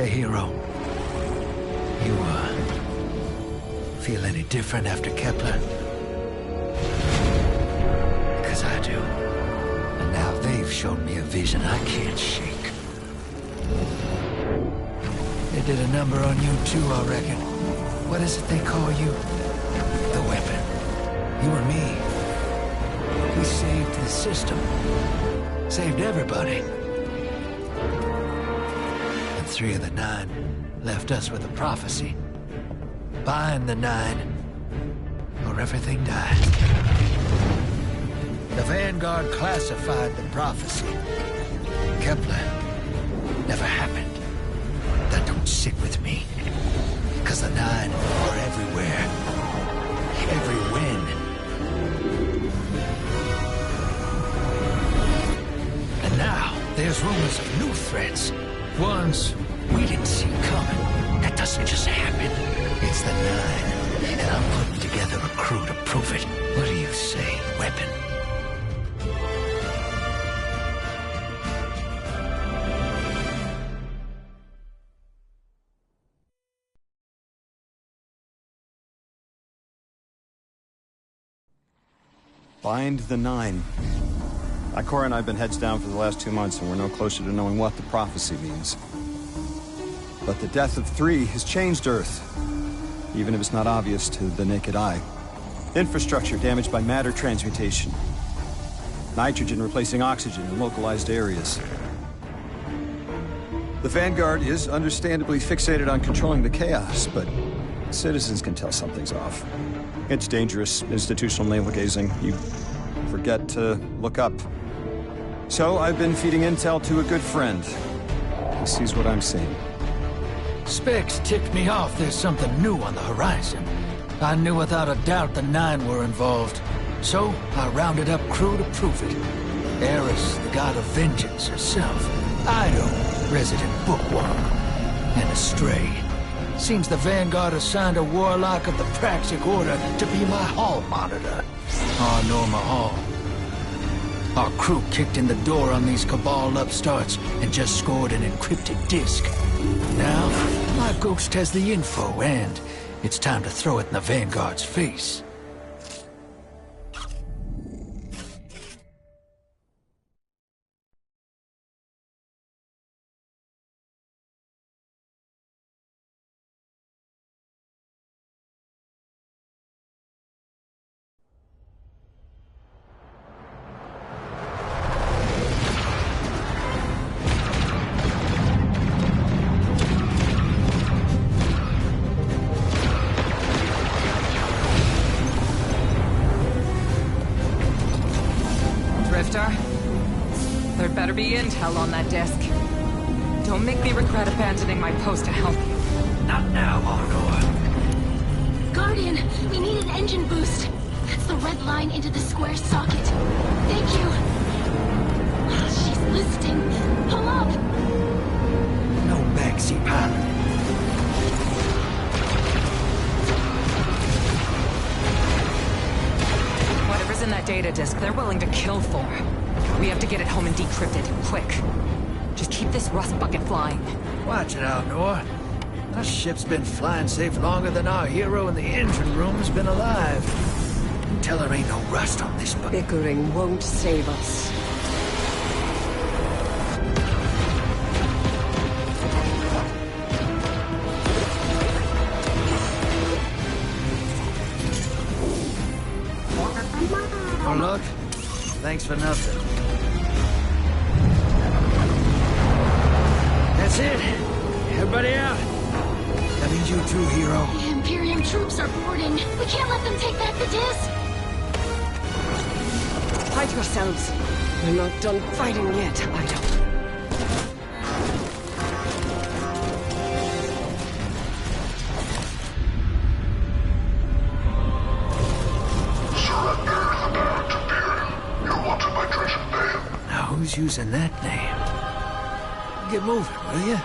Hey, hero. You, feel any different after Kepler? Because I do. And now they've shown me a vision I can't shake. They did a number on you too, I reckon. What is it they call you? The weapon. You and me. We saved the system. Saved everybody. And 3 of the 9 left us with a prophecy. Bind the 9, or everything dies. The Vanguard classified the prophecy. Kepler never happened. That don't sit with me. Because the 9 are everywhere. Every when. And now, there's rumors of new threats. Ones we didn't see coming. That doesn't just happen. It's the 9, and I'm putting together a crew to prove it. What do you say, weapon? Bind the 9. Ikora and I have been heads down for the last 2 months, and we're no closer to knowing what the prophecy means. But the death of 3 has changed Earth, even if it's not obvious to the naked eye. Infrastructure damaged by matter transmutation. Nitrogen replacing oxygen in localized areas. The Vanguard is understandably fixated on controlling the chaos, but citizens can tell something's off. It's dangerous, institutional navel-gazing. You forget to look up. So I've been feeding intel to a good friend. He sees what I'm seeing. Specs ticked me off there's something new on the horizon. I knew without a doubt the 9 were involved. So I rounded up crew to prove it. Eris, the god of vengeance herself. Ido, resident bookworm. And Astray. Seems the Vanguard assigned a warlock of the Praxic Order to be my hall monitor. Oh, Norma Hall. Our crew kicked in the door on these Cabal upstarts and just scored an encrypted disk. Now, my ghost has the info, and it's time to throw it in the Vanguard's face. There'd better be intel on that disk. Don't make me regret abandoning my post to help you. Not now, Honor. Guardian, we need an engine boost. That's the red line into the square socket. Thank you. She's listening. Pull up. No backseat pilot. Whatever's in that data disk, they're willing to kill for. We have to get it home and decrypt it, quick. Just keep this rust bucket flying. Watch it out, Nor. Our ship's been flying safe longer than our hero in the engine room has been alive. Tell her ain't no rust on this bucket. Bickering won't save us. Oh, look. Thanks for nothing. That's it. Everybody out. That means you too, hero. The Imperium troops are boarding. We can't let them take back the disc. Hide yourselves. We're not done fighting yet, Ido. Who's using that name? Get moving, will you?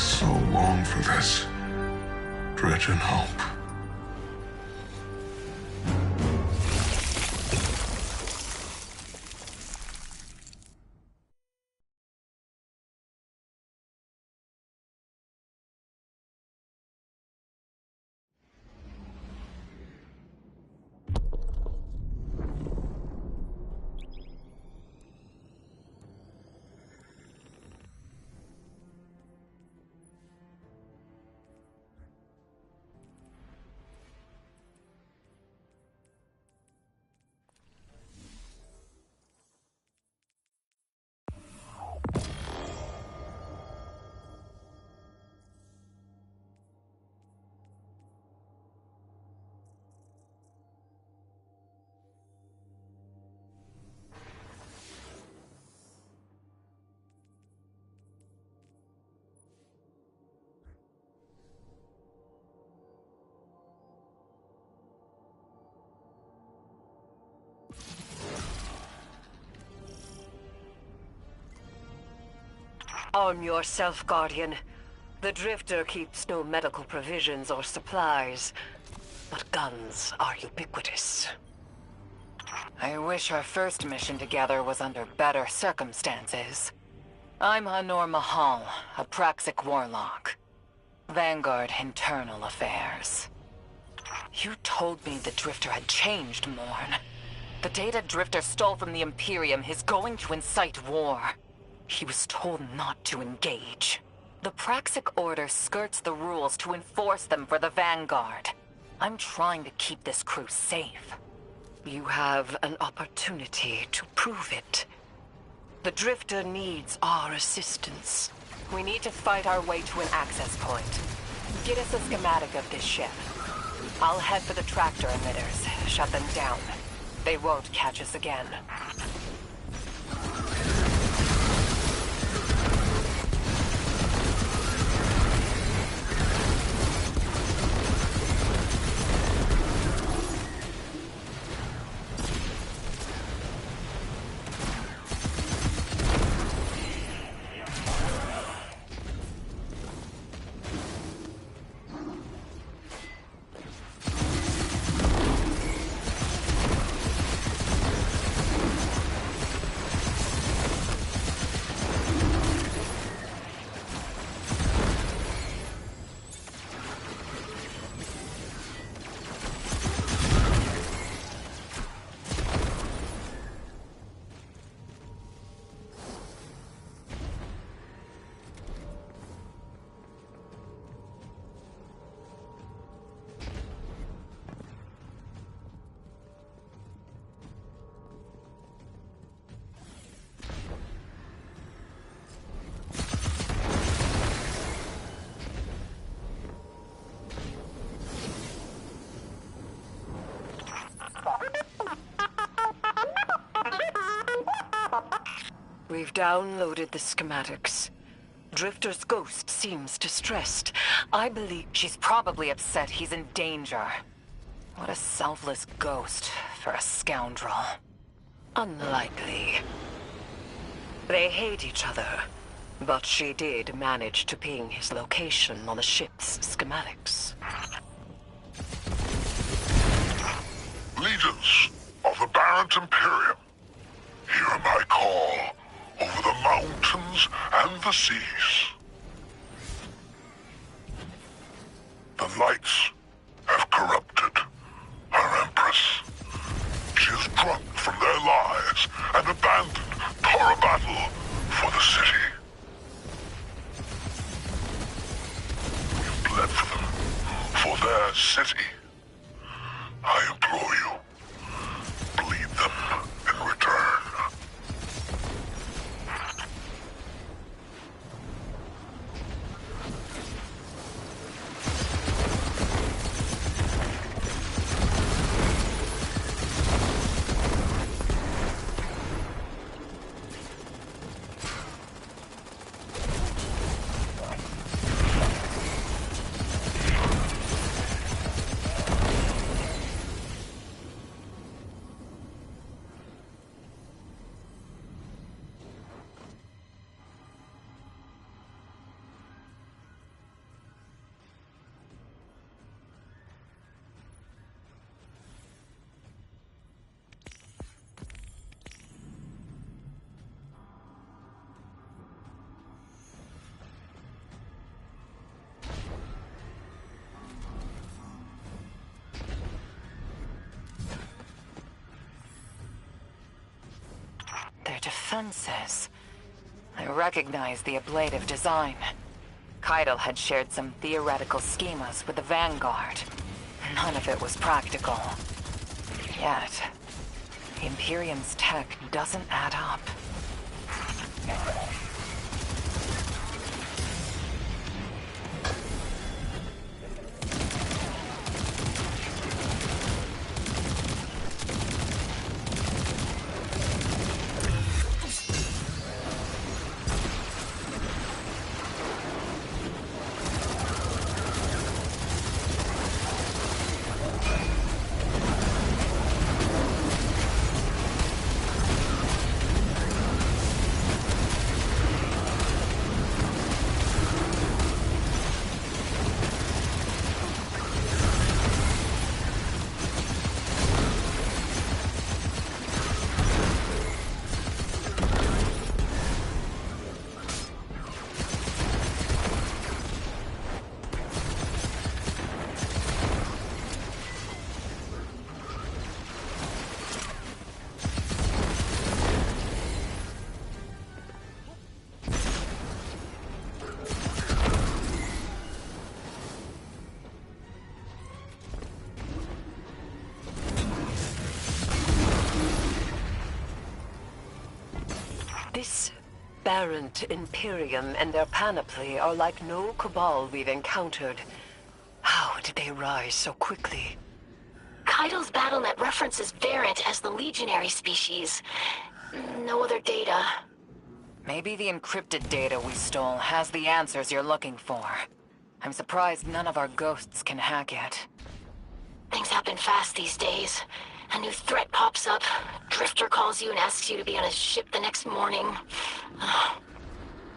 so long for this. Dredge and hope. Arm yourself, Guardian. The Drifter keeps no medical provisions or supplies, but guns are ubiquitous. I wish our first mission together was under better circumstances. I'm Hanor Mahal, a Praxic warlock. Vanguard Internal Affairs. You told me the Drifter had changed, Morn. The data Drifter stole from the Imperium is going to incite war. He was told not to engage. The Praxic Order skirts the rules to enforce them for the Vanguard. I'm trying to keep this crew safe. You have an opportunity to prove it. The Drifter needs our assistance. We need to fight our way to an access point. Get us a schematic of this ship. I'll head for the tractor emitters, shut them down. They won't catch us again. We've downloaded the schematics. Drifter's ghost seems distressed. I believe She's probably upset he's in danger. What a selfless ghost for a scoundrel. unlikely. They hate each other, but she did manage to ping his location on the ship's schematics. Leaders of the Barrent Imperium, hear my call over the mountains and the seas. The lights have corrupted her Empress. She has drunk from their lives and abandoned Torah battle for the city. We've bled for them, for their city. I implore you, bleed them in return. defenses. I recognize the ablative design. Keitel had shared some theoretical schemas with the Vanguard. None of it was practical. Yet, the Imperium's tech doesn't add up. This aberrant Imperium and their panoply are like no Cabal we've encountered. How did they rise so quickly? Keitel's BattleNet references Variant as the legionary species. No other data. Maybe the encrypted data we stole has the answers you're looking for. I'm surprised none of our ghosts can hack it. Things happen fast these days. A new threat pops up. Drifter calls you and asks you to be on his ship the next morning.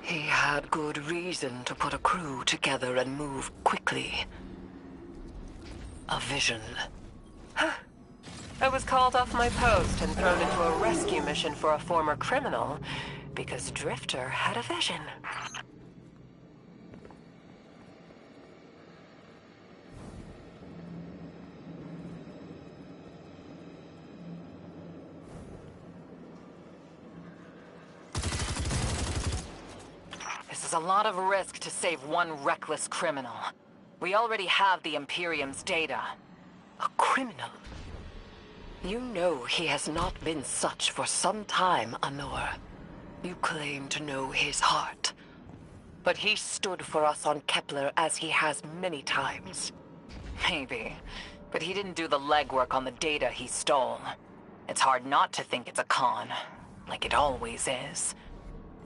He had good reason to put a crew together and move quickly. A vision. I was called off my post and thrown into a rescue mission for a former criminal because Drifter had a vision. This is a lot of risk to save one reckless criminal. We already have the Imperium's data. A criminal? You know he has not been such for some time, Honor. You claim to know his heart. But he stood for us on Kepler as he has many times. Maybe. But he didn't do the legwork on the data he stole. It's hard not to think it's a con. Like it always is.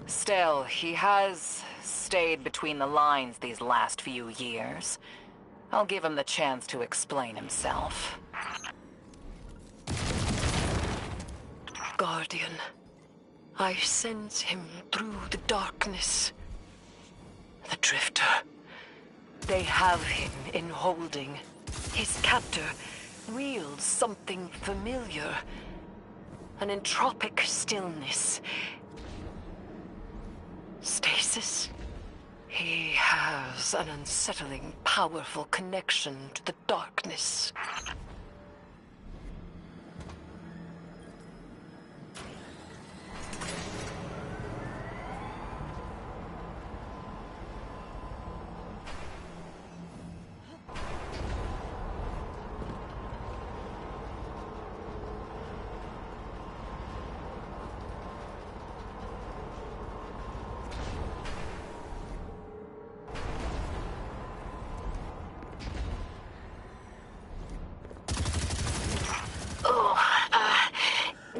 Still, he has stayed between the lines these last few years. I'll give him the chance to explain himself. Guardian, I sense him through the darkness. The Drifter. They have him in holding. His captor wields something familiar. An entropic stillness. Stasis? He has an unsettling, powerful connection to the darkness.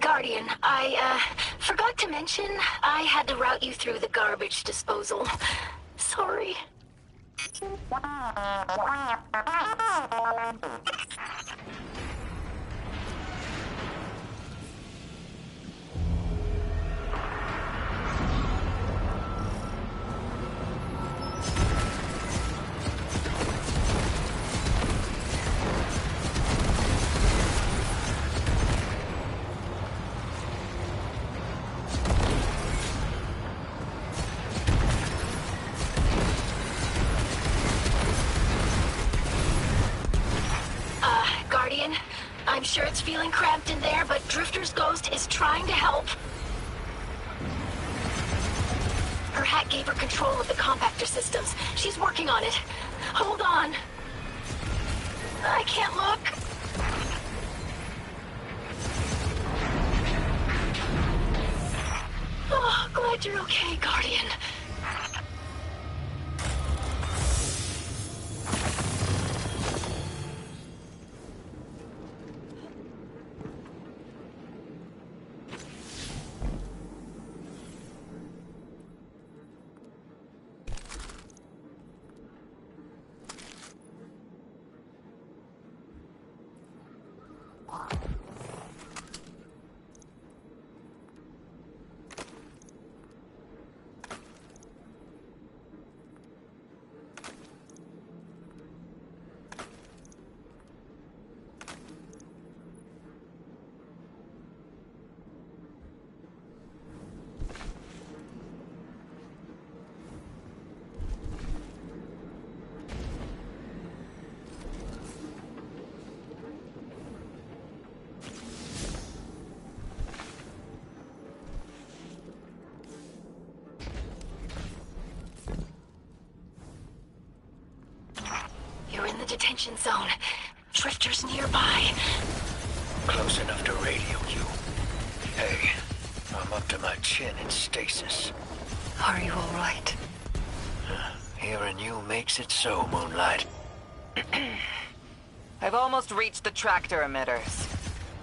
Guardian, I forgot to mention I had to route you through the garbage disposal. Sorry. Guardian, I'm sure it's feeling cramped in there, but Drifter's ghost is trying to help. hat gave her control of the compactor systems. She's working on it. Hold on. I can't look. Oh, glad you're okay, Guardian. You're in the detention zone. Drifters nearby. Close enough to radio you. Hey, I'm up to my chin in stasis. Are you all right? Hearing you makes it so, Moonlight. I've almost reached the tractor emitters.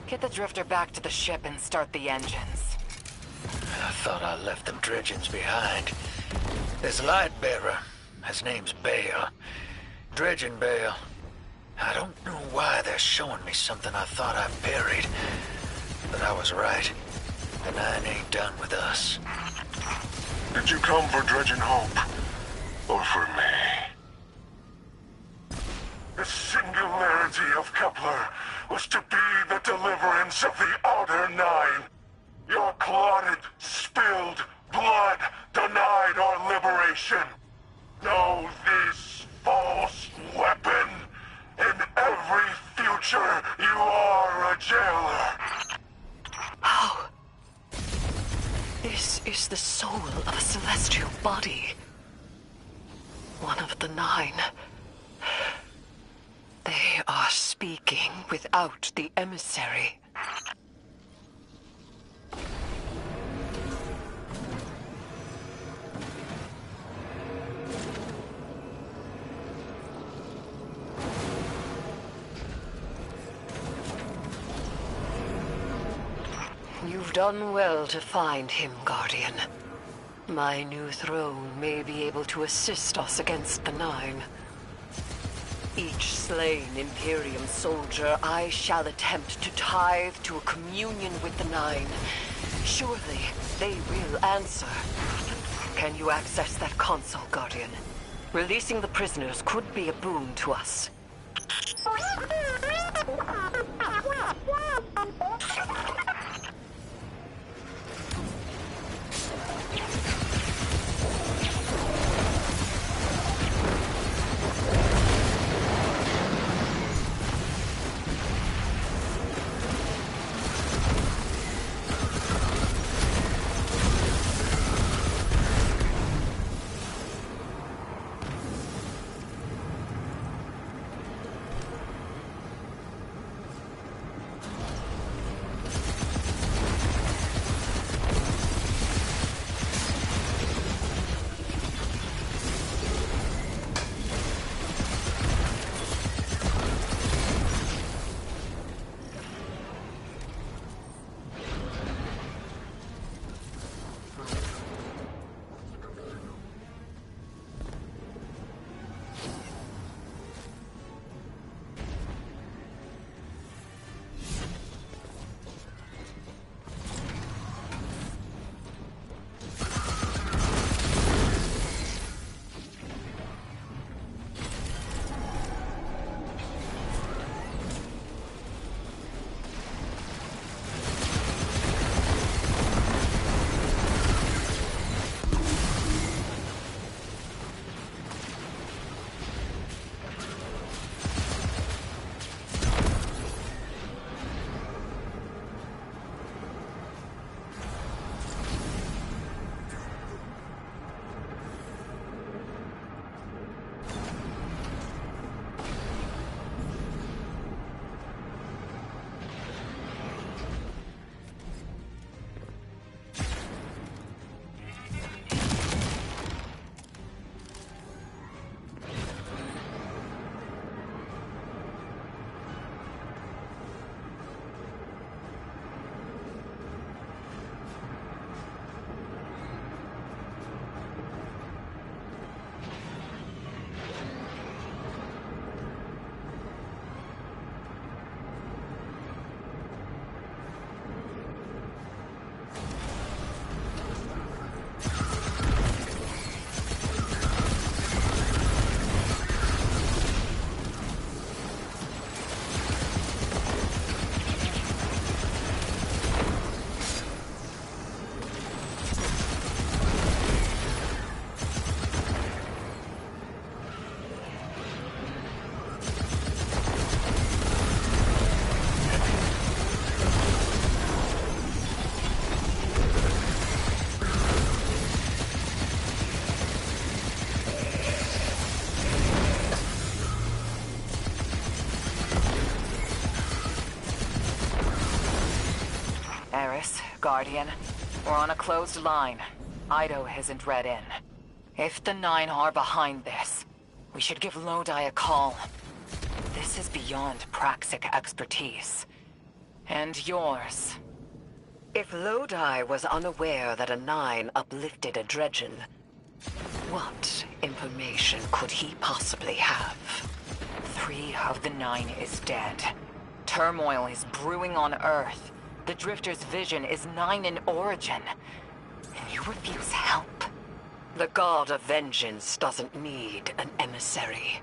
Get the drifter back to the ship and start the engines. I thought I left them dredgings behind. This light bearer, his name's Bale. Dredging Bale. I don't know why they're showing me something I thought I buried. But I was right. The Nine ain't done with us. Did you come for Dredging Hope? Or for me? The singularity of Kepler was to be the deliverance of the Outer Nine. Your clotted, spilled blood denied our liberation. Know this false weapon. In every future, you are a jailer. How? This is the soul of a celestial body. One of the Nine. They are speaking without the emissary. You've done well to find him, Guardian. My new throne may be able to assist us against the Nine. Each slain Imperium soldier I shall attempt to tithe to a communion with the Nine. Surely they will answer. Can you access that console, Guardian? Releasing the prisoners could be a boon to us. Guardian. We're on a closed line. Ido isn't read in. If the Nine are behind this, we should give Lodi a call. This is beyond Praxic expertise. And yours. If Lodi was unaware that a Nine uplifted a Dredgen, what information could he possibly have? 3 of the 9 is dead. Turmoil is brewing on Earth. The Drifter's vision is 9 in origin. And you refuse help? The God of Vengeance doesn't need an emissary.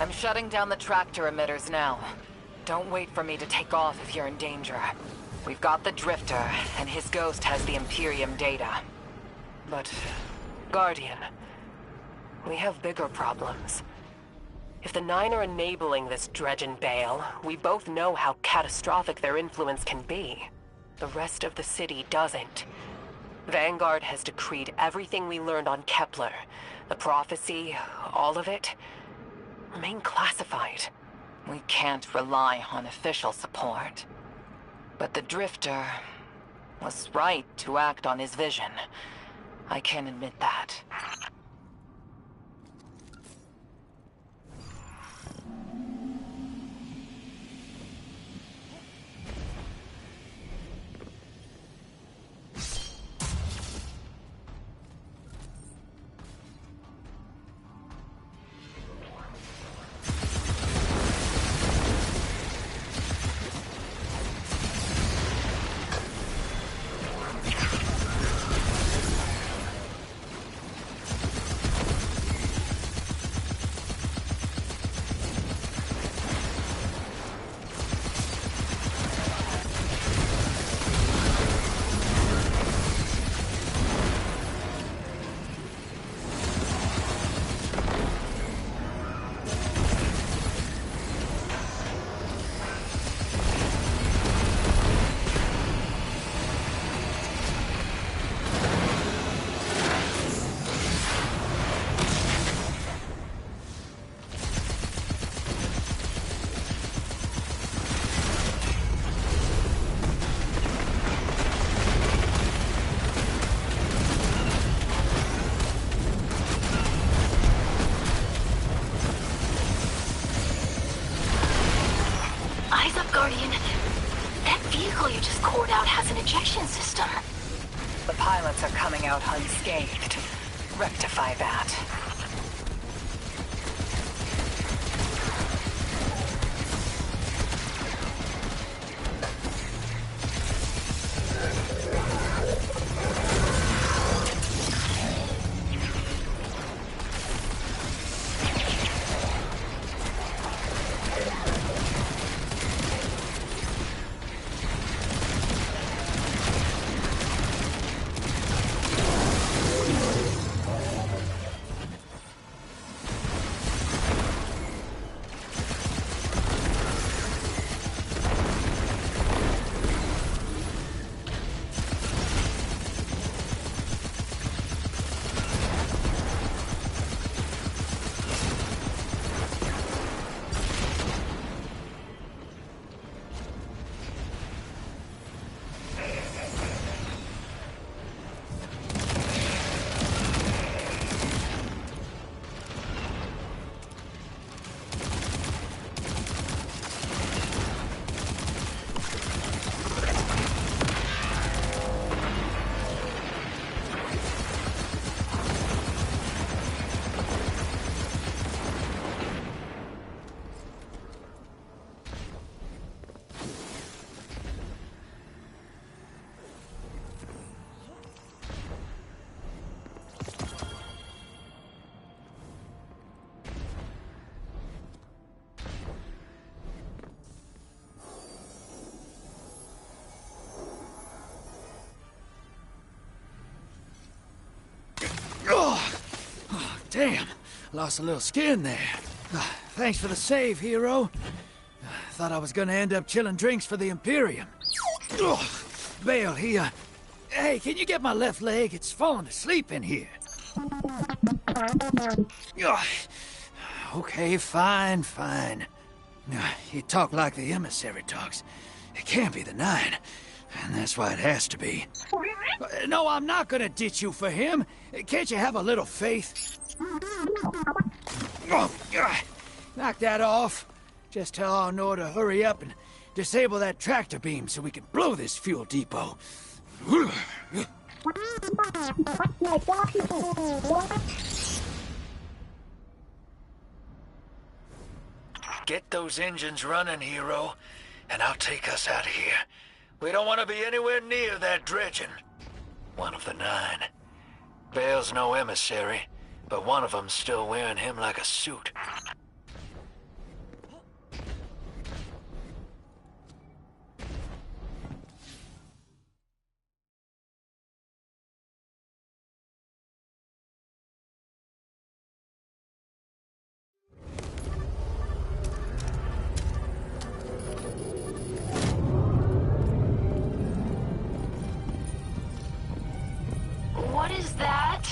I'm shutting down the tractor emitters now. Don't wait for me to take off if you're in danger. We've got the Drifter, and his ghost has the Imperium data. But, Guardian, we have bigger problems. If the Nine are enabling this Dredgen Bale, we both know how catastrophic their influence can be. The rest of the city doesn't. Vanguard has decreed everything we learned on Kepler. The prophecy, all of it, remain classified. We can't rely on official support. But the Drifter was right to act on his vision. I can admit that. Guardian, that vehicle you just cored out has an ejection system. The pilots are coming out unscathed. Rectify that. Damn, lost a little skin there. Thanks for the save, hero. Thought I was gonna end up chilling drinks for the Imperium. Ugh. Bale, hey, can you get my left leg? It's falling asleep in here. Ugh. Okay, fine. You talk like the emissary talks. It can't be the 9, and that's why it has to be. No, I'm not gonna ditch you for him. Can't you have a little faith? Oh, knock that off. Just tell Arnor to hurry up and disable that tractor beam so we can blow this fuel depot. Get those engines running, hero, and I'll take us out of here. We don't want to be anywhere near that dredging. One of the 9. Bale's no emissary, but one of them's still wearing him like a suit. What is that?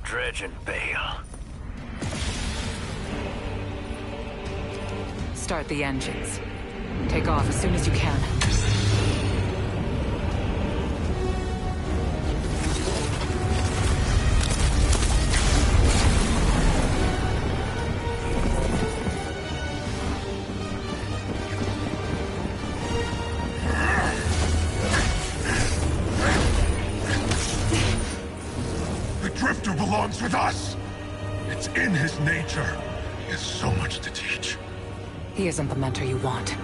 Dredging Bale. Start the engines. Take off as soon as you can. Belongs with us. It's in his nature. He has so much to teach. He isn't the mentor you want.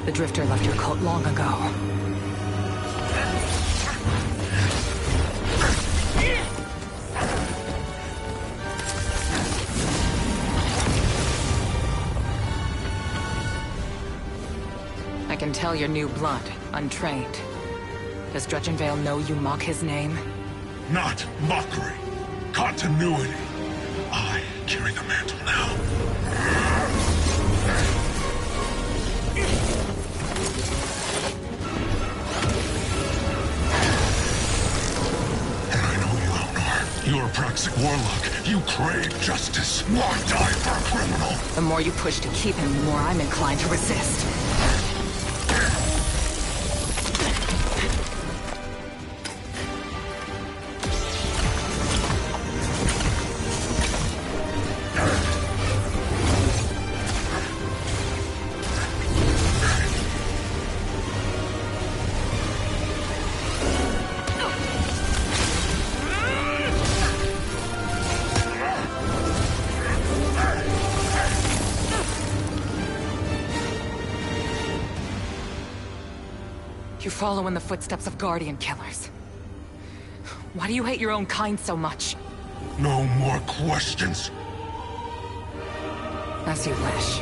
The Drifter left your cult long ago. I can tell you're new blood, untrained. Does Dredgenvale know you mock his name? Not mockery. Continuity. I carry the mantle now. And I know you, Elnor. You're a Praxic warlock. You crave justice. Why die for a criminal? The more you push to keep him, the more I'm inclined to resist. You follow in the footsteps of Guardian killers. Why do you hate your own kind so much? No more questions. As you wish.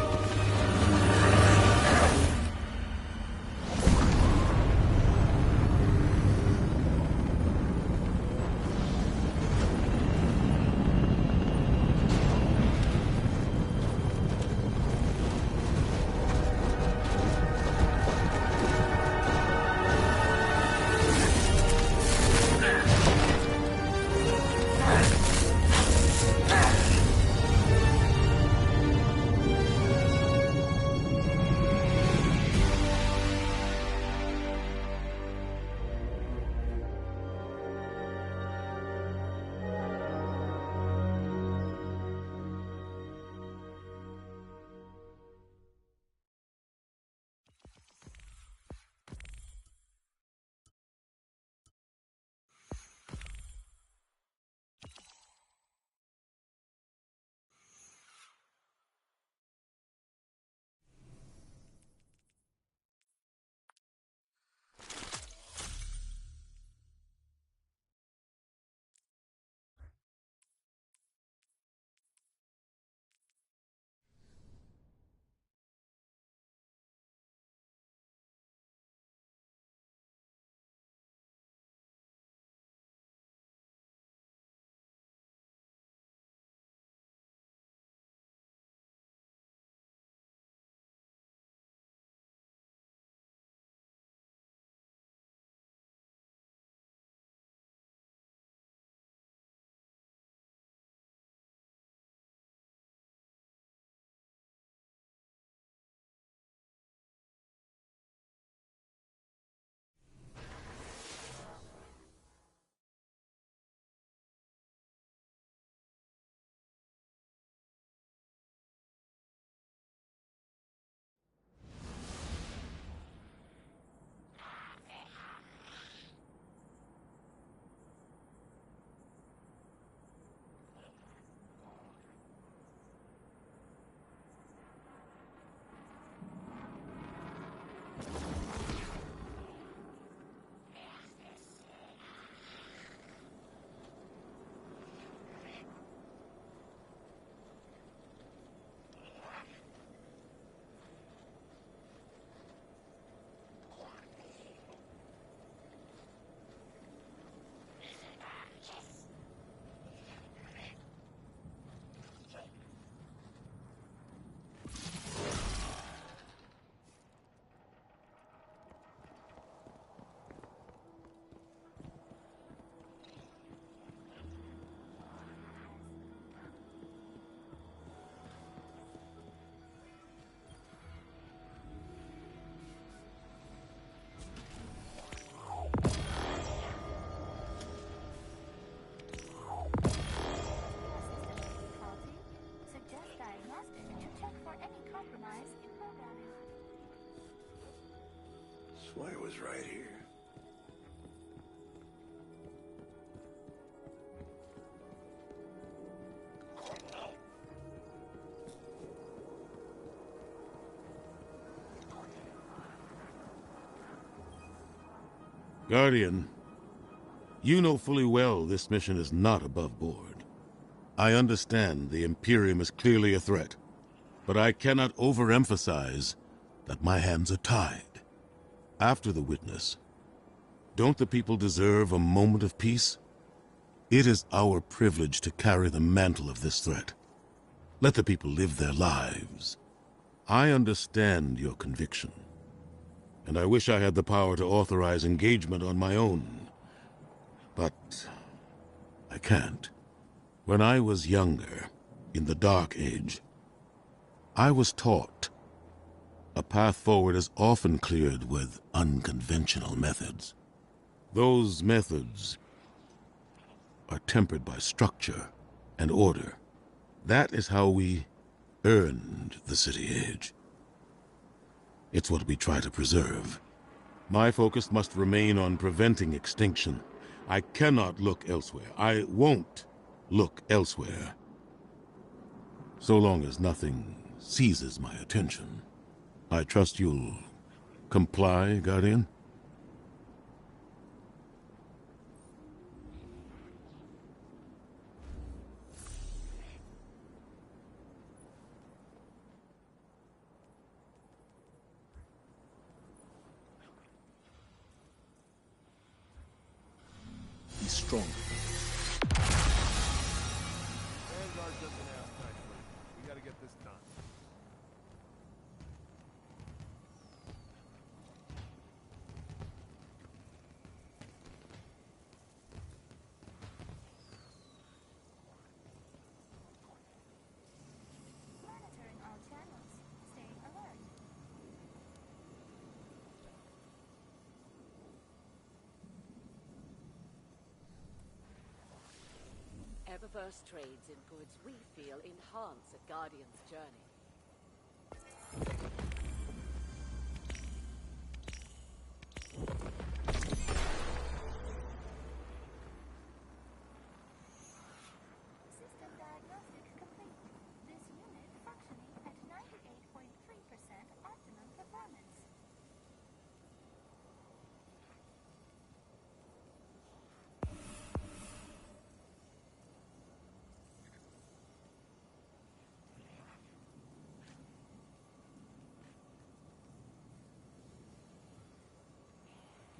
why it was right here. Guardian, you know fully well this mission is not above board. I understand the Imperium is clearly a threat, but I cannot overemphasize that my hands are tied. After the witness, don't the people deserve a moment of peace? It is our privilege to carry the mantle of this threat. Let the people live their lives. I understand your conviction, and I wish I had the power to authorize engagement on my own. But I can't. When I was younger, in the Dark Age, I was taught a path forward is often cleared with unconventional methods. Those methods are tempered by structure and order. That is how we earned the City Age. It's what we try to preserve. My focus must remain on preventing extinction. I cannot look elsewhere. I won't look elsewhere. So long as nothing seizes my attention. I trust you'll comply, Guardian? Be strong. Vanguard doesn't ask nicely. We gotta get this done. Monitoring all channels. Stay alert. Eververse trades in goods we feel enhance a Guardian's journey. System diagnostics complete. This unit functioning at 98.3% optimum performance.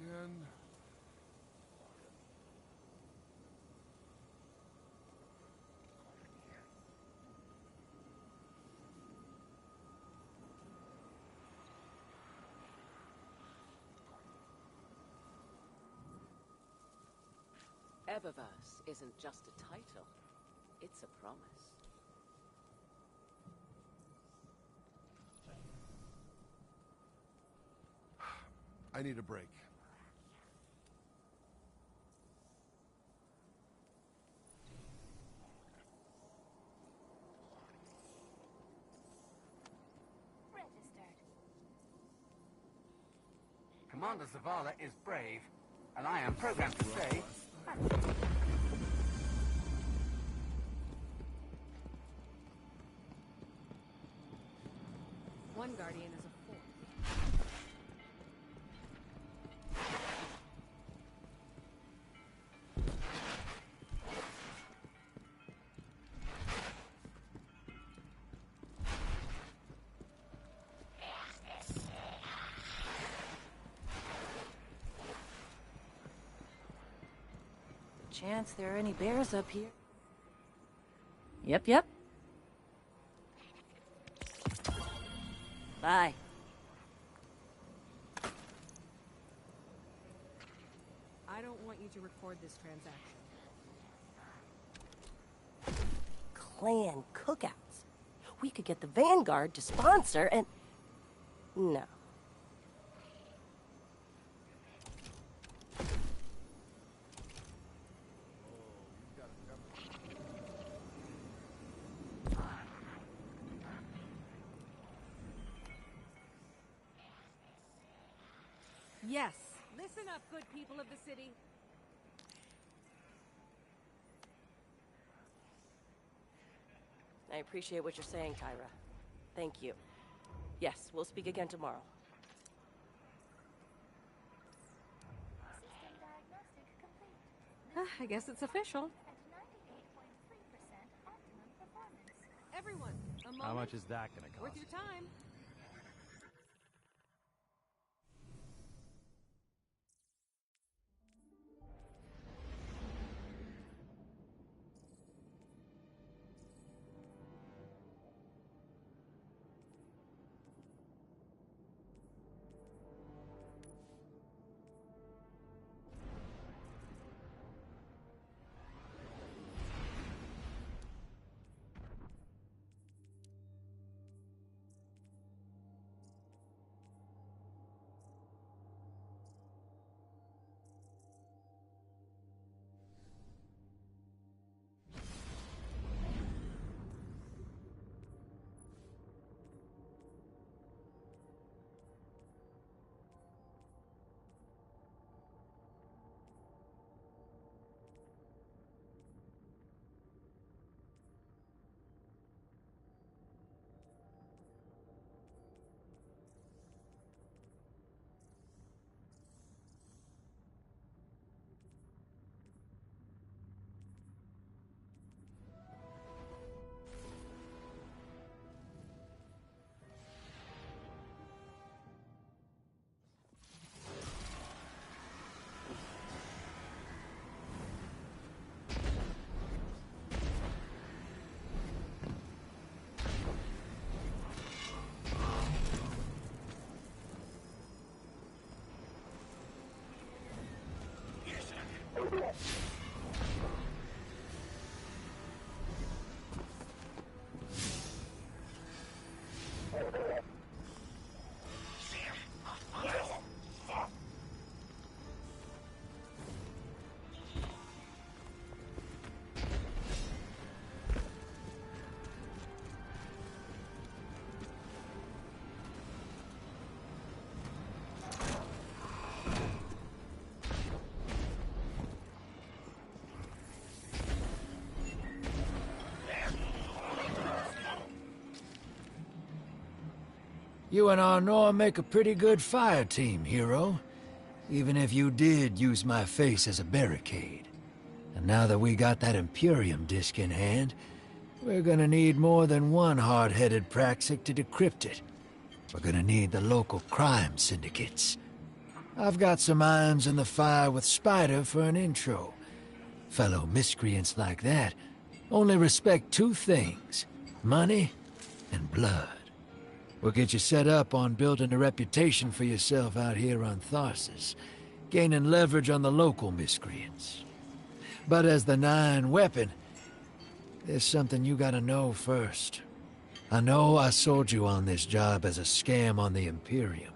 Again. Eververse isn't just a title, it's a promise. I need a break. Registered. Commander Zavala is brave, and I am programmed to say... One Guardian is a four. Chance there are any bears up here? Yep. Bye. I don't want you to record this transaction. Clan cookouts. We could get the Vanguard to sponsor and... No. Yes. Listen up, good people of the city. I appreciate what you're saying, Tyra. Thank you. Yes, we'll speak again tomorrow. I guess it's official. Everyone, a moment. How much is that gonna cost? Worth your time. You and Arnor make a pretty good fire team, hero. Even if you did use my face as a barricade. And now that we got that Imperium disk in hand, we're gonna need more than one hard-headed Praxic to decrypt it. We're gonna need the local crime syndicates. I've got some irons in the fire with Spider for an intro. Fellow miscreants like that only respect two things: money and blood. We'll get you set up on building a reputation for yourself out here on Tharsis, gaining leverage on the local miscreants. But as the 9 weapon, there's something you gotta know first. I know I sold you on this job as a scam on the Imperium,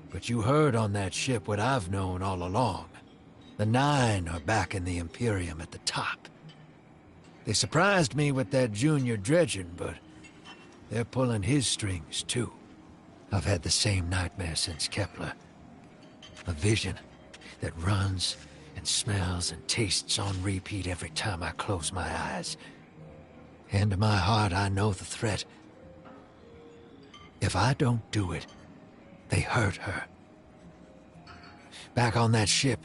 but you heard on that ship what I've known all along. The 9 are backing the Imperium at the top. They surprised me with that junior dredging, but they're pulling his strings, too. I've had the same nightmare since Kepler. A vision that runs and smells and tastes on repeat every time I close my eyes. And in my heart, I know the threat. If I don't do it, they hurt her. Back on that ship,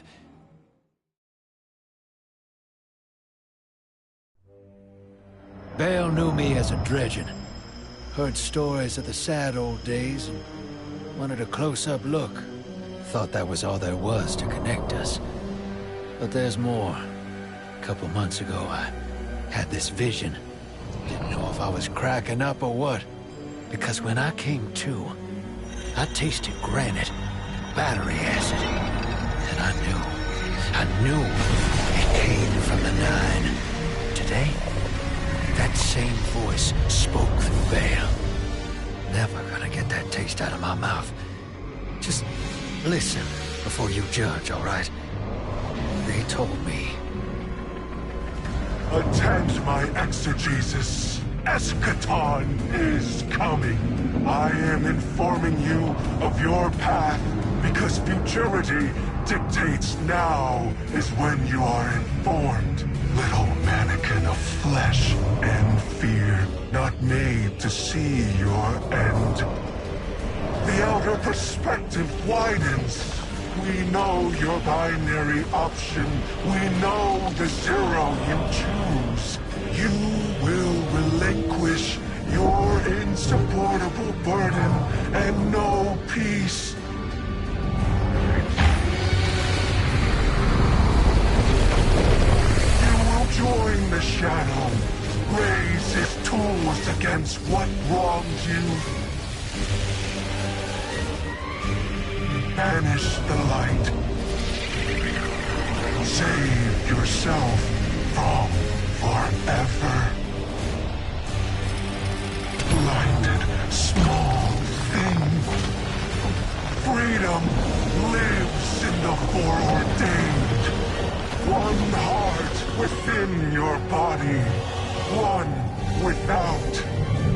Bale knew me as a dredgen. Heard stories of the sad old days and wanted a close-up look. Thought that was all there was to connect us. But there's more. A couple months ago, I had this vision. Didn't know if I was cracking up or what. Because when I came to, I tasted granite, battery acid. And I knew it came from the 9. Today, that same voice spoke through Bale. Never gonna get that taste out of my mouth. Just listen before you judge, all right? They told me. Attend my exegesis. Eschaton is coming. I am informing you of your path Because futurity dictates now is when you are informed. Little mannequin of flesh and fear, not made to see your end. The outer perspective widens. We know your binary option. We know the zero you choose. You will relinquish your insupportable burden and know peace. You will join the shadow, raise his tools against what wronged you. Banish the light. Save yourself from forever. Blinded, small thing. Freedom lives in the foreordained. One heart within your body. One without.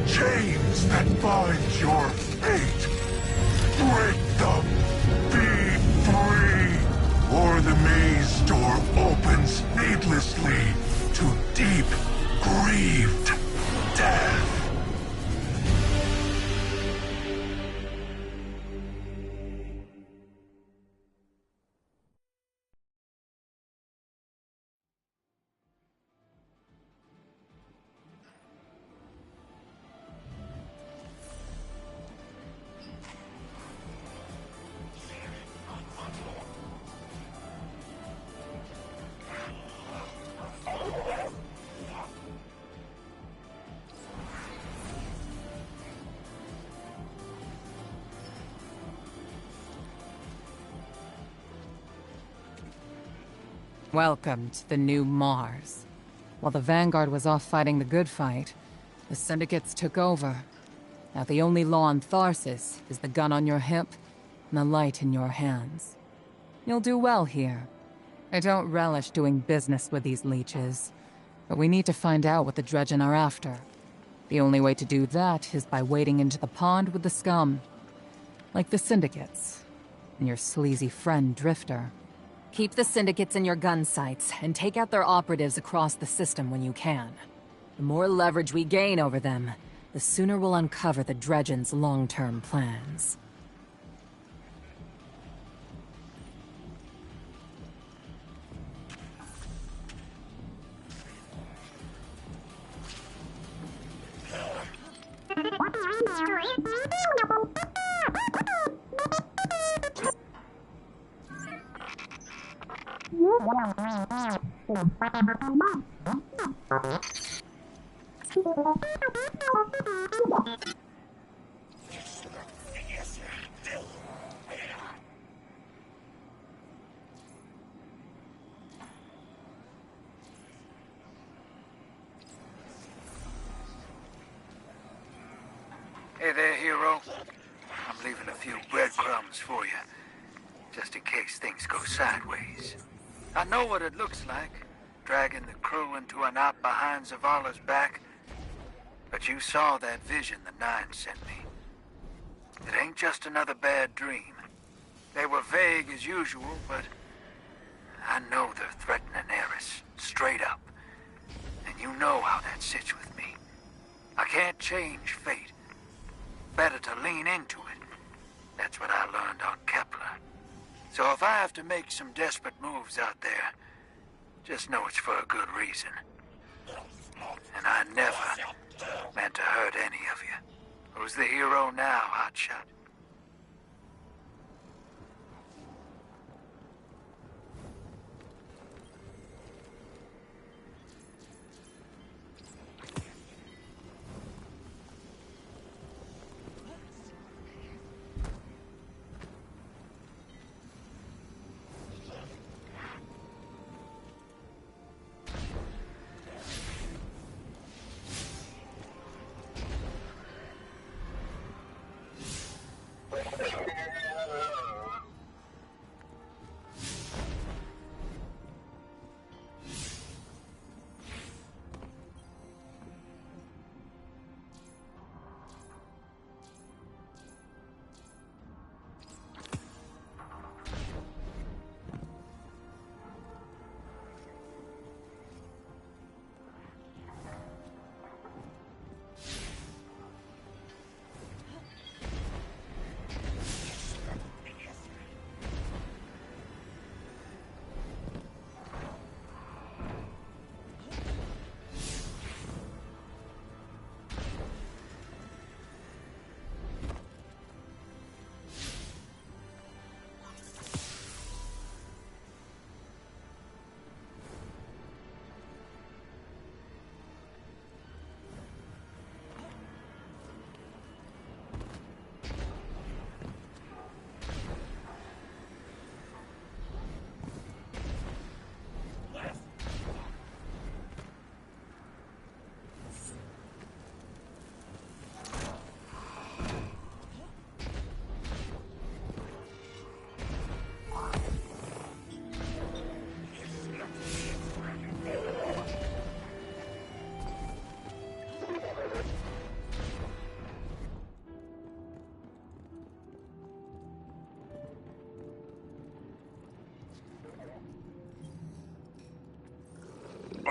Chains that bind your fate. Break them. Be free. Or the maze door opens needlessly to deep, grieved death. Welcome to the new Mars. While the Vanguard was off fighting the good fight, the Syndicates took over. Now the only law on Tharsis is the gun on your hip and the light in your hands. You'll do well here. I don't relish doing business with these leeches, but we need to find out what the Dredgen are after. The only way to do that is by wading into the pond with the scum. Like the Syndicates, and your sleazy friend Drifter. Keep the Syndicates in your gun sights, and take out their operatives across the system when you can. The more leverage we gain over them, the sooner we'll uncover the Dredgen's long-term plans. Hey there, hero. I'm leaving a few breadcrumbs for you, just in case things go sideways. I know what it looks like, dragging the crew into a knot behind Zavala's back. But you saw that vision the Nine sent me. It ain't just another bad dream. They were vague as usual, but I know they're threatening Eris, straight up. And you know how that sits with me. I can't change fate. Better to lean into it. That's what I learned on Kepler. So if I have to make some desperate moves out there, just know it's for a good reason. And I never meant to hurt any of you. Who's the hero now, Hotshot?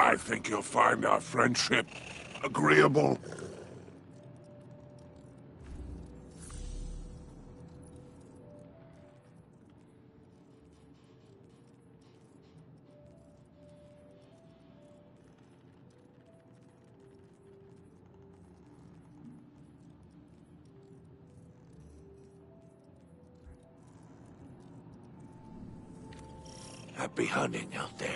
I think you'll find our friendship agreeable. Happy hunting out there.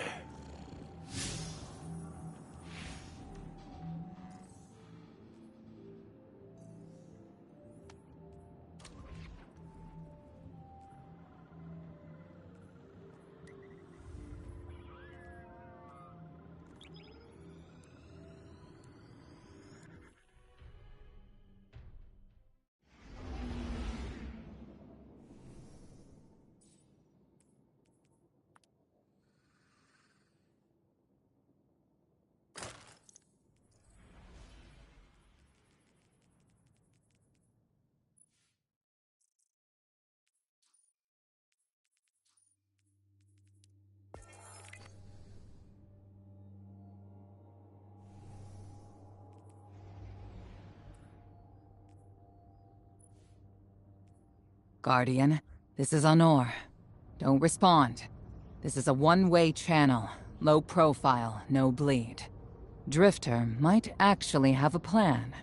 Guardian, this is Honor. Don't respond. This is a one-way channel. Low profile, no bleed. Drifter might actually have a plan.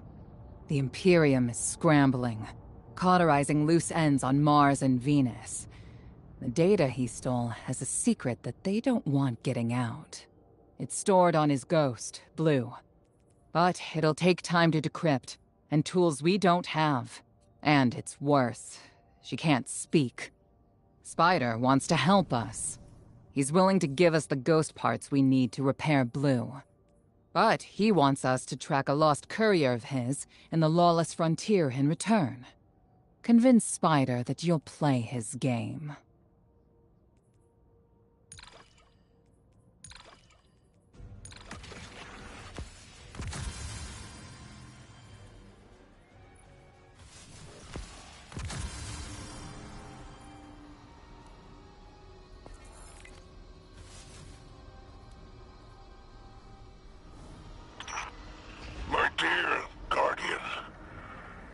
The Imperium is scrambling, cauterizing loose ends on Mars and Venus. The data he stole has a secret that they don't want getting out. It's stored on his ghost, Blue. But it'll take time to decrypt, and tools we don't have. And it's worse. She can't speak. Spider wants to help us. He's willing to give us the ghost parts we need to repair Blue. But he wants us to track a lost courier of his in the lawless frontier in return. Convince Spider that you'll play his game. My dear Guardian,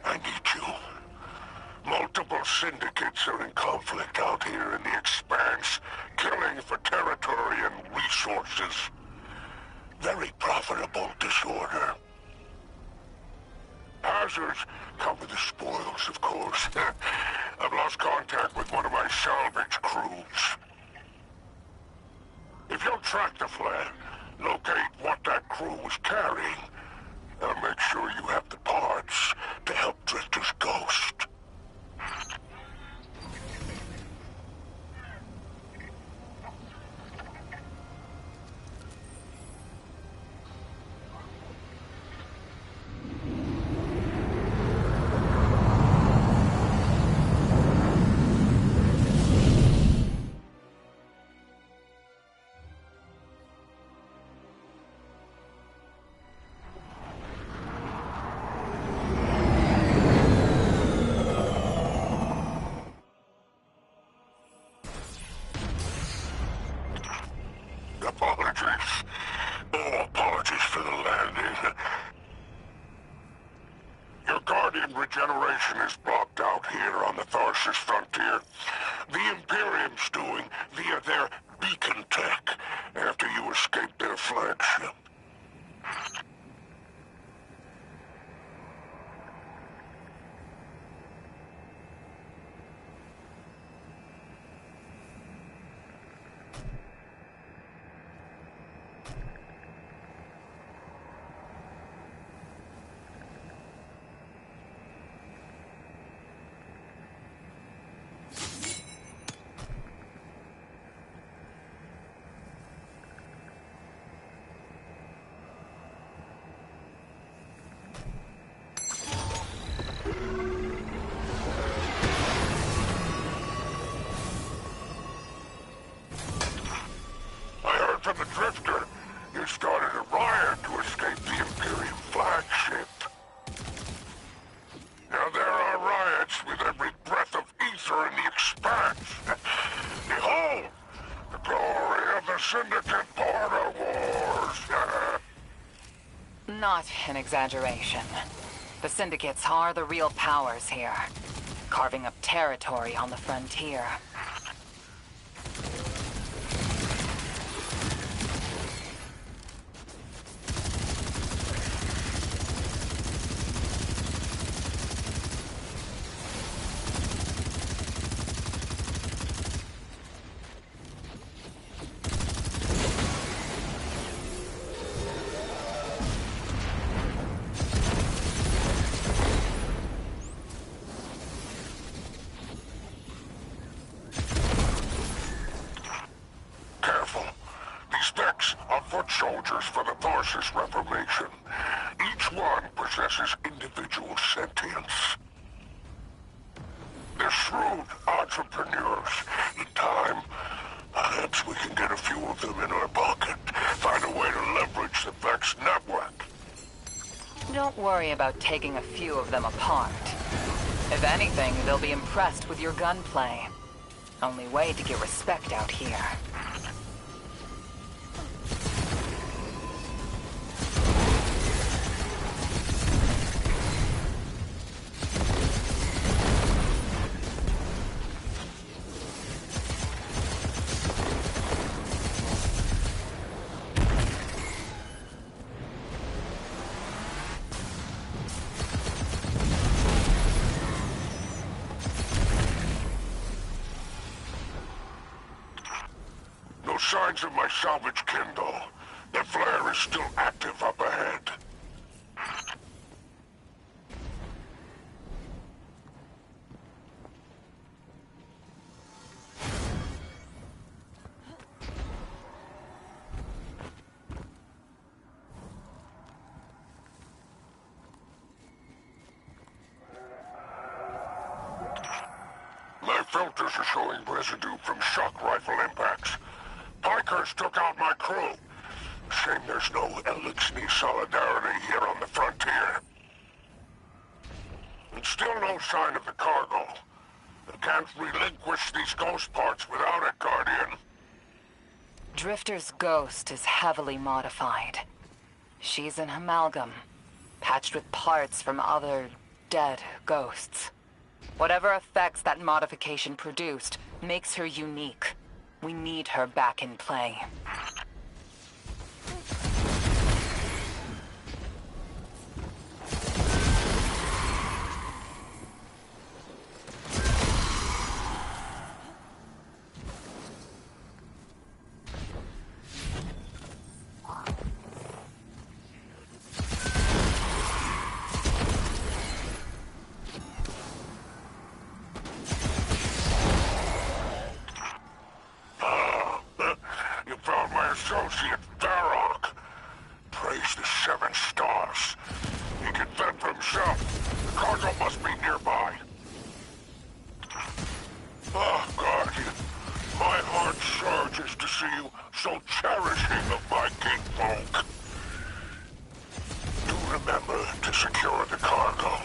I need you. Multiple syndicates are in conflict out here in the Expanse, killing for territory and resources. Very profitable disorder. Hazards come with the spoils, of course. I've lost contact with one of my salvage crews. If you'll track the flag, locate what that crew was carrying, I'll make sure you have the parts to help Drifter's ghost. Apologies. Oh, apologies for the landing. Your Guardian regeneration is blocked out here on the Tharsis frontier. The Imperium's doing via their beacon tech after you escaped their flagship. From the Drifter, you started a riot to escape the Imperium flagship. Now there are riots with every breath of ether in the Expanse. Behold, the glory of the Syndicate Border Wars. Not an exaggeration. The syndicates are the real powers here, carving up territory on the frontier. Careful. These decks are foot soldiers for the Tharsis Reformation. Each one possesses individual sentience. They're shrewd entrepreneurs. In time, perhaps we can get a few of them in our pocket. Find a way to leverage the Vex network. Don't worry about taking a few of them apart. If anything, they'll be impressed with your gunplay. Only way to get respect out here. No signs of my salvage Kindle. The flare is still active up ahead. My filters are showing residue from shock rifle impacts. Pikers took out my crew. Shame there's no Elixir solidarity here on the frontier. And still no sign of the cargo. I can't relinquish these ghost parts without it, Guardian. Drifter's ghost is heavily modified. She's an amalgam, patched with parts from other dead ghosts. Whatever effects that modification produced makes her unique. We need her back in play. You found my associate, Varrock. Praise the 7 stars. He can fend for himself. The cargo must be nearby. Oh, Guardian. My heart surges to see you so cherishing of my kinfolk. Do remember to secure the cargo.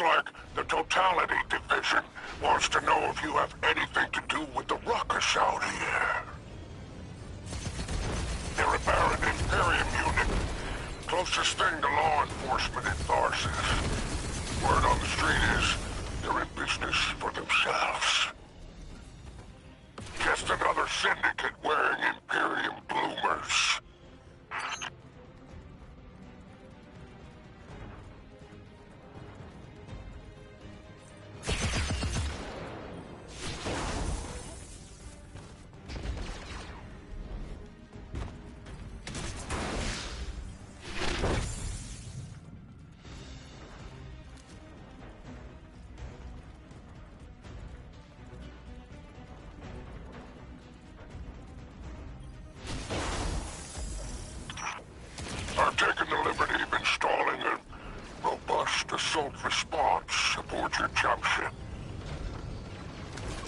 like the Totality Division wants to know if you have anything to do with the ruckus out here. They're a Baron Imperium unit. Closest thing to law enforcement in Tharsis. Word on the street is they're in business for themselves. Just another syndicate wearing Imperium bloomers. I've taken the liberty of installing a robust assault response aboard your jump ship.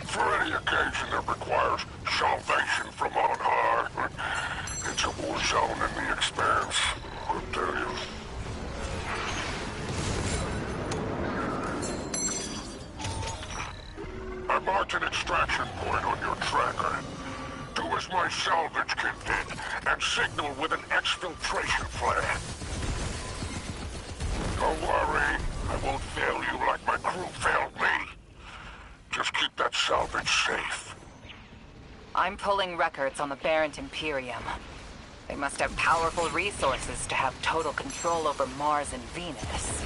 For any occasion that requires salvation from on high, it's a war zone in the expanse, I'll tell you. I marked an extraction point on your tracker. Do as my salvage kit did, and signal with an exfiltration flare. Don't worry, I won't fail you like my crew failed me. Just keep that salvage safe. I'm pulling records on the Barrent Imperium. They must have powerful resources to have total control over Mars and Venus.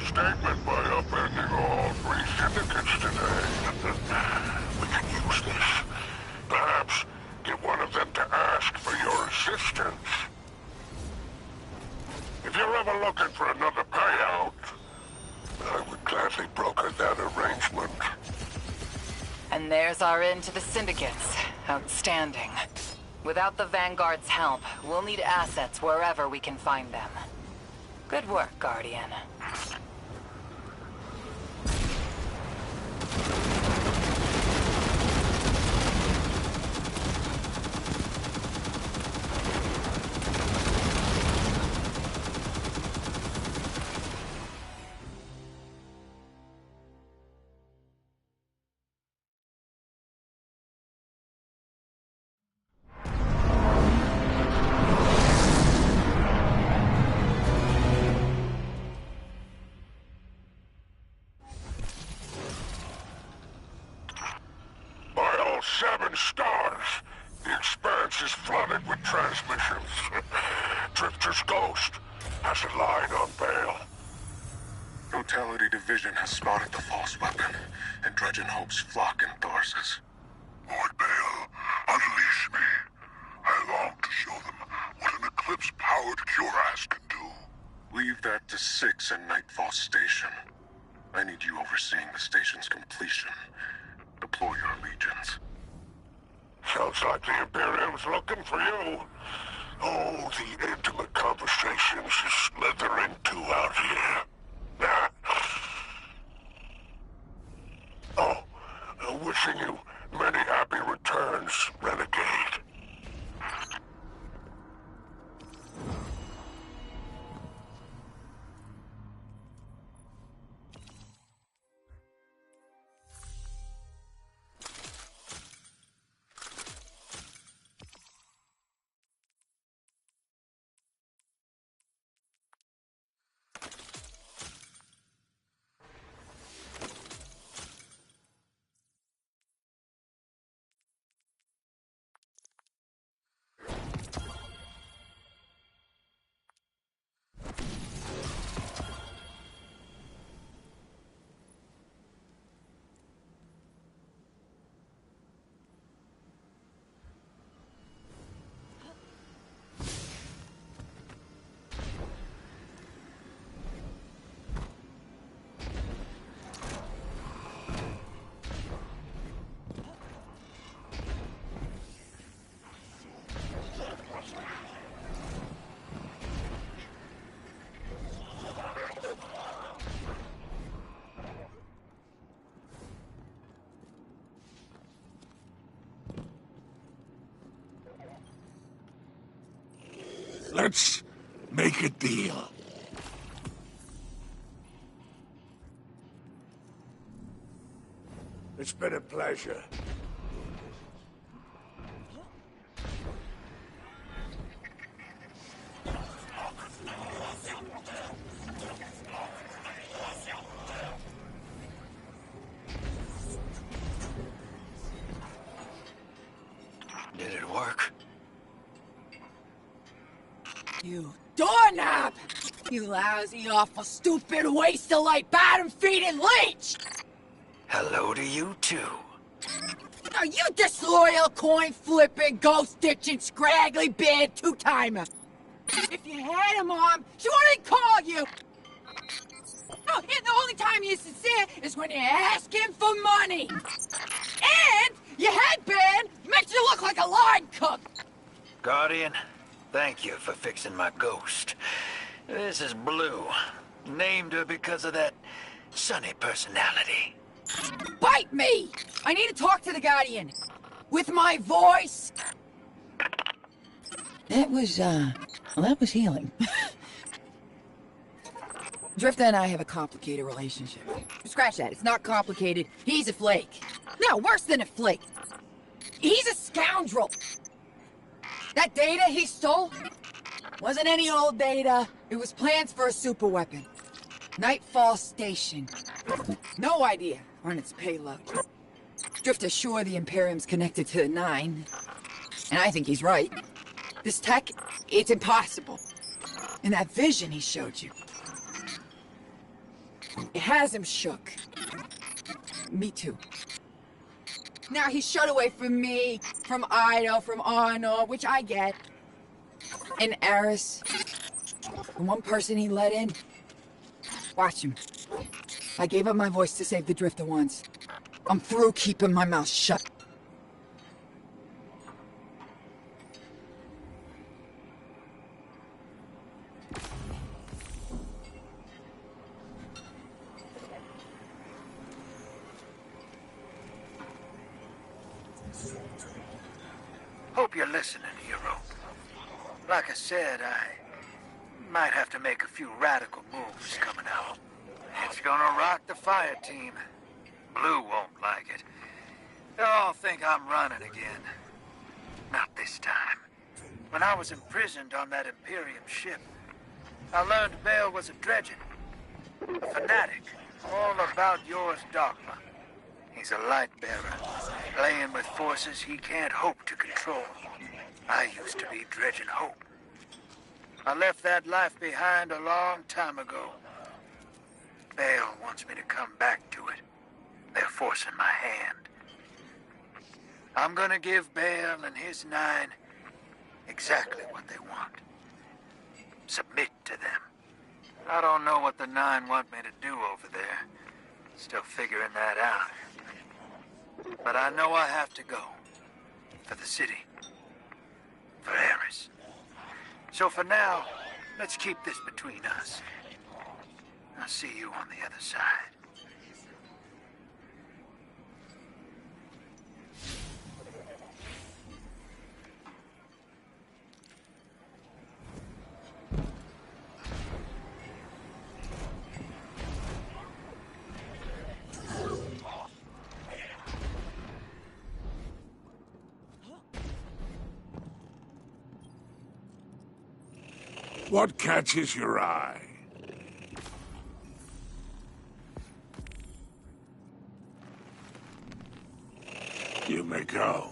Statement by upending all three syndicates today. We can use this. Perhaps get one of them to ask for your assistance. If you're ever looking for another payout, I would gladly broker that arrangement. And there's our end to the syndicates. Outstanding. Without the Vanguard's help, we'll need assets wherever we can find them. Good work, Guardian. 7 stars. The expanse is flooded with transmissions. Drifter's ghost has a line on Bale. Totality Division has spotted the false weapon, and Dredgen hopes flock in Tharsis. Lord Bale, unleash me. I long to show them what an Eclipse-powered cuirass can do. Leave that to 6 and Nightfall Station. I need you overseeing the station's completion. Deploy your legions. Sounds like the Imperium's looking for you. Oh, the intimate conversations you slither into out here. Oh, wishing you many happy returns, renegade. Let's make a deal. It's been a pleasure. Did it work? You doorknob! You lousy, awful, stupid, waste-of-light, bottom-feeding leech! Hello to you, too. Are you disloyal, coin-flipping, ghost-ditching, scraggly, bad two-timer? If you had a mom, she wouldn't call you! No, and the only time you're sincere is when you're asking for money! And your headband makes you look like a line cook! Guardian, thank you for fixing my ghost. This is Blue. Named her because of that sunny personality. Bite me! I need to talk to the Guardian. With my voice. That was healing. Drifter and I have a complicated relationship. Scratch that, it's not complicated. He's a flake. No, worse than a flake. He's a scoundrel. That data he stole wasn't any old data. It was plans for a superweapon. Nightfall Station. No idea on its payload. Drifter's sure the Imperium's connected to the 9. And I think he's right. This tech, it's impossible. And that vision he showed you, it has him shook. Me too. Now he's shut away from me, from Ido, from Arno, which I get. And Eris. The one person he let in. Watch him. I gave up my voice to save the Drifter once. I'm through keeping my mouth shut. Hope you're listening, hero. Like I said, I might have to make a few radical moves coming out. It's gonna rock the fire team. Blue won't like it. They'll all think I'm running again. Not this time. When I was imprisoned on that Imperium ship, I learned Bale was a Dredgen. A fanatic. All about yours dogma. He's a light bearer, playing with forces he can't hope to control. I used to be dredging hope. I left that life behind a long time ago. Bale wants me to come back to it. They're forcing my hand. I'm gonna give Bale and his 9 exactly what they want. Submit to them. I don't know what the 9 want me to do over there. Still figuring that out. But I know I have to go. For the city. For Eris. So for now, let's keep this between us. I'll see you on the other side. What catches your eye? You may go.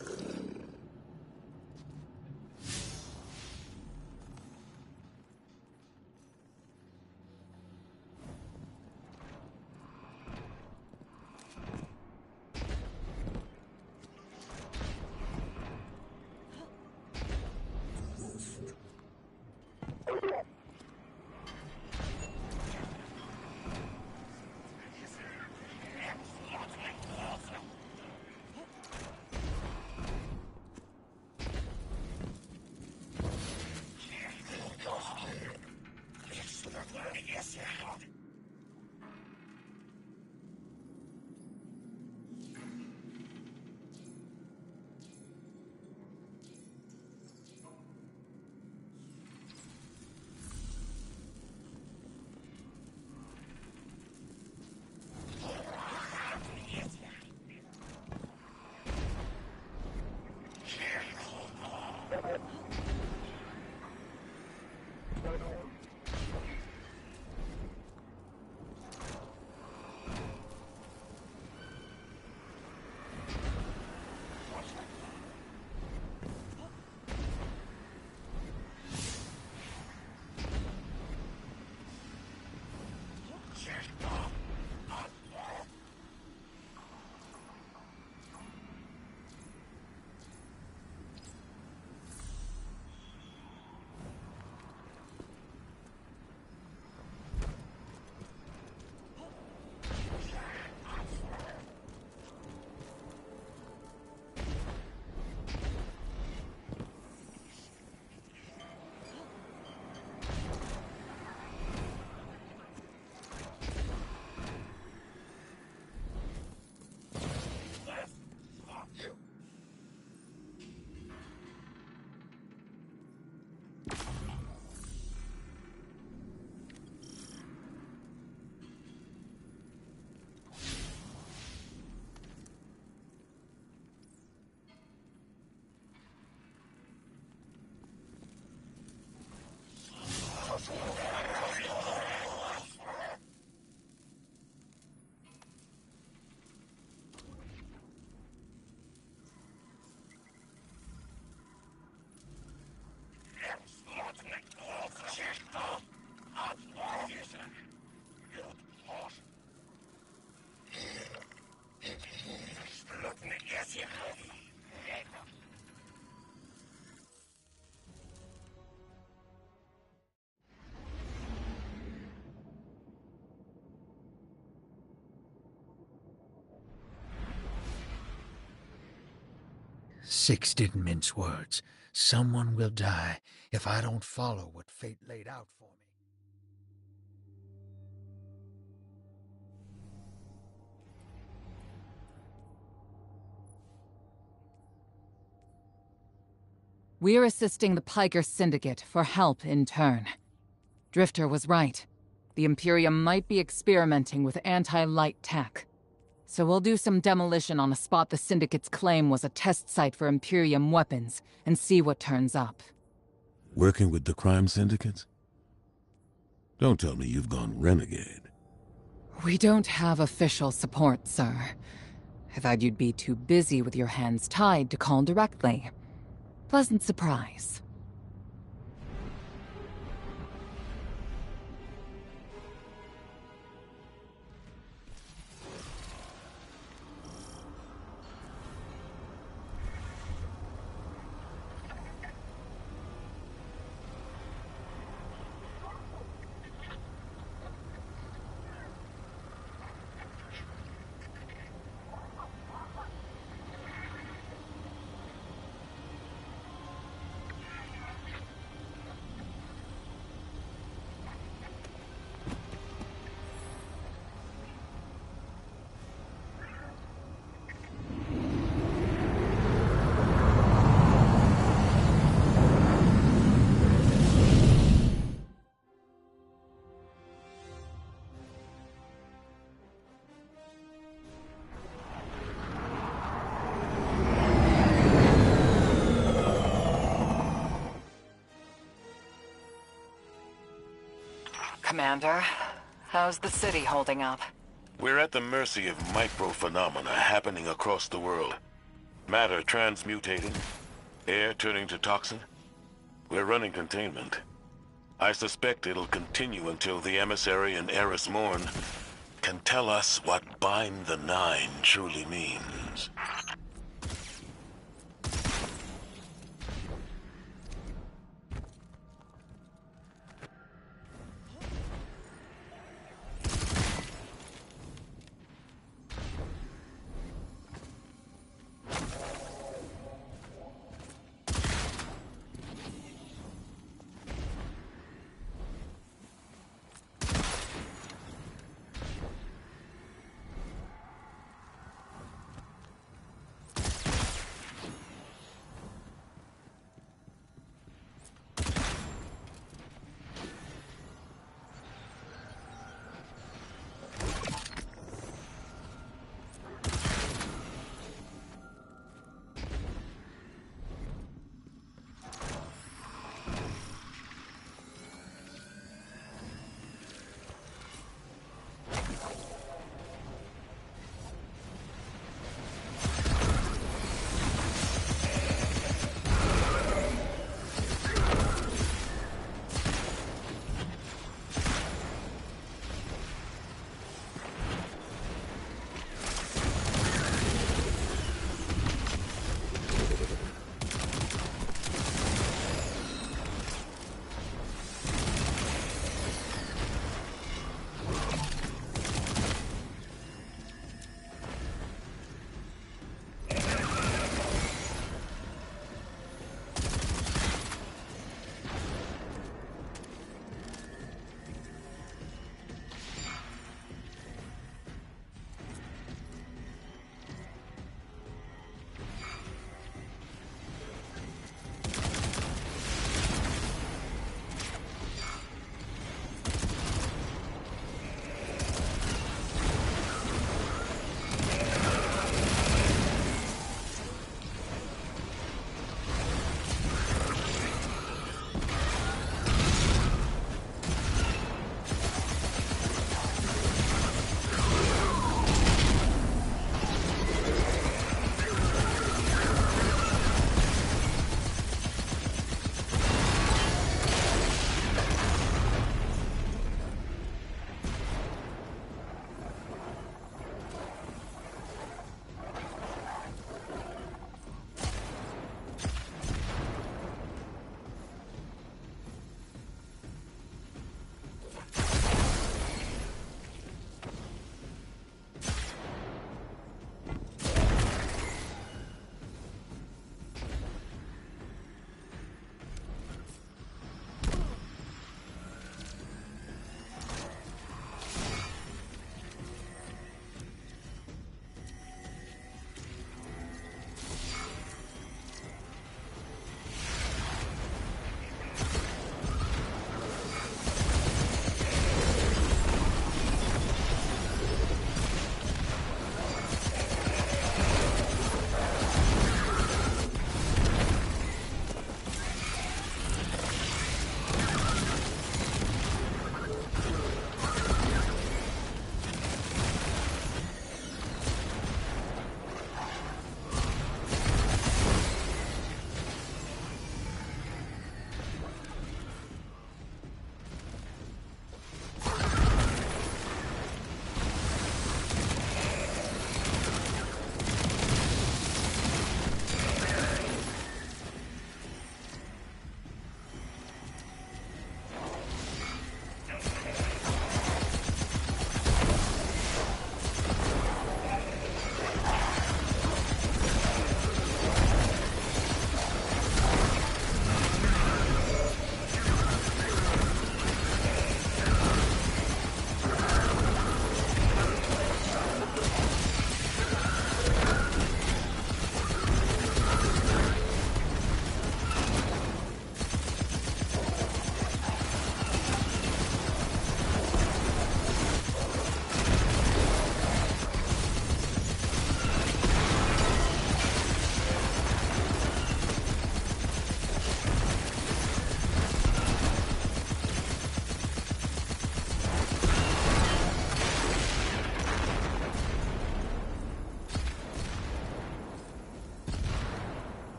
Six didn't mince words. Someone will die if I don't follow what fate laid out for me. We're assisting the Piker Syndicate for help in turn. Drifter was right. The Imperium might be experimenting with anti-light tech. So we'll do some demolition on a spot the Syndicate's claim was a test site for Imperium weapons, and see what turns up. Working with the crime syndicates? Don't tell me you've gone renegade. We don't have official support, sir. I thought you'd be too busy with your hands tied to call directly. Pleasant surprise. Commander, how's the city holding up? We're at the mercy of micro-phenomena happening across the world. Matter transmutating, air turning to toxin. We're running containment. I suspect it'll continue until the emissary and Eris Morn can tell us what bind the Nine truly means.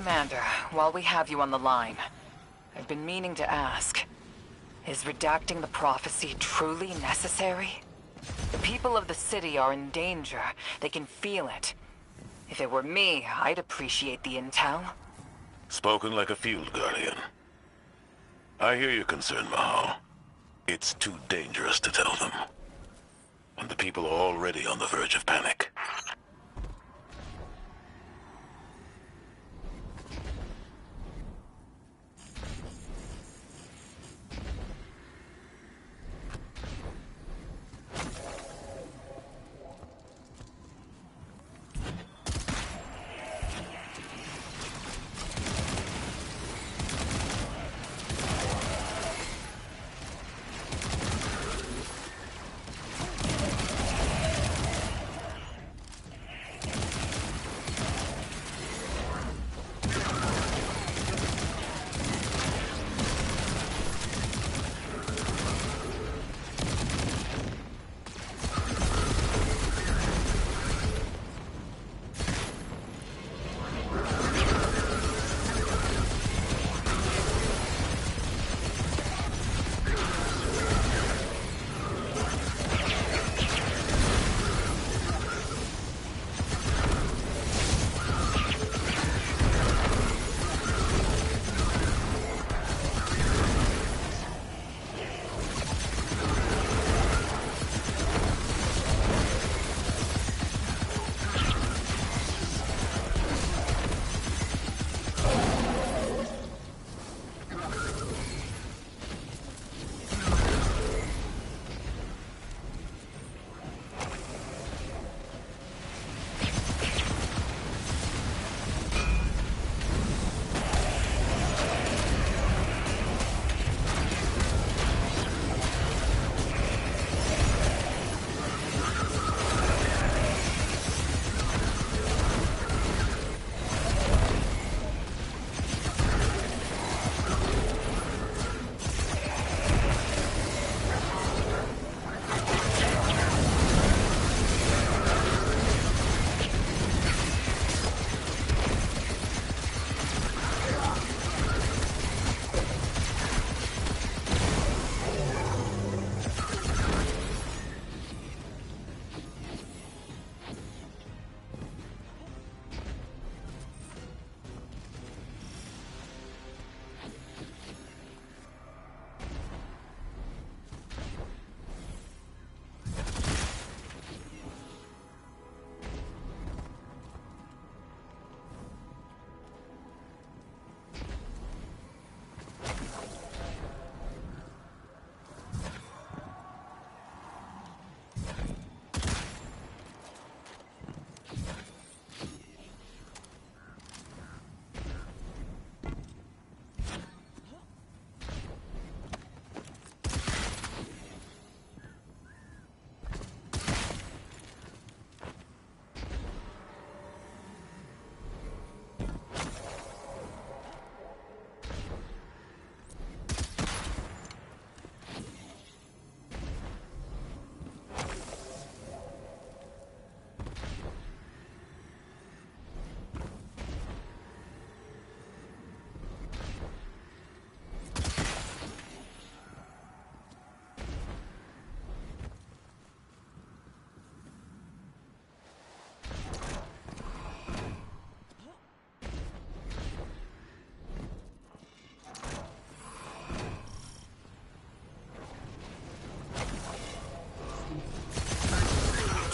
Commander, while we have you on the line, I've been meaning to ask, is redacting the prophecy truly necessary? The people of the city are in danger. They can feel it. If it were me, I'd appreciate the intel. Spoken like a field guardian. I hear your concern, Mahal. It's too dangerous to tell them. And the people are already on the verge of panic.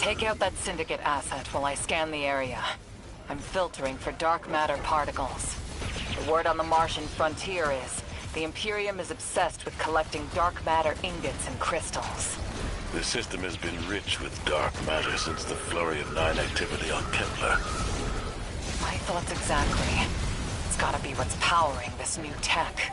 Take out that Syndicate asset while I scan the area. I'm filtering for dark matter particles. The word on the Martian frontier is the Imperium is obsessed with collecting dark matter ingots and crystals. The system has been rich with dark matter since the flurry of 9 activity on Kepler. My thoughts exactly. It's gotta be what's powering this new tech.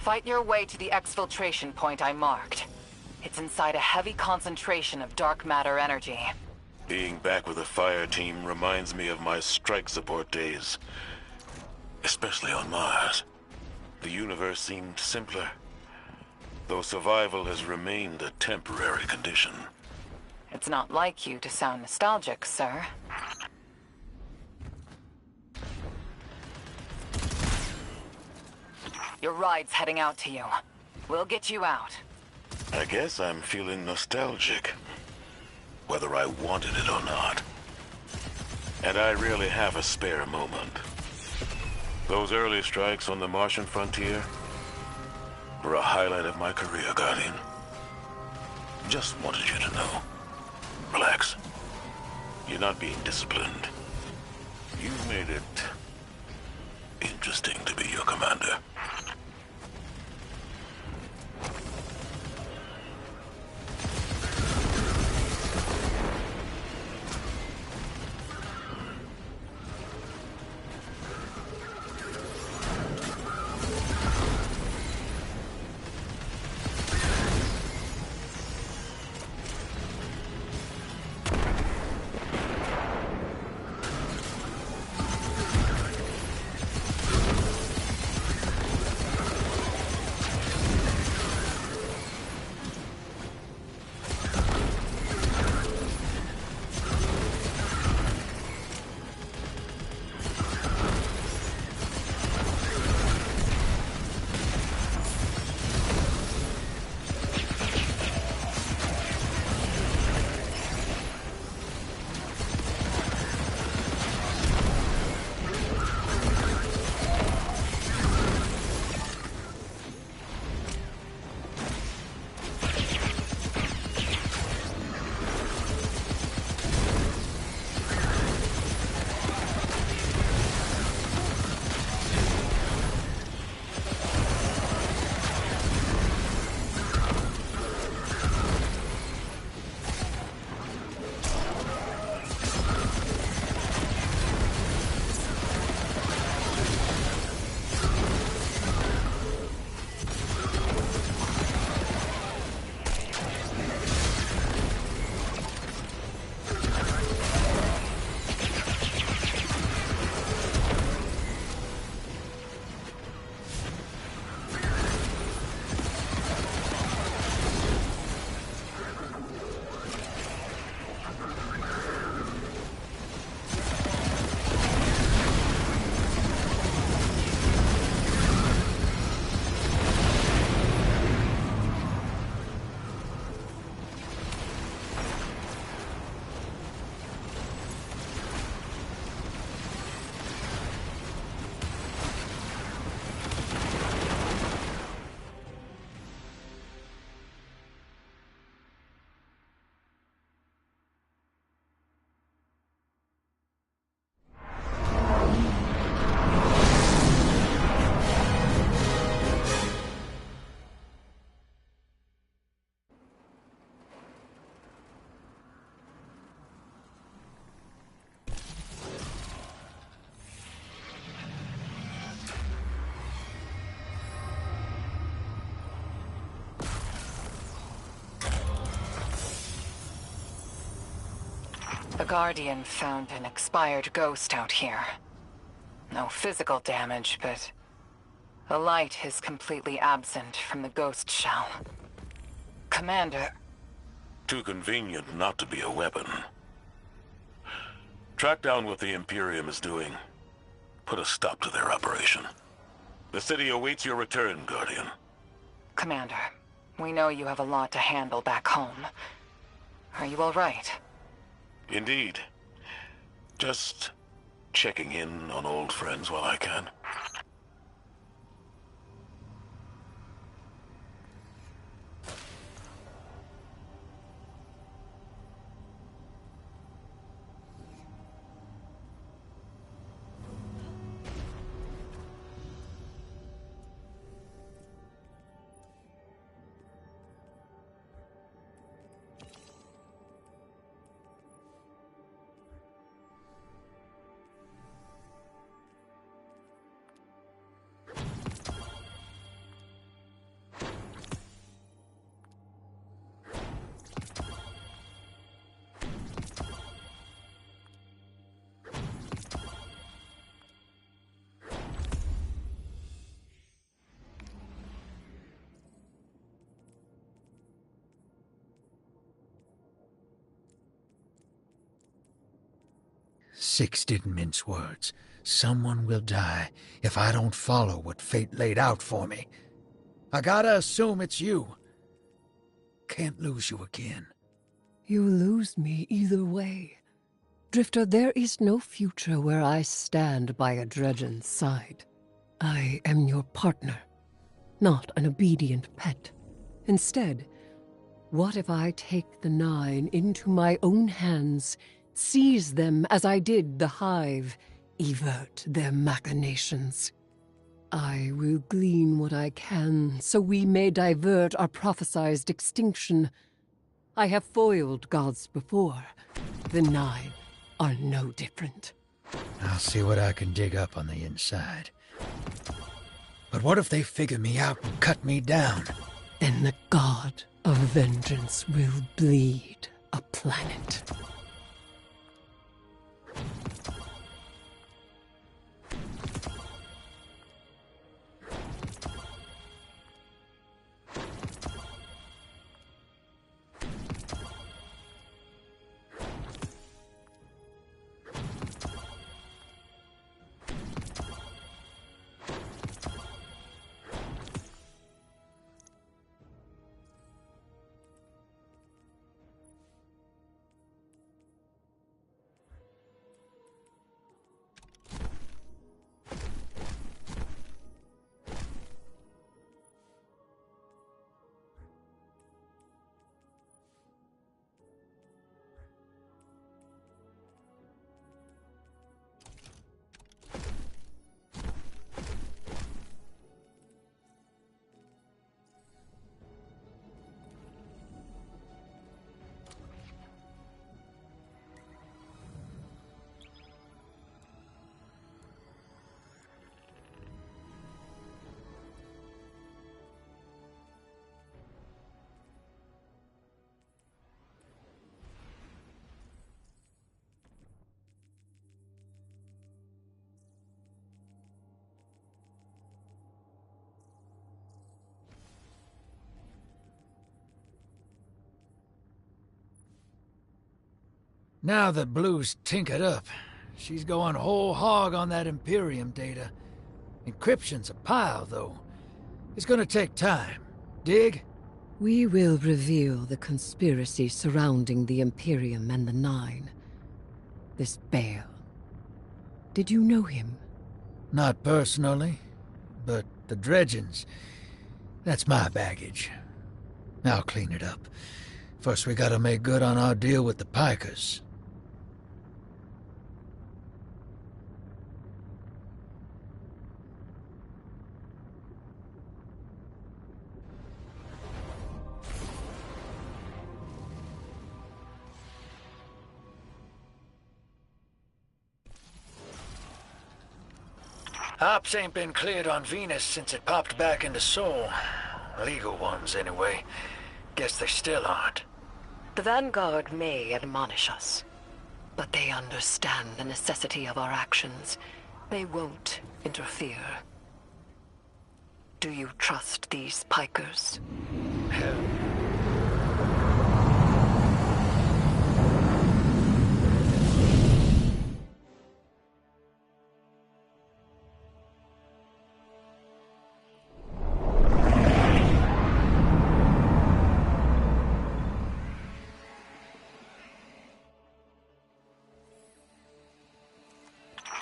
Fight your way to the exfiltration point I marked. It's inside a heavy concentration of dark matter energy. Being back with the fire team reminds me of my strike support days. Especially on Mars. The universe seemed simpler, though survival has remained a temporary condition. It's not like you to sound nostalgic, sir. Your ride's heading out to you. We'll get you out. I guess I'm feeling nostalgic, whether I wanted it or not. And I really have a spare moment. Those early strikes on the Martian frontier were a highlight of my career, Guardian. Just wanted you to know. Relax. You're not being disciplined. You've made it interesting to be your commander. The Guardian found an expired ghost out here. No physical damage, but the light is completely absent from the ghost shell. Commander... Too convenient not to be a weapon. Track down what the Imperium is doing. Put a stop to their operation. The city awaits your return, Guardian. Commander, we know you have a lot to handle back home. Are you all right? Indeed. Just checking in on old friends while I can. Six didn't mince words. Someone will die if I don't follow what fate laid out for me. I gotta assume it's you. Can't lose you again. You lose me either way. Drifter, there is no future where I stand by a Dredgen's side. I am your partner, not an obedient pet. Instead, what if I take the Nine into my own hands, seize them as I did the Hive, evert their machinations? I will glean what I can, so we may divert our prophesized extinction. I have foiled gods before. The Nine are no different. I'll see what I can dig up on the inside. But what if they figure me out and cut me down? Then the god of vengeance will bleed a planet. Now that Blue's tinkered up, she's going whole hog on that Imperium data. Encryption's a pile, though. It's gonna take time. Dig? We will reveal the conspiracy surrounding the Imperium and the Nine. This Bale. Did you know him? Not personally, but the Dredgens. That's my baggage. I'll clean it up. First we gotta make good on our deal with the Pikers. Ops ain't been cleared on Venus since it popped back into Sol. Legal ones, anyway. Guess they still aren't. The Vanguard may admonish us, but they understand the necessity of our actions. They won't interfere. Do you trust these Pikers? Hell.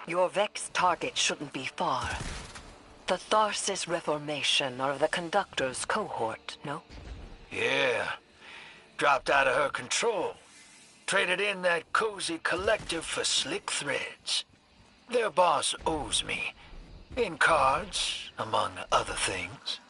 Your Vex target shouldn't be far. The Tharsis Reformation are the Conductor's cohort, no? Yeah. Dropped out of her control. Traded in that cozy collective for slick threads. Their boss owes me. In cards, among other things.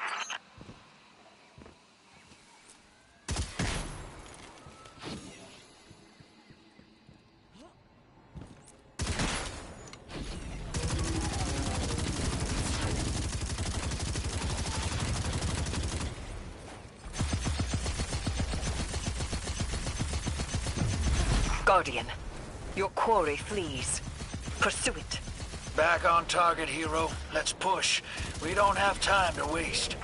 Guardian, your quarry flees. Pursue it. Back on target, hero. Let's push. We don't have time to waste.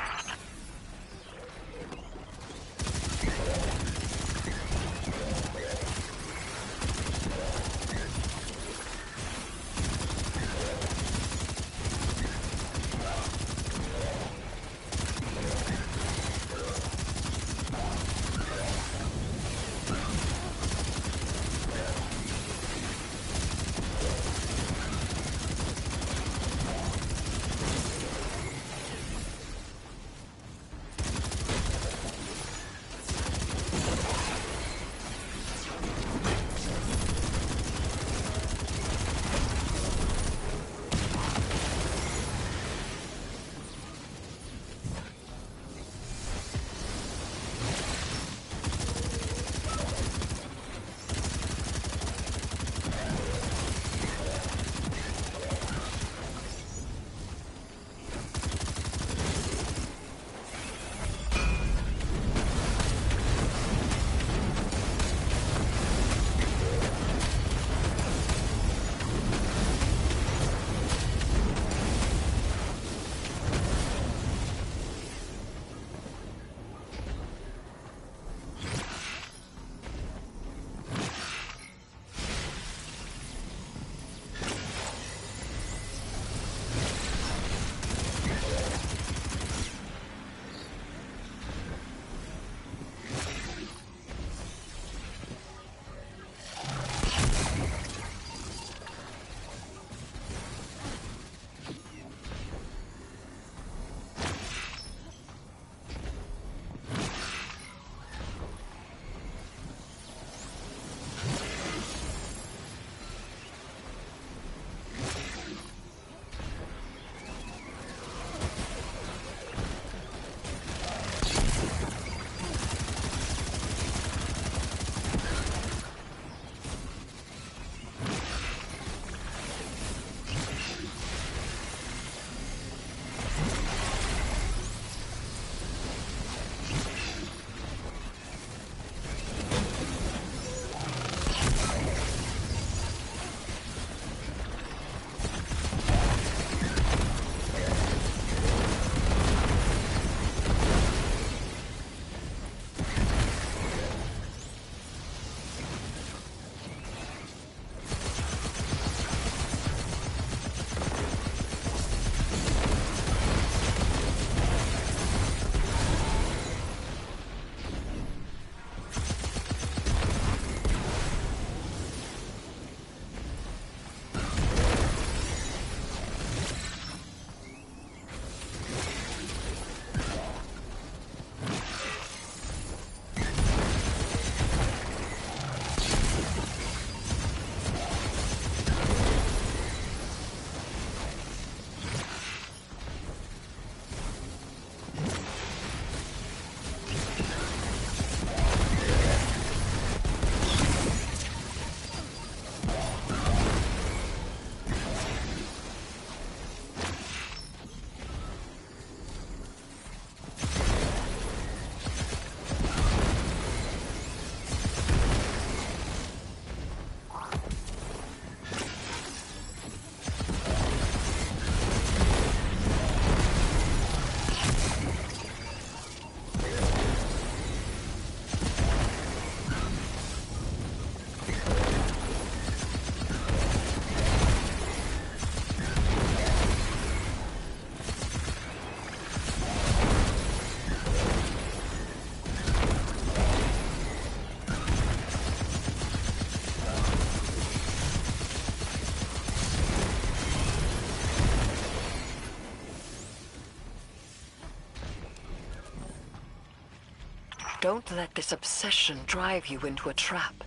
Don't let this obsession drive you into a trap.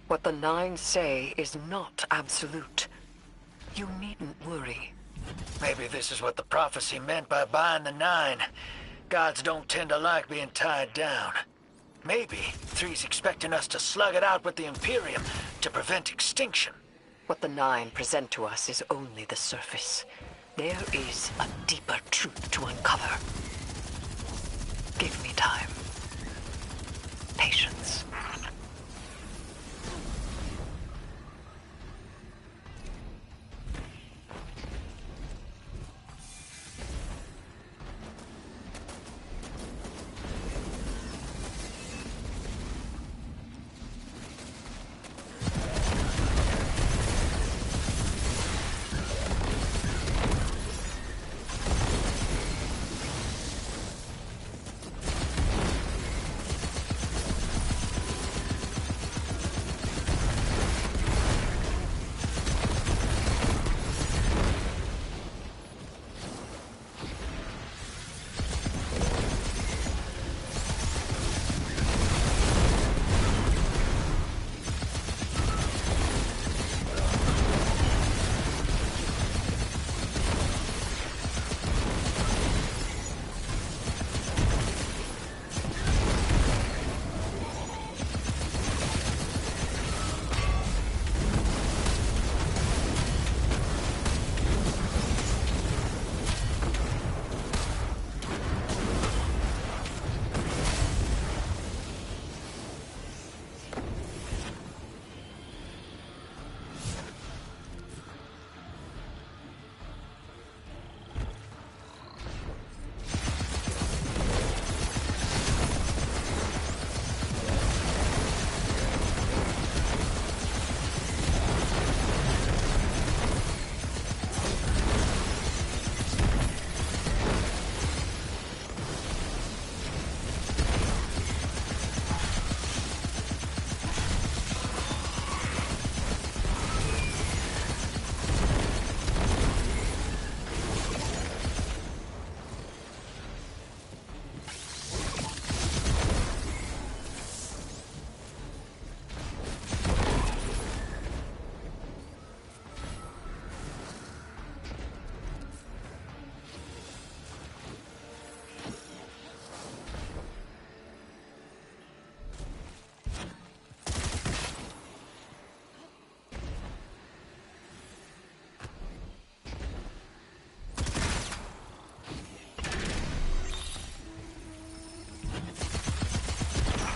What the Nine say is not absolute. You needn't worry. Maybe this is what the prophecy meant by buying the Nine. Gods don't tend to like being tied down. Maybe Three's expecting us to slug it out with the Imperium to prevent extinction. What the Nine present to us is only the surface. There is a deeper truth to uncover. Give me time. Patience.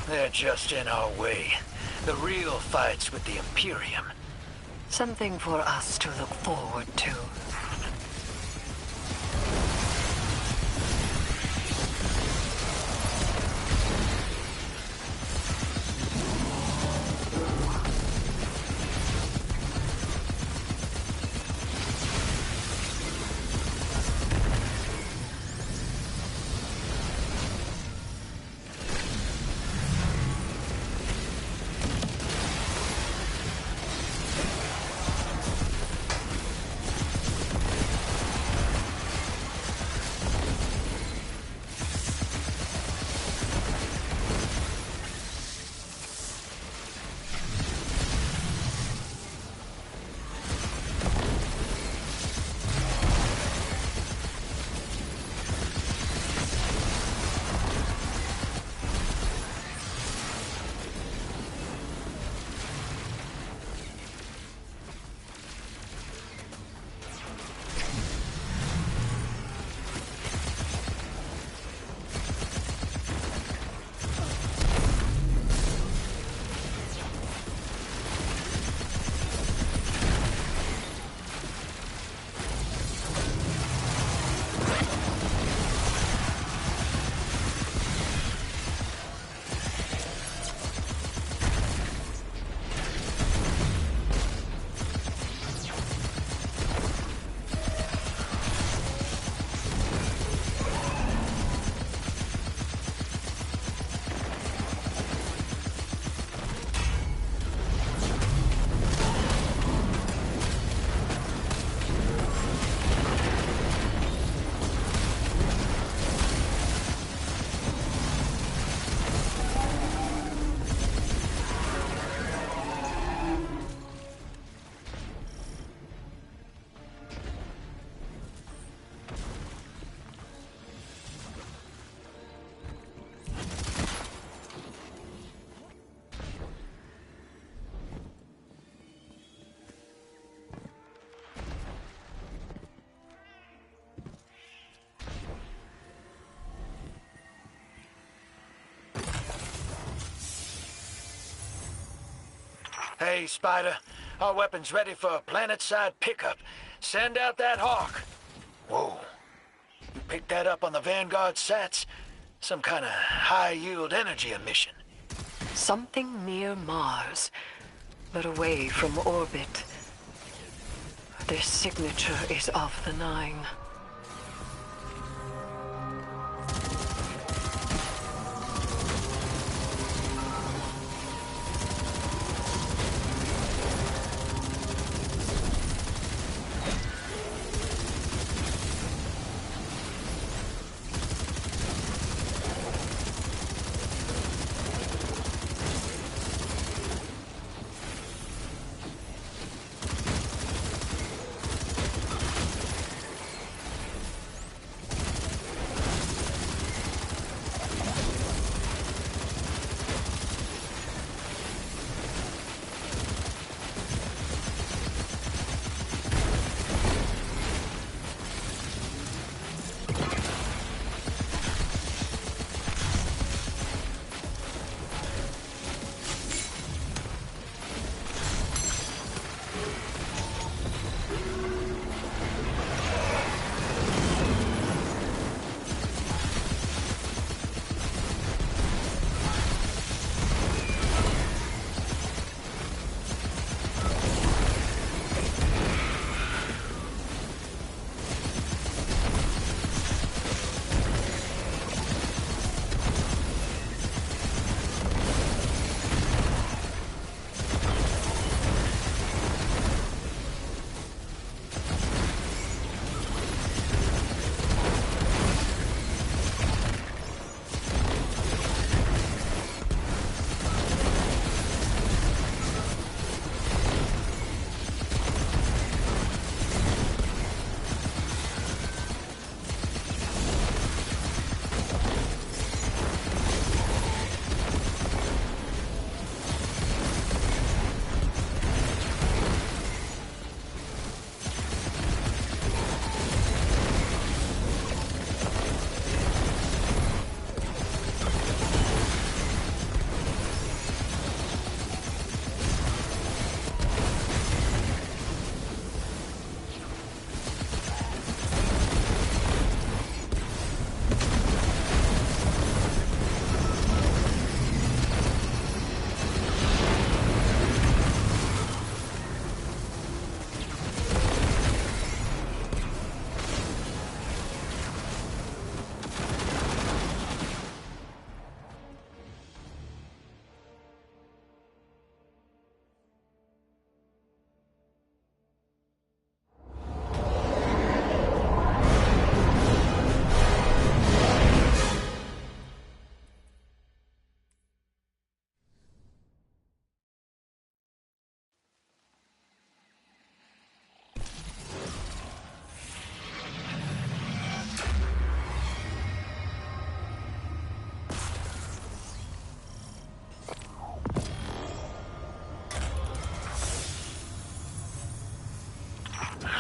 They're just in our way. The real fight's with the Imperium. Something for us to look forward to. Hey, Spider. Our weapon's ready for a planet-side pickup. Send out that hawk. Whoa. You picked that up on the Vanguard sats? Some kind of high-yield energy emission. Something near Mars, but away from orbit. Their signature is of the Nine.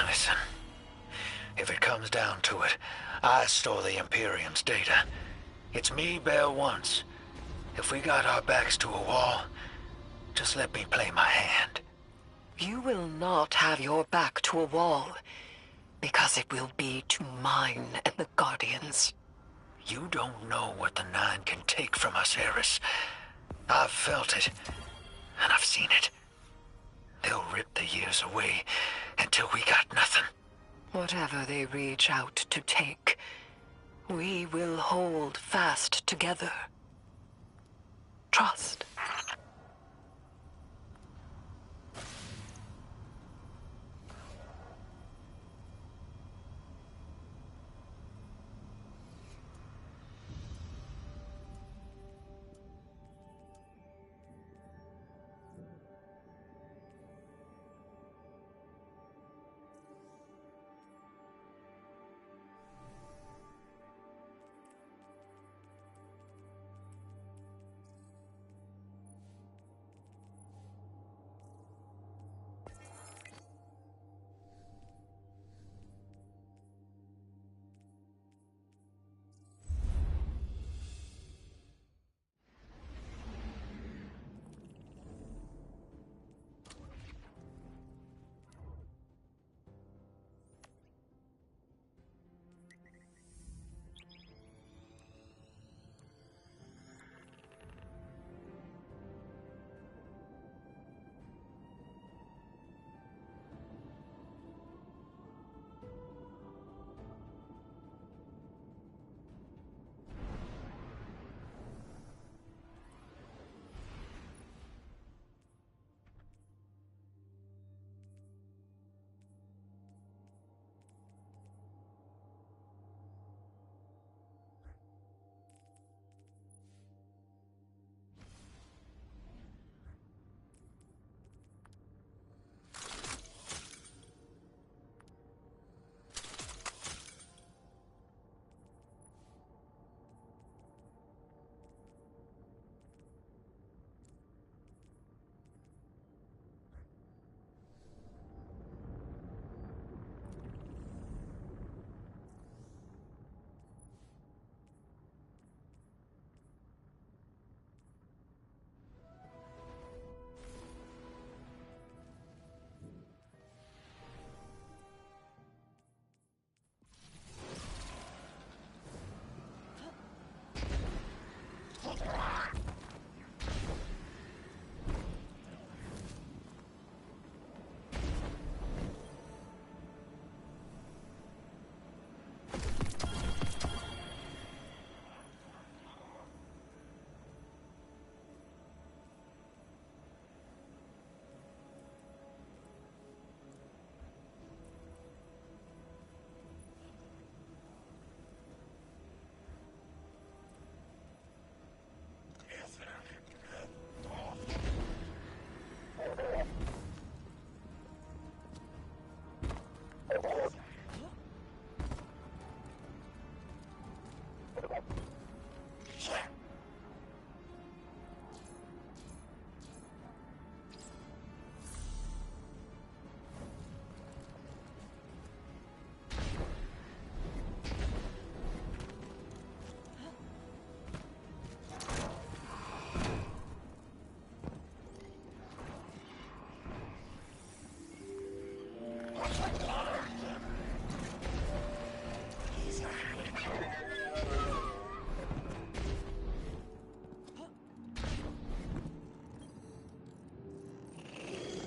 Listen, if it comes down to it, I store the Imperium's data. It's me bail once. If we got our backs to a wall, just let me play my hand. You will not have your back to a wall, because it will be to mine and the Guardians. You don't know what the Nine can take from us, Eris. I've felt it, and I've seen it. They'll rip the years away until we got nothing. Whatever they reach out to take, we will hold fast together. Trust.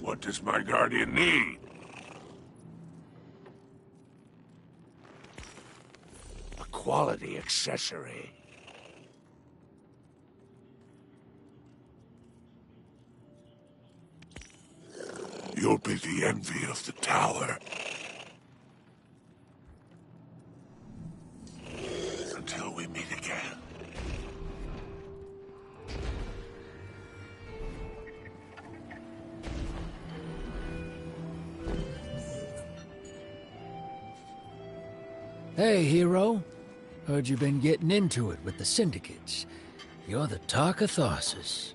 What does my guardian need? A quality accessory. You'll be the envy of the tower. Until we meet again. Hey, hero. Heard you've been getting into it with the syndicates. You're the talk of Tharsis.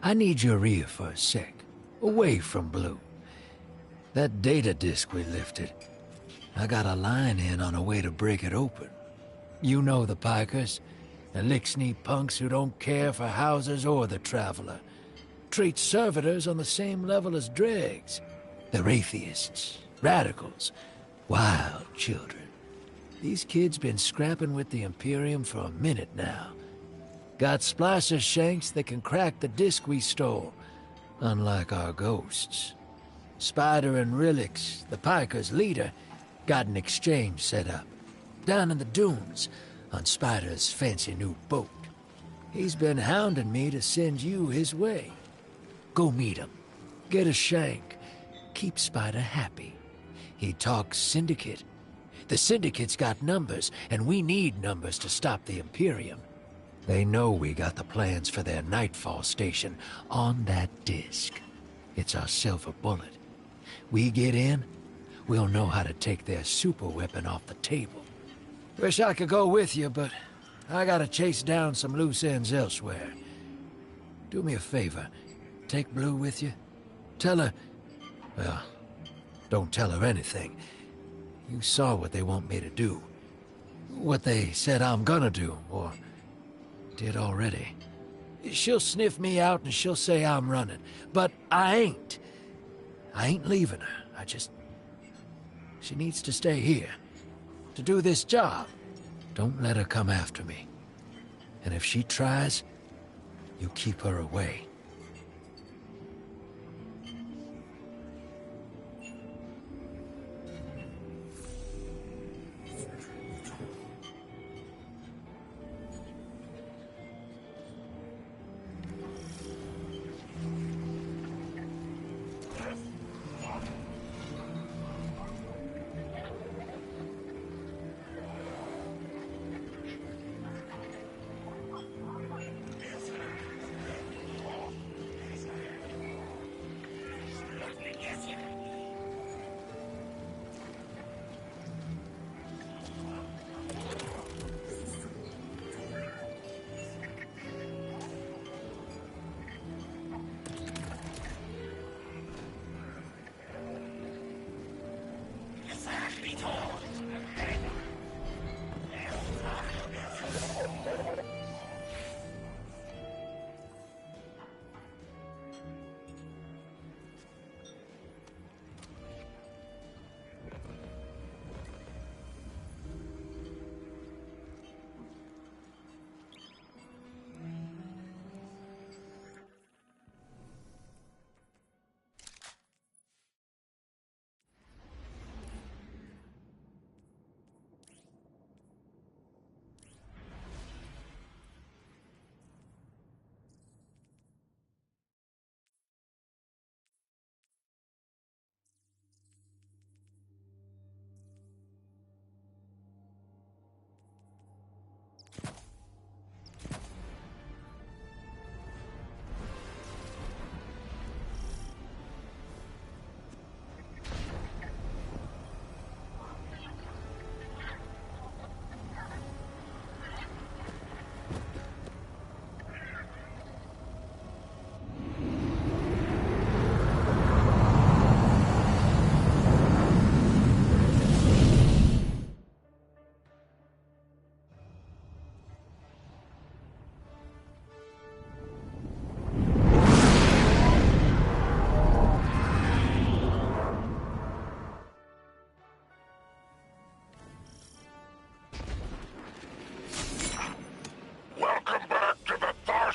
I need your ear for a sec. Away from Blue. That data disk we lifted. I got a line in on a way to break it open. You know the Pikers. The lick-snee punks who don't care for houses or the traveler. Treat servitors on the same level as dregs. They're atheists, radicals, wild children. These kids been scrapping with the Imperium for a minute now. Got splicer shanks that can crack the disc we stole, unlike our ghosts. Spider and Relix, the Pikers' leader, got an exchange set up. Down in the dunes, on Spider's fancy new boat. He's been hounding me to send you his way. Go meet him. Get a shank. Keep Spider happy. He talks Syndicate. The Syndicate's got numbers, and we need numbers to stop the Imperium. They know we got the plans for their Nightfall station on that disc. It's our silver bullet. We get in, we'll know how to take their super weapon off the table. Wish I could go with you, but I gotta chase down some loose ends elsewhere. Do me a favor. Take Blue with you. Tell her... well, don't tell her anything. You saw what they want me to do. What they said I'm gonna do, or did already. She'll sniff me out and she'll say I'm running. But I ain't. I ain't leaving her. She needs to stay here. To do this job. Don't let her come after me. And if she tries, you keep her away.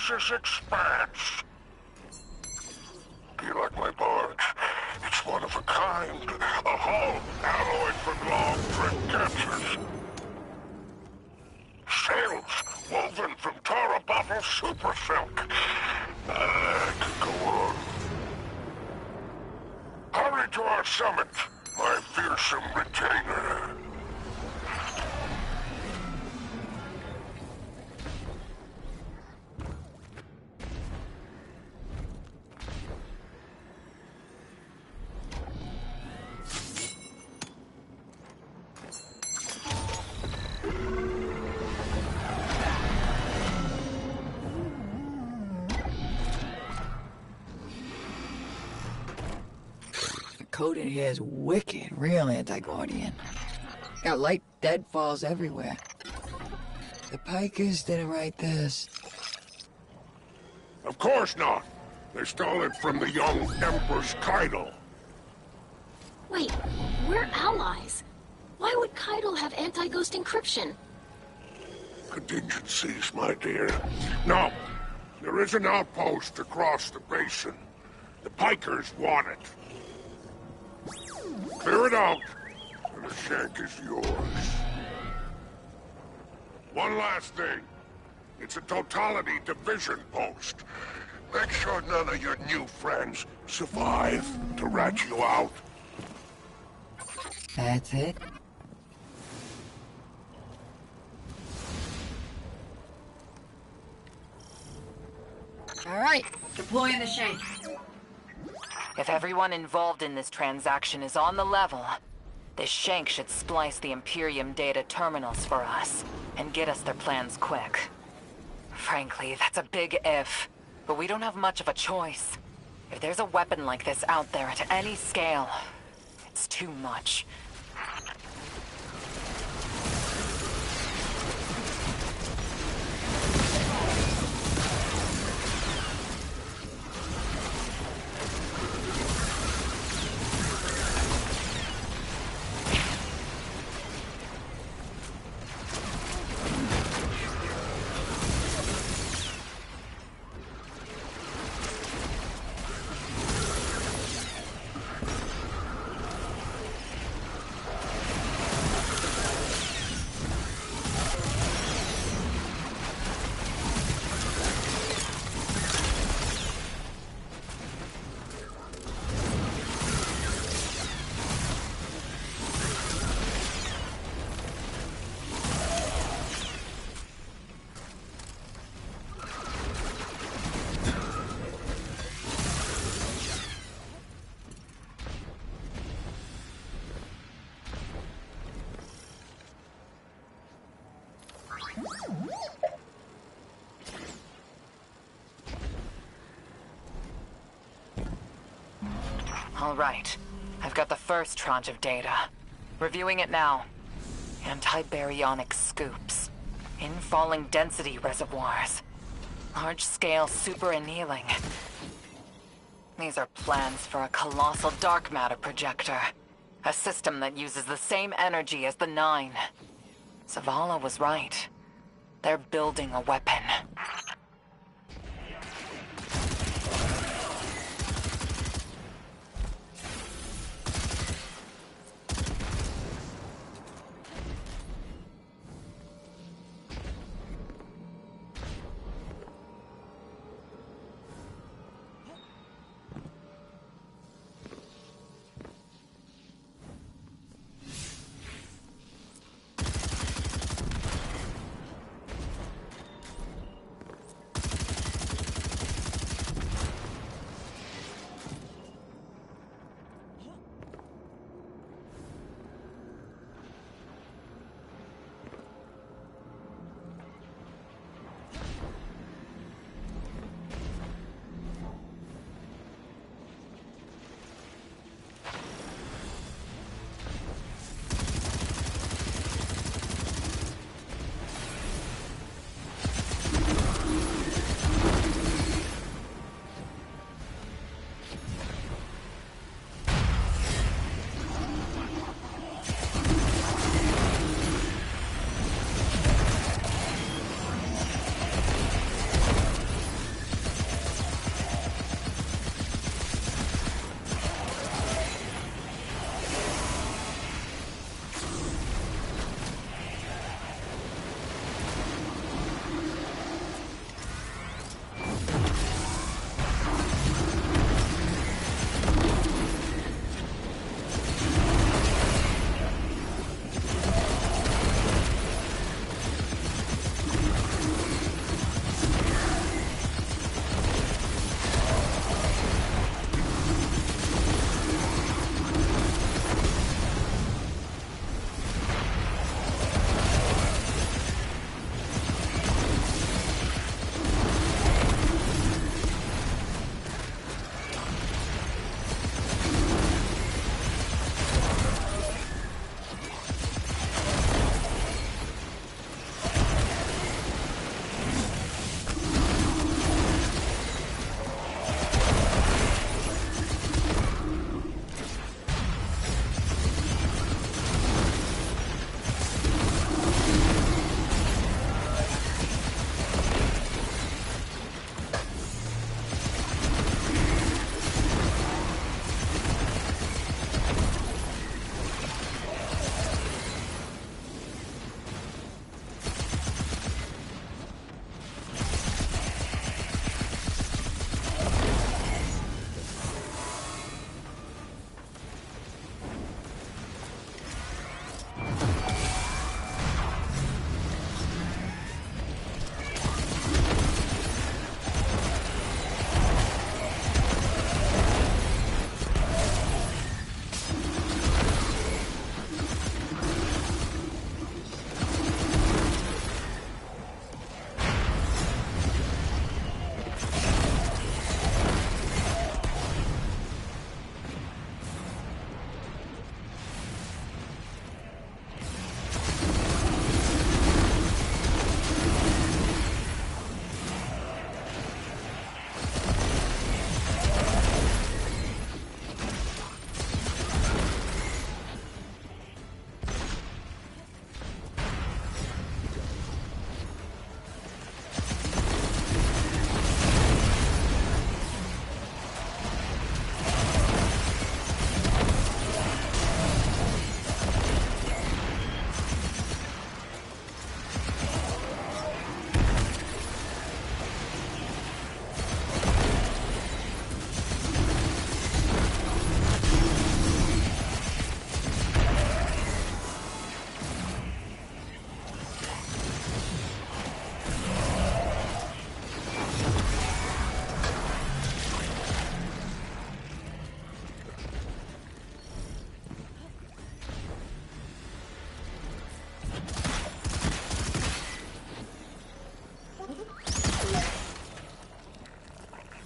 This expanse. Do you like my barge? a kind, a hull alloyed from long-trip captures. Sails woven from Tara Bottle super silk. I could go on. Hurry to our summit, my fearsome retainer. Code in here is wicked, real anti-Guardian. Got light deadfalls everywhere. The Pikers didn't write this. Of course not. They stole it from the young Empress Keitel. Wait, we're allies. Why would Keitel have anti-ghost encryption? Contingencies, my dear. No, there is an outpost across the basin. The Pikers want it. Clear it out, and the shank is yours. One last thing. It's a totality division post. Make sure none of your new friends survive to rat you out. That's it? All right, deploying the shank. If everyone involved in this transaction is on the level, this shank should splice the Imperium data terminals for us, and get us their plans quick. Frankly, that's a big if, but we don't have much of a choice. If there's a weapon like this out there at any scale, it's too much. All right. I've got the first tranche of data. Reviewing it now. Anti-baryonic scoops. Infalling density reservoirs. Large-scale super-annealing. These are plans for a colossal dark matter projector. A system that uses the same energy as the Nine. Zavala was right. They're building a weapon.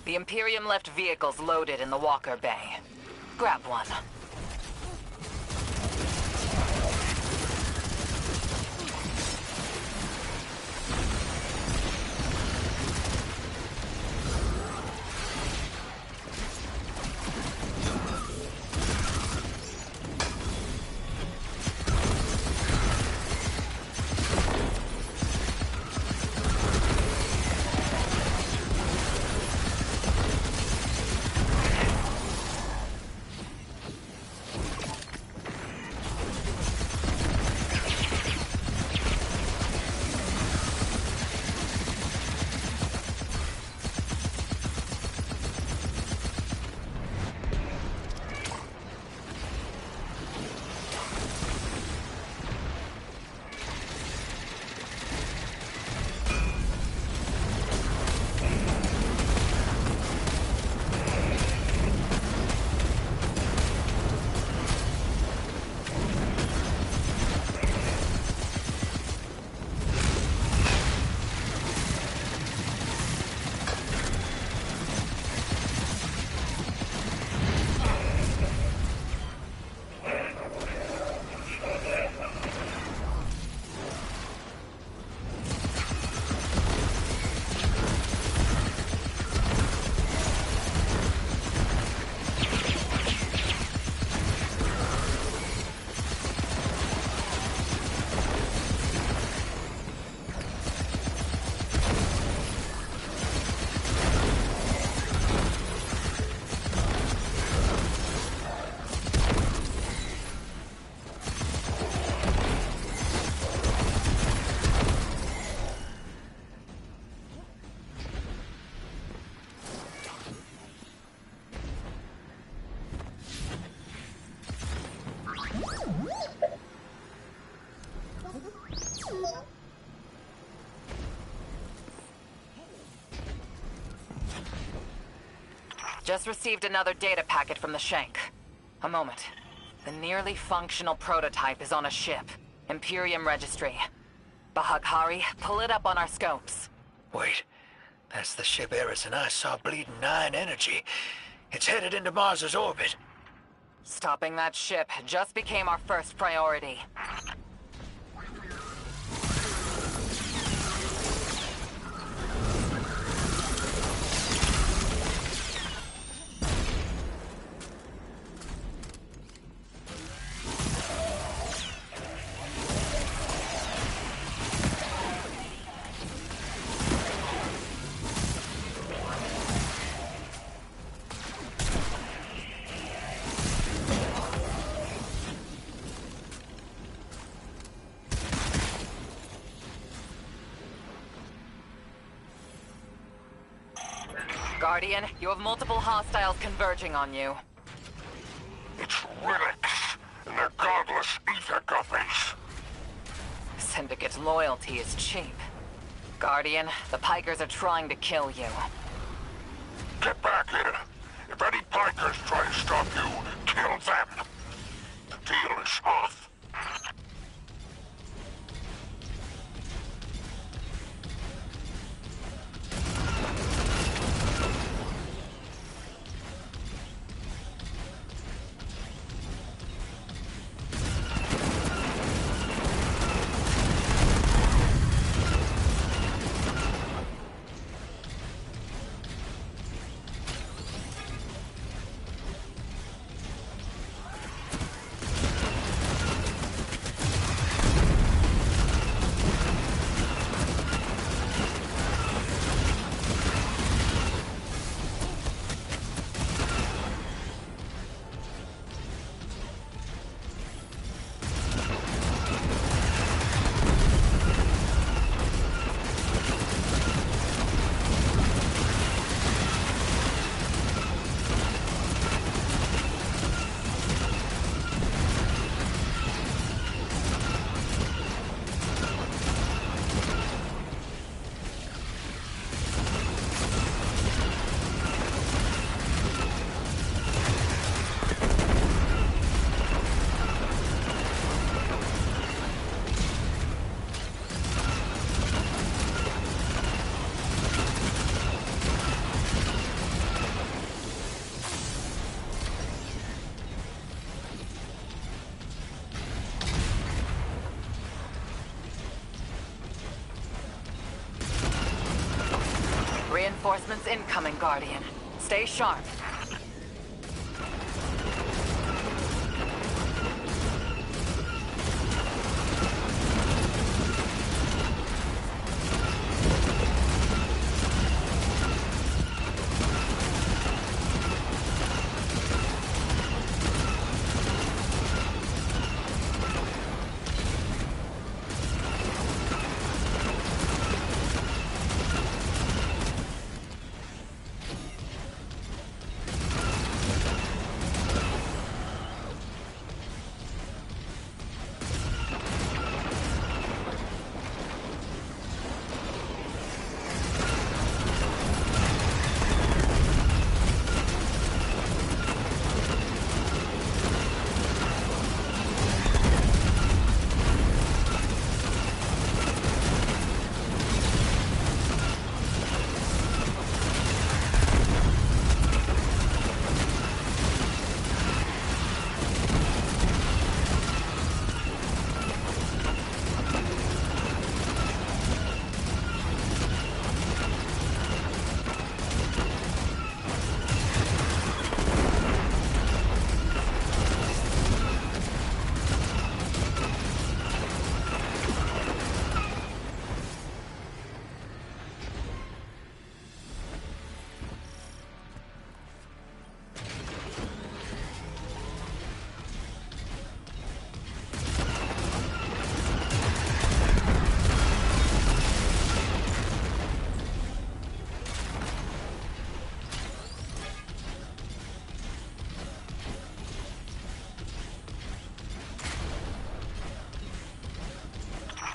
The Imperium left vehicles loaded in the Walker Bay. Grab one. Just received another data packet from the Shank. A moment. The nearly functional prototype is on a ship. Imperium Registry. Bahaghari, pull it up on our scopes. Wait. That's the ship Eris and I saw bleeding 9 energy. It's headed into Mars's orbit. Stopping that ship just became our first priority. Guardian, you have multiple hostiles converging on you. It's relics and their godless ether guppies. Syndicate's loyalty is cheap. Guardian, the Pikers are trying to kill you. Get back here. If any Pikers try to stop you, kill them. The deal is off. Reinforcements incoming, Guardian. Stay sharp.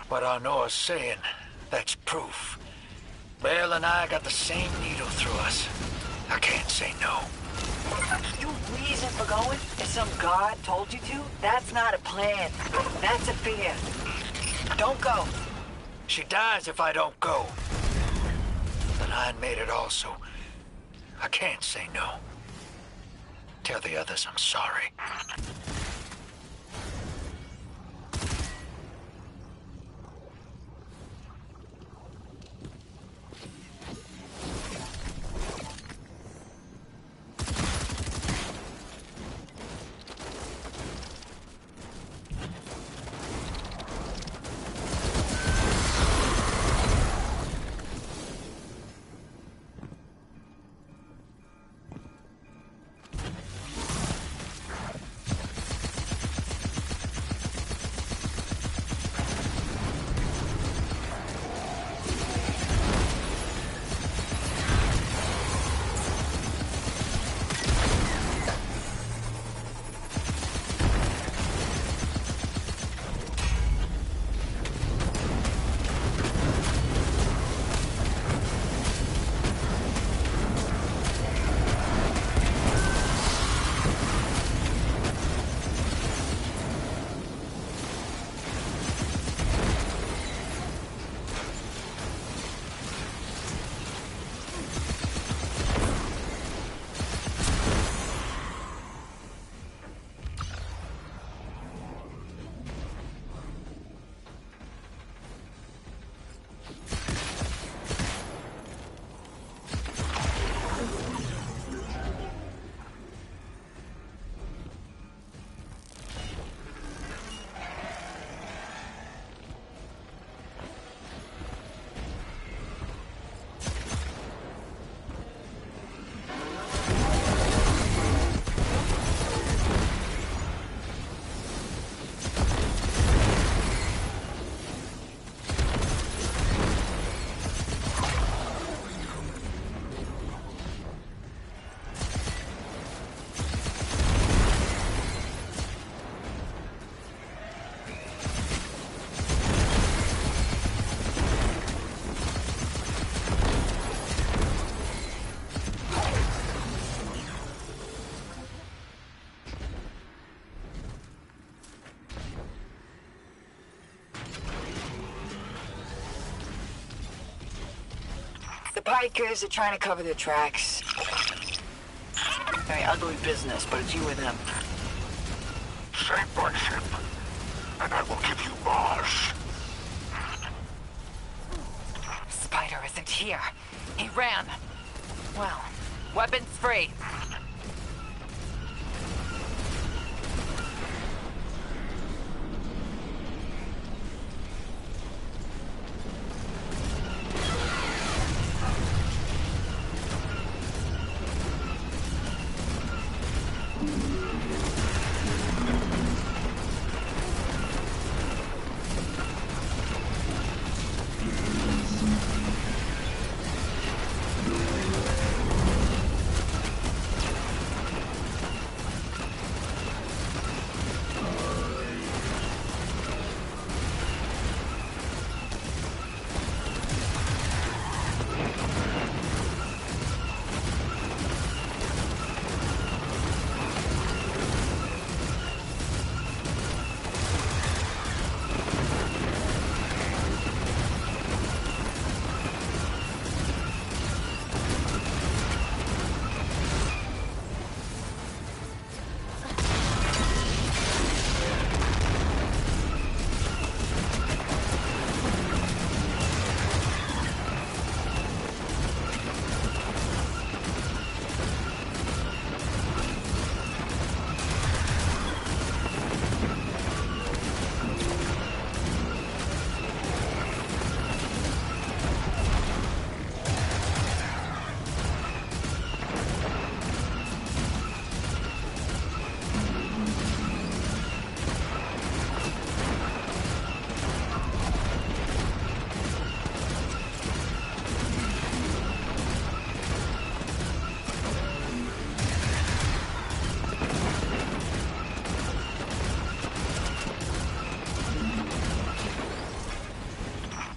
What Arnora's saying, that's proof. Bale and I got the same needle through us. I can't say no. Your reason for going? If some god told you to? That's not a plan. That's a fear. Don't go. She dies if I don't go. The Nine made it all, so I can't say no. Tell the others I'm sorry. The Pikers are trying to cover their tracks. Very ugly business, but it's you or them. Save my ship, and I will give you Mars. Spider isn't here. He ran. Well, weapons free.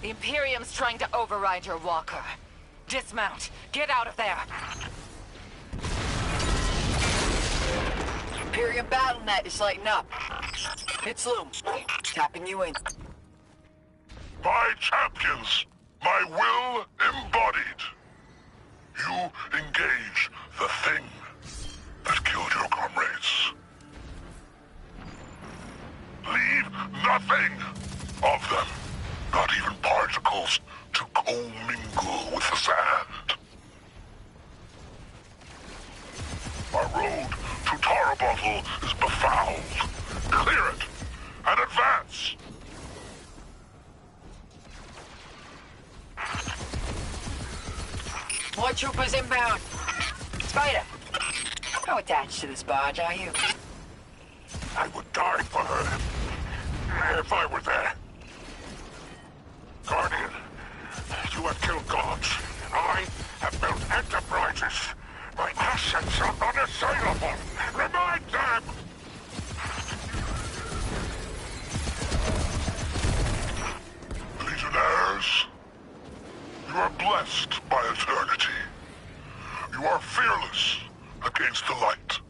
The Imperium's trying to override your walker. Dismount. Get out of there. Imperium BattleNet is lighting up. It's Loom. Tapping you in. My champions, my will embodied. You engage the thing that killed your comrades. Leave nothing of them, not even particles, to commingle with the sand. Our road to Tarabottle is befouled. Clear it and advance. More troopers inbound. Spider, how attached to this barge are you? I would die for her if I were there. Guardian, you have killed gods, and I have built enterprises. My assets are unassailable. Remind them! Legionnaires, you are blessed by eternity. You are fearless against the light.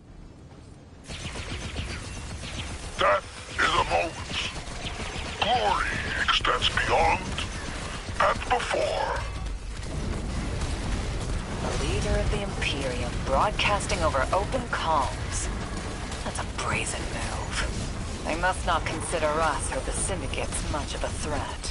Death is a moment. Glory extends beyond and before. The leader of the Imperium broadcasting over open comms. That's a brazen move. They must not consider us or the Syndicates much of a threat.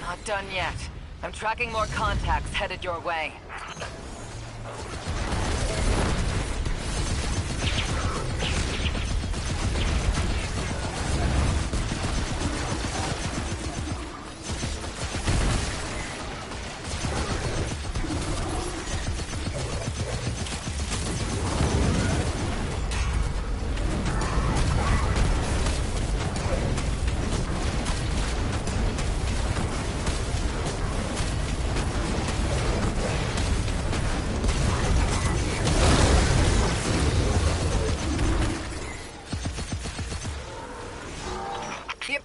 Not done yet. I'm tracking more contacts headed your way.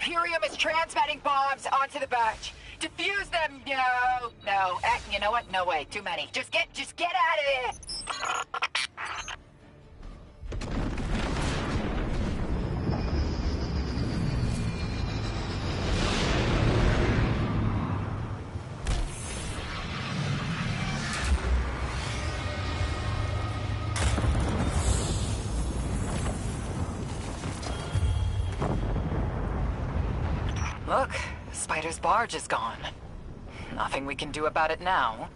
Imperium is transmitting bombs onto the barge. Defuse them. No. You know what? No way. Too many. Just get out of there. Look, Spider's barge is gone. Nothing we can do about it now.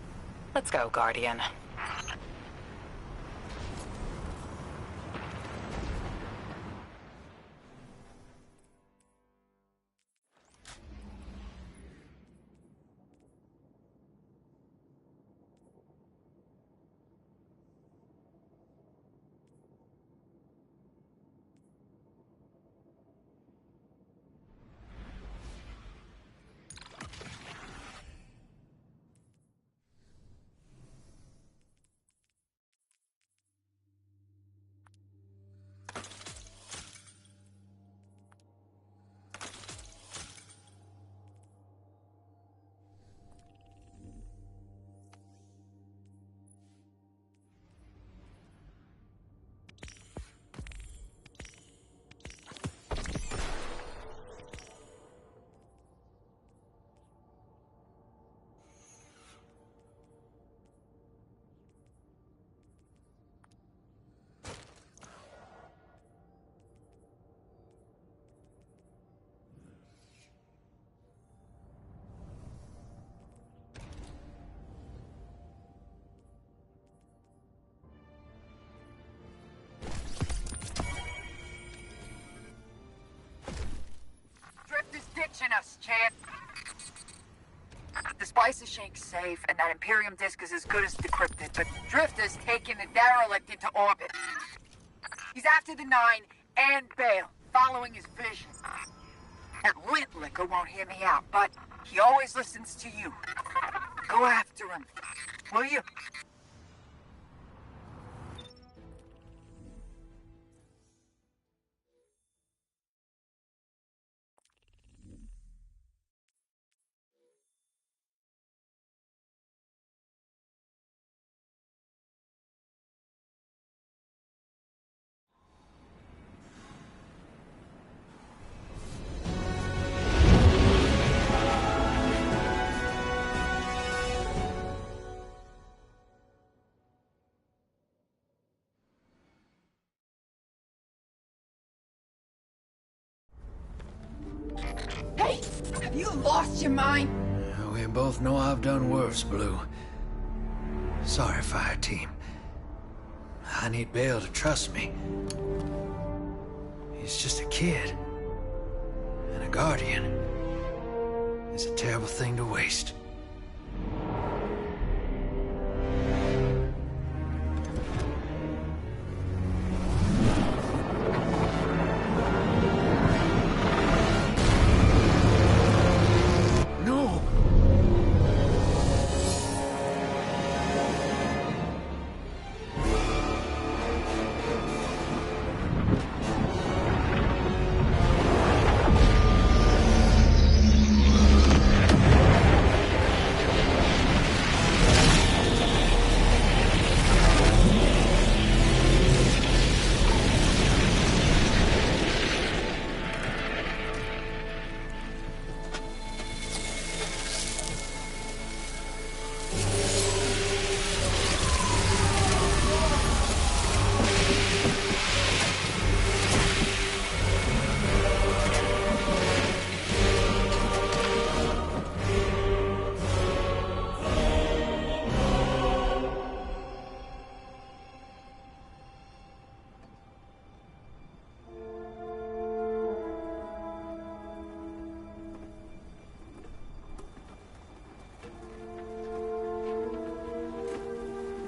Let's go, Guardian. Ditching us, Chad. The Spicer Shank's safe, and that Imperium disk is as good as decrypted, but Drifter's taking the derelict into orbit. He's after the 9 and Bale, following his vision. That lint liquor won't hear me out, but he always listens to you. Go after him, will you? Hey! Have you lost your mind? We both know I've done worse, Blue. Sorry, Fire Team. I need Bale to trust me. He's just a kid. And a Guardian is a terrible thing to waste.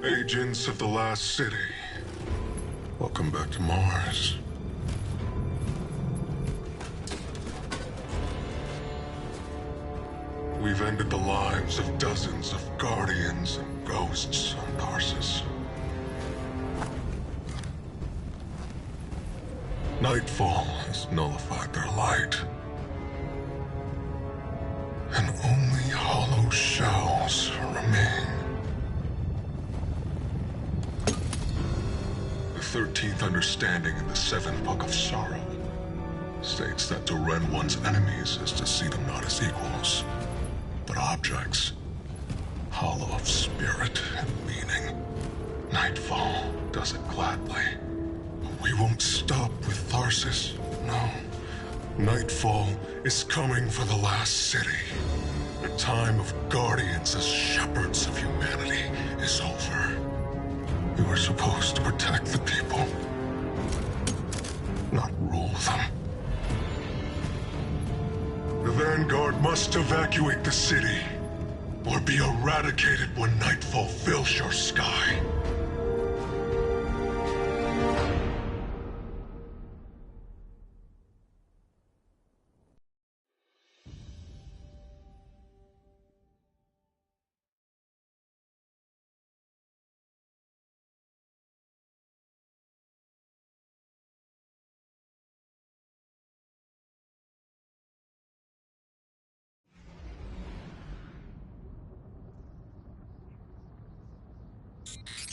Agents of the Last City, welcome back to Mars. We've ended the lives of dozens of Guardians and Ghosts on Tarsus. Nightfall has nullified their light. few shells remain. The 13th understanding in the 7th Book of Sorrow states that to rend one's enemies is to see them not as equals, but objects, hollow of spirit and meaning. Nightfall does it gladly. We won't stop with Tharsis, no. Nightfall is coming for the last city. The time of guardians as shepherds of humanity is over. We were supposed to protect the people, not rule them. The Vanguard must evacuate the city, or be eradicated when nightfall fills your sky.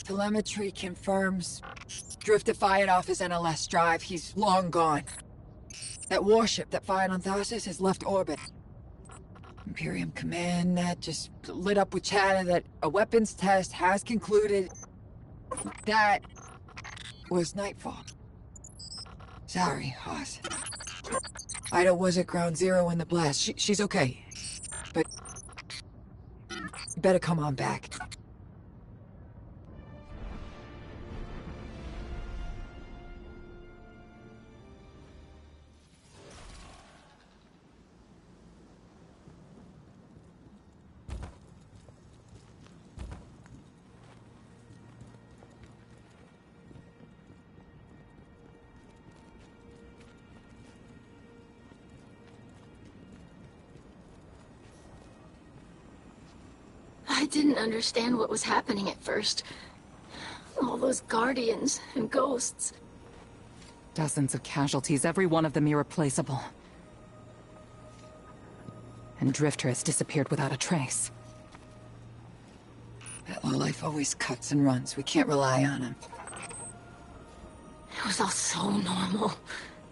Telemetry confirms Drifter fired off his NLS drive. He's long gone. That warship that fired on Tharsis has left orbit. Imperium Command Net just lit up with chatter that a weapons test has concluded. That was Nightfall. Sorry, Hoss. Ida was at ground zero in the blast. She's okay. But you better come on back. I didn't understand what was happening at first. All those guardians and ghosts. Dozens of casualties, every one of them irreplaceable. And Drifter has disappeared without a trace. That life always cuts and runs. We can't rely on him. It was all so normal.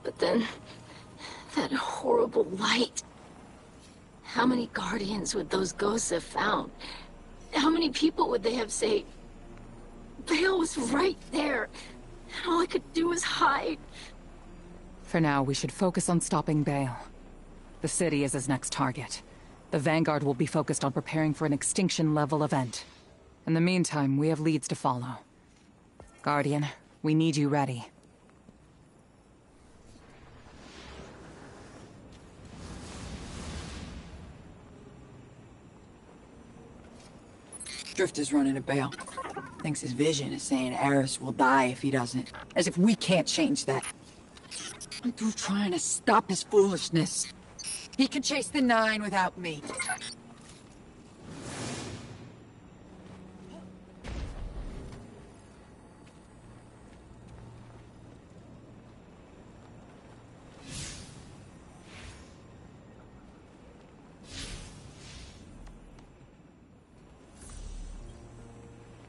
But then, that horrible light. How many guardians would those ghosts have found? How many people would they have saved? Bale was right there. And all I could do was hide. For now, we should focus on stopping Bale. The city is his next target. The Vanguard will be focused on preparing for an extinction-level event. In the meantime, we have leads to follow. Guardian, we need you ready. Drifter's running a Bale. Thinks his vision is saying Eris will die if he doesn't. As if we can't change that. I'm through trying to stop his foolishness. He can chase the 9 without me.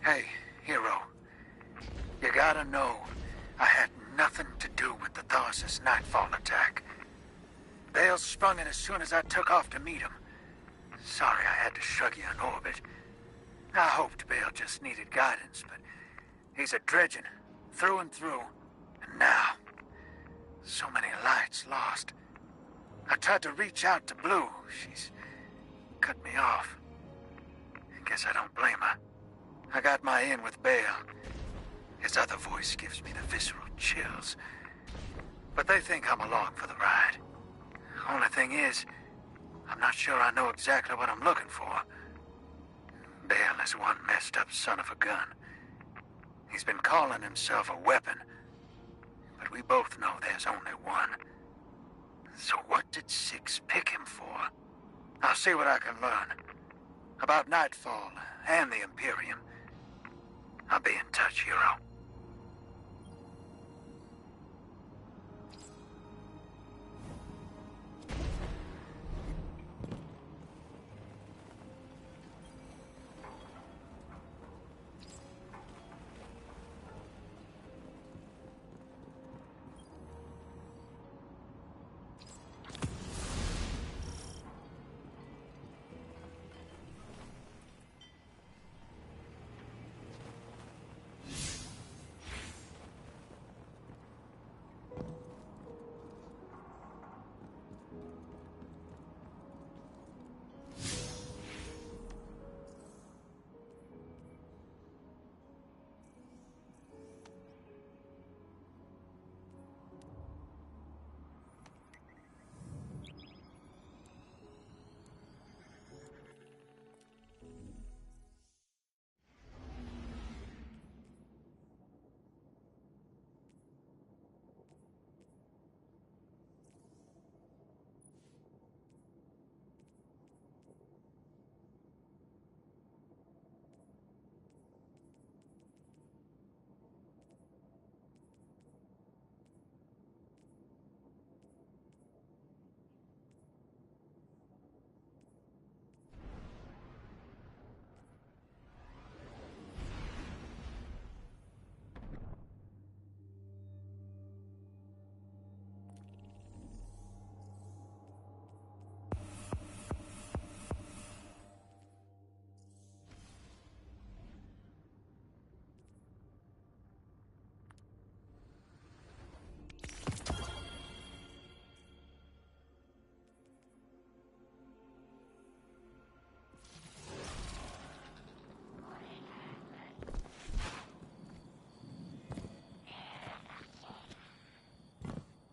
Hey, Hero. You gotta know, I had nothing to do with the Tharsis Nightfall attack. Bale sprung it as soon as I took off to meet him. Sorry I had to shrug you in orbit. I hoped Bale just needed guidance, but he's a dredgen, through and through. And now, so many lights lost. I tried to reach out to Blue. She's cut me off. Guess I don't blame her. I got my in with Bale. His other voice gives me the visceral chills. But they think I'm along for the ride. Only thing is, I'm not sure I know exactly what I'm looking for. Bale is one messed up son of a gun. He's been calling himself a weapon. But we both know there's only one. So what did Six pick him for? I'll see what I can learn. About Nightfall and the Imperium. I'll be in touch, Hero.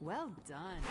Well done.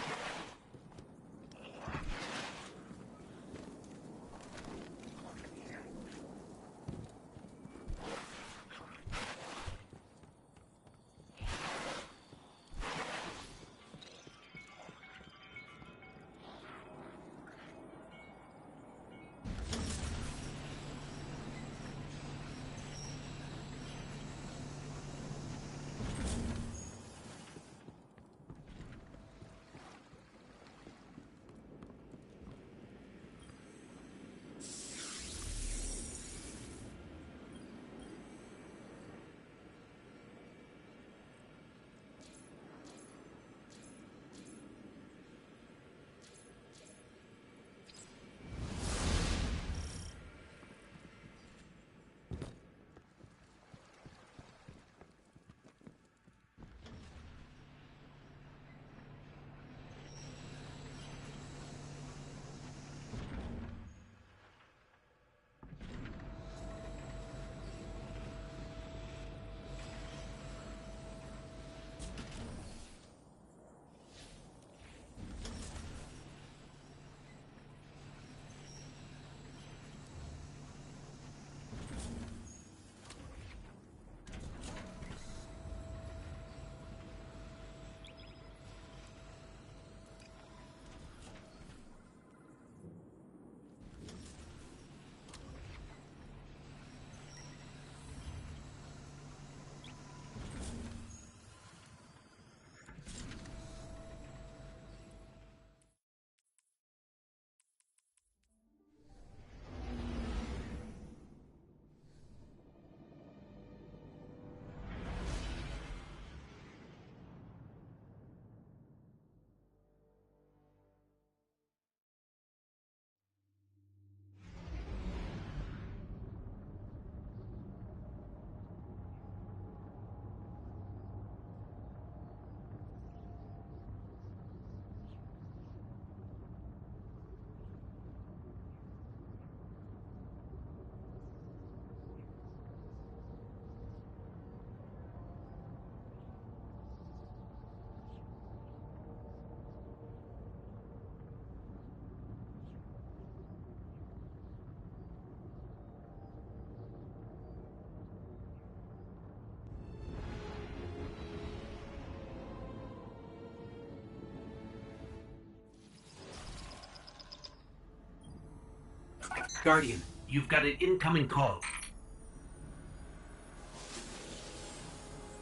Guardian, you've got an incoming call.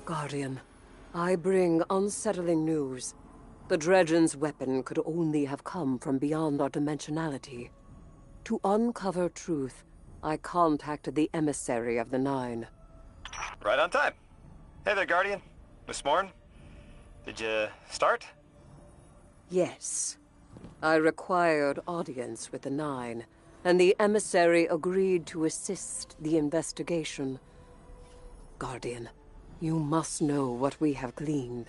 Guardian, I bring unsettling news. The Dredgen's weapon could only have come from beyond our dimensionality. To uncover truth, I contacted the emissary of the Nine. Right on time. Hey there, Guardian. Miss Morn. Did you start? Yes. I required audience with the Nine, and the emissary agreed to assist the investigation. Guardian, you must know what we have gleaned.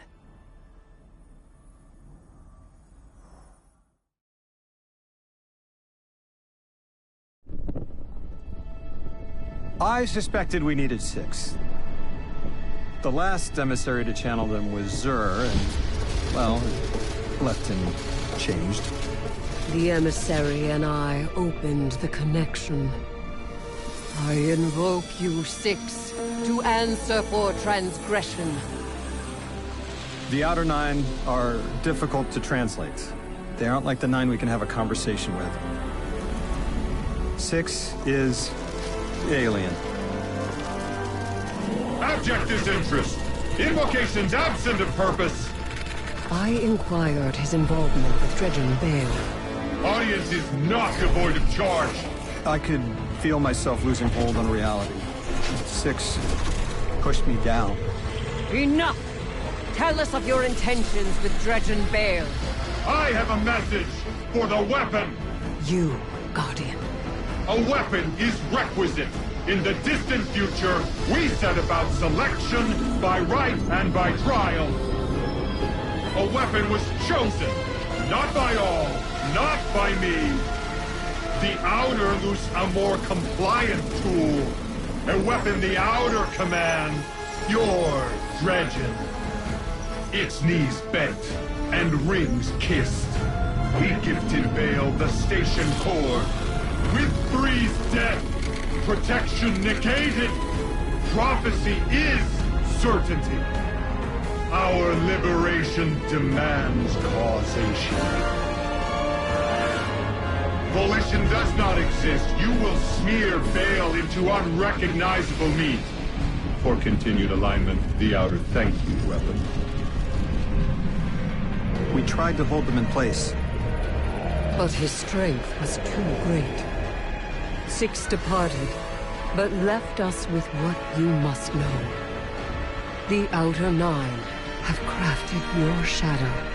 I suspected we needed 6. The last emissary to channel them was Zur, and, well, it left him changed. The emissary and I opened the connection. I invoke you 6 to answer for transgression. The Outer Nine are difficult to translate. They aren't like the 9 we can have a conversation with. 6 is alien. Abject disinterest. Invocations absent of purpose. I inquired his involvement with Dredgen Bale. Audience is not devoid of charge. I could feel myself losing hold on reality. 6 pushed me down. Enough! Tell us of your intentions with Dredgen Bale. I have a message for the weapon. You, Guardian. A weapon is requisite. In the distant future, we set about selection by right and by trial. A weapon was chosen, not by all, not by me. The Outer loose a more compliant tool. A weapon the Outer command, your Dredgen. Its knees bent, and rings kissed. He gifted Baal the station core. With 3's death, protection negated. Prophecy is certainty. Our liberation demands causation. Volition does not exist. You will smear Baal into unrecognizable meat. For continued alignment, the outer thank you weapon. We tried to hold them in place. But his strength was too great. 6 departed, but left us with what you must know. The Outer 9 have crafted your shadow.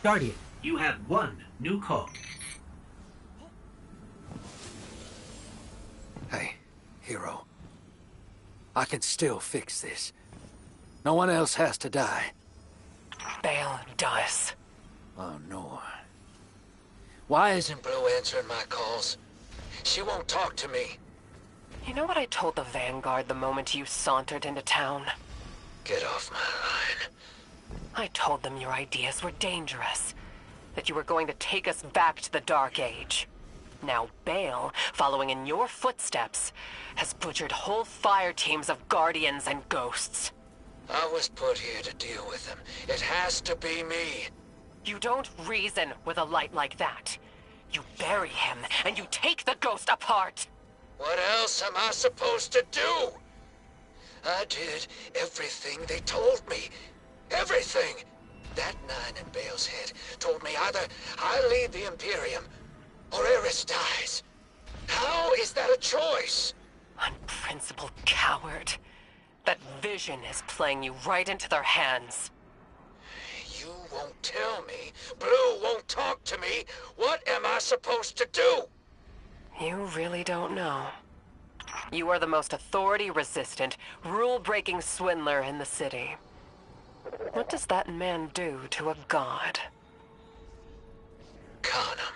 Guardian, you have one new call. Hey, Hero. I can still fix this. No one else has to die. Baal does. Oh, no. Why isn't Blue answering my calls? She won't talk to me. You know what I told the Vanguard the moment you sauntered into town? Get off my line. I told them your ideas were dangerous. That you were going to take us back to the Dark Age. Now Baal, following in your footsteps, has butchered whole fire teams of Guardians and Ghosts. I was put here to deal with him. It has to be me. You don't reason with a light like that. You bury him, and you take the Ghost apart! What else am I supposed to do? I did everything they told me. Everything! That 9 in Baal's head told me either I lead the Imperium, or Eris dies. How is that a choice? Unprincipled coward. That vision is playing you right into their hands. You won't tell me. Blue won't talk to me. What am I supposed to do? You really don't know. You are the most authority-resistant, rule-breaking swindler in the city. What does that man do to a god? Con him.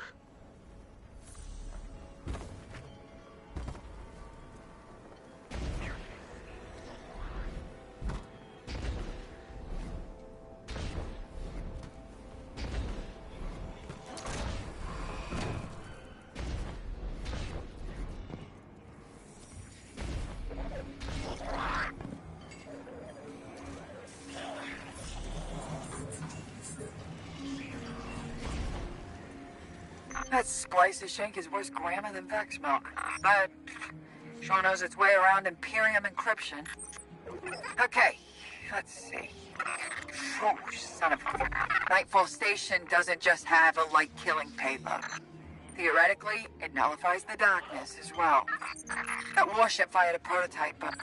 That splicer shank is worse grammar than Vex milk. But sure knows its way around Imperium encryption. Okay, let's see. Oh, son of a... Nightfall Station doesn't just have a light-killing payload. Theoretically, it nullifies the darkness as well. That warship fired a prototype, but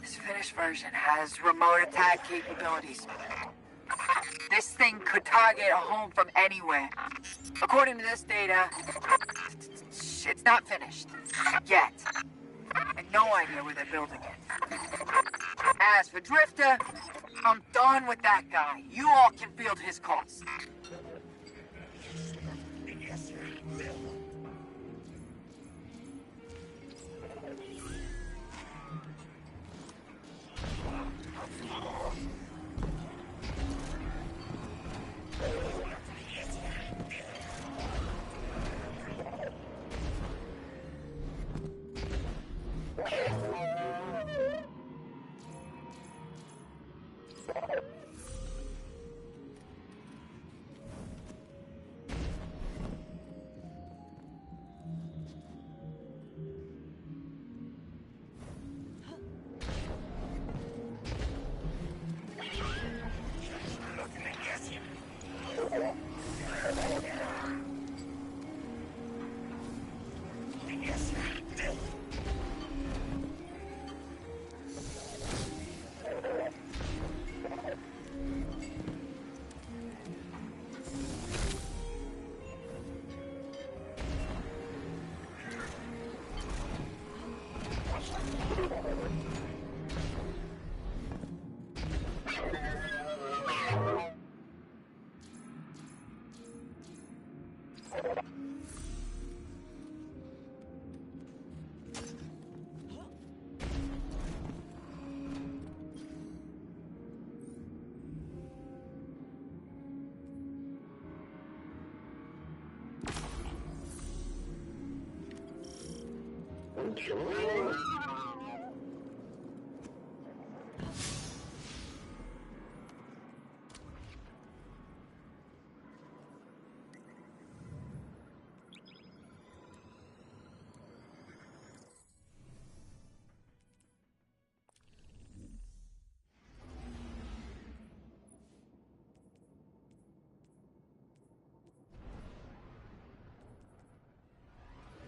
this finished version has remote attack capabilities. This thing could target a home from anywhere. According to this data, it's not finished. Yet. And no idea where they're building it. As for Drifter, I'm done with that guy. You all can field his calls.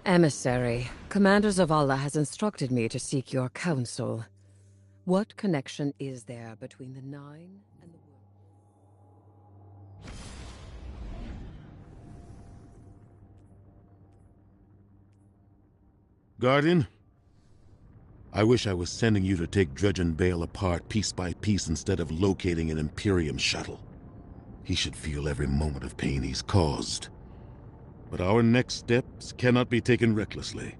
Emissary, Commander Zavala has instructed me to seek your counsel. What connection is there between the Nine and the World? Guardian? I wish I was sending you to take Dredgen Bale apart piece by piece instead of locating an Imperium shuttle. He should feel every moment of pain he's caused. But our next steps cannot be taken recklessly.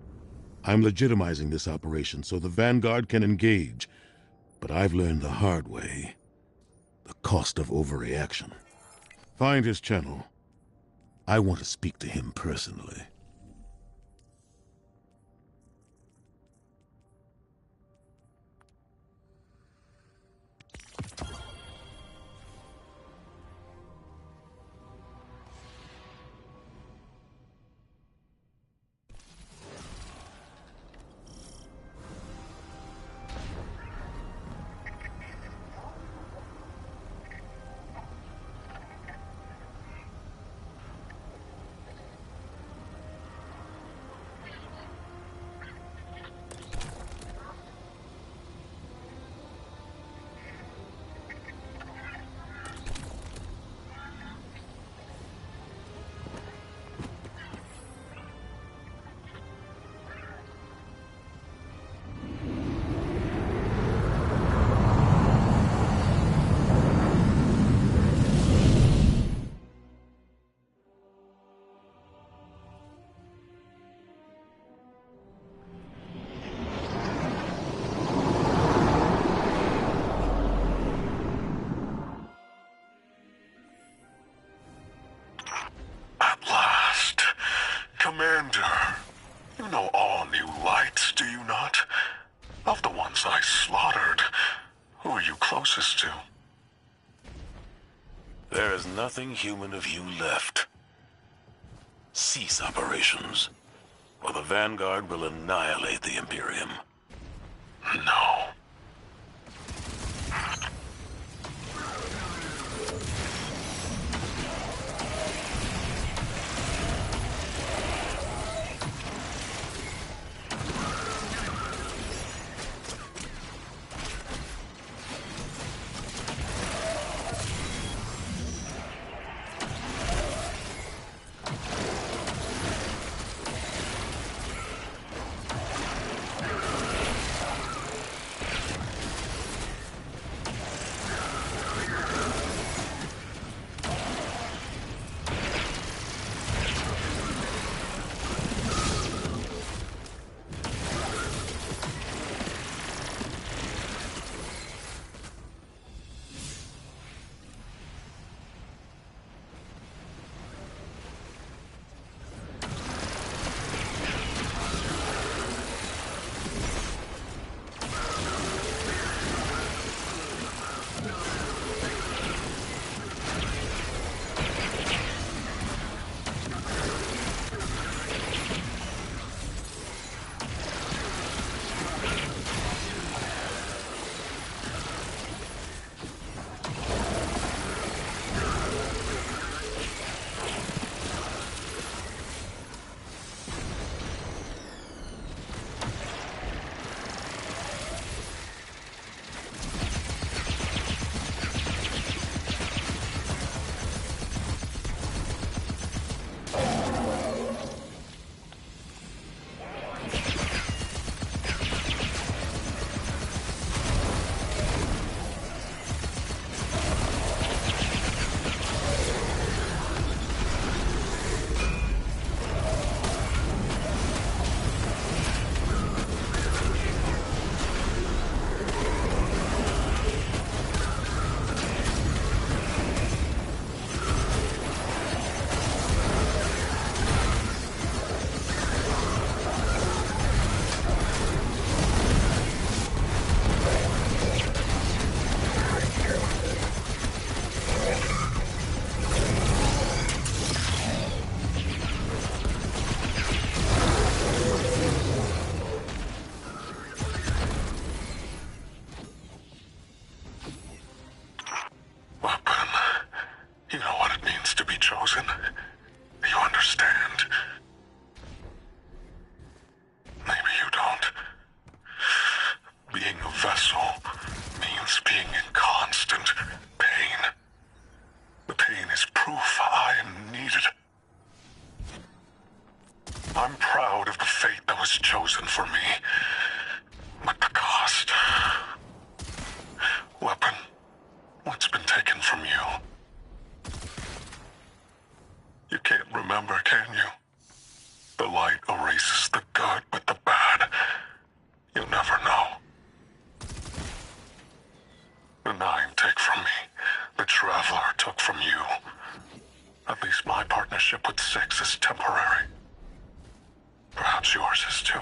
I'm legitimizing this operation so the Vanguard can engage, but I've learned the hard way the cost of overreaction. Find his channel. I want to speak to him personally. Commander, you know all new lights, do you not? Of the ones I slaughtered, who are you closest to? There is nothing human of you left. cease operations, or the Vanguard will annihilate the Imperium. No. I'm proud of the fate that was chosen for me. But the cost... Weapon, what's been taken from you? You can't remember, can you? The light erases the good with the bad. You'll never know. The Nine take from me. The Traveler took from you. At least my partnership with Six is temporary. Perhaps yours is too.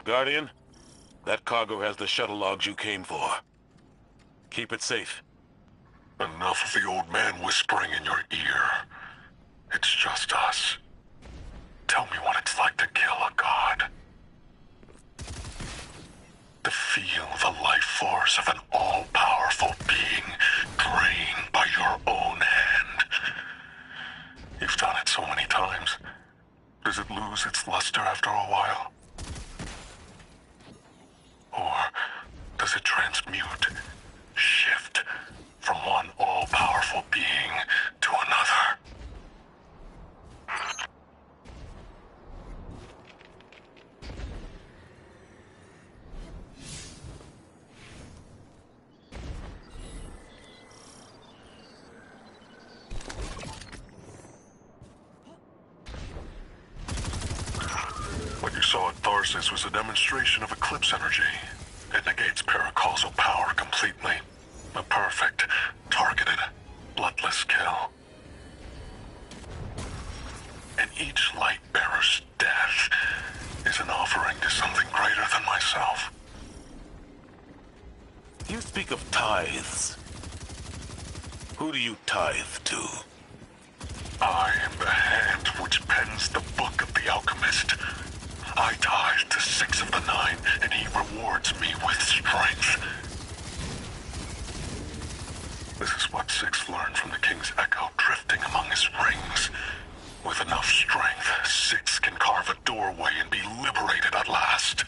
Guardian, that cargo has the shuttle logs you came for. Keep it safe. Enough of the old man whispering in your ear. It's just us. Tell me what it's like to kill a god. To feel the life force of an all-powerful being drained by your own hand. You've done it so many times. Does it lose its luster after a while? Or does it transmute, shift from one all-powerful being to another? What you saw at Tharsis was a demonstration of eclipse energy. It negates paracausal power completely. A perfect, targeted, bloodless kill. And each light bearer's death is an offering to something greater than myself. You speak of tithes. Who do you tithe to? I am the hand which pens the book of the alchemist. I tithe to 6 of the 9, and he rewards me with strength. This is what 6 learned from the King's Echo drifting among his rings. With enough strength, 6 can carve a doorway and be liberated at last.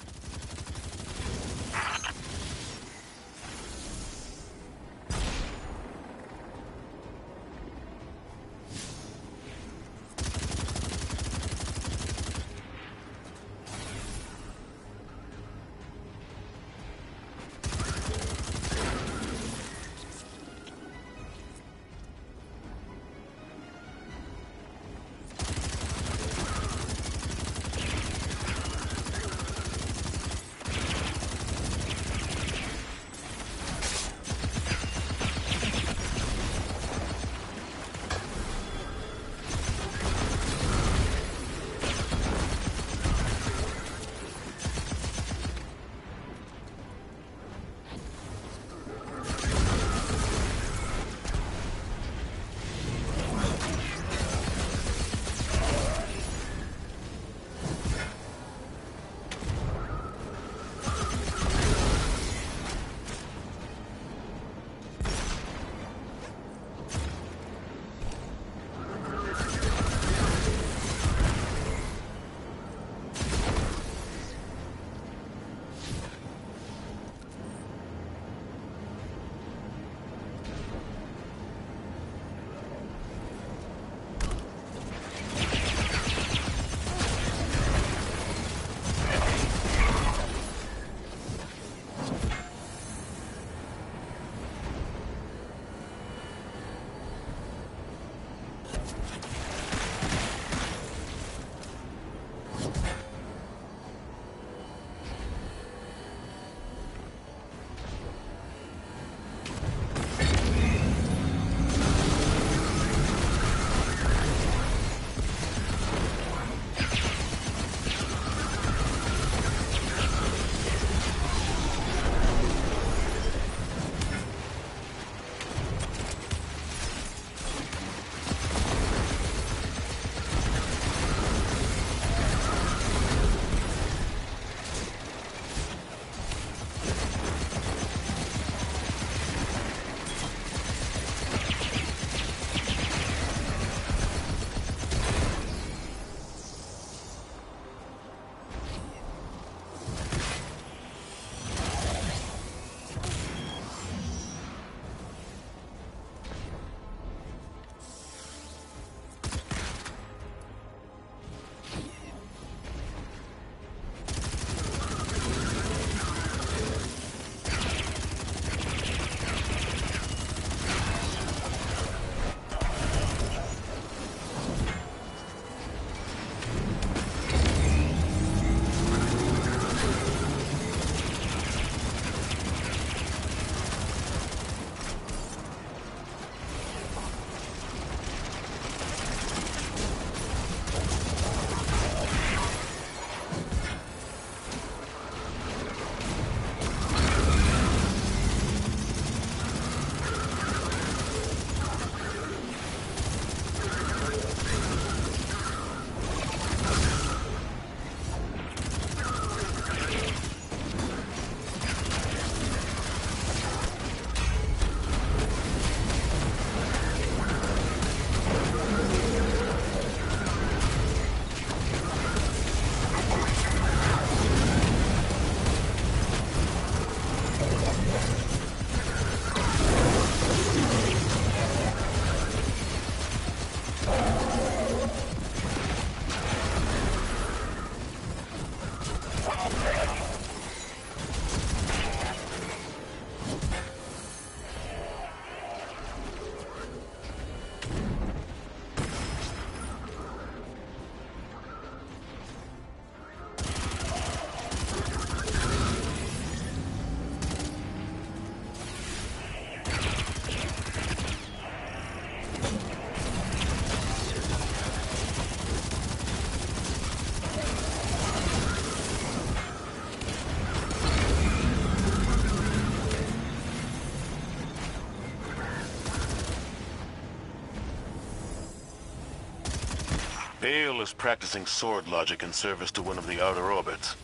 Vale is practicing sword logic in service to one of the outer orbits.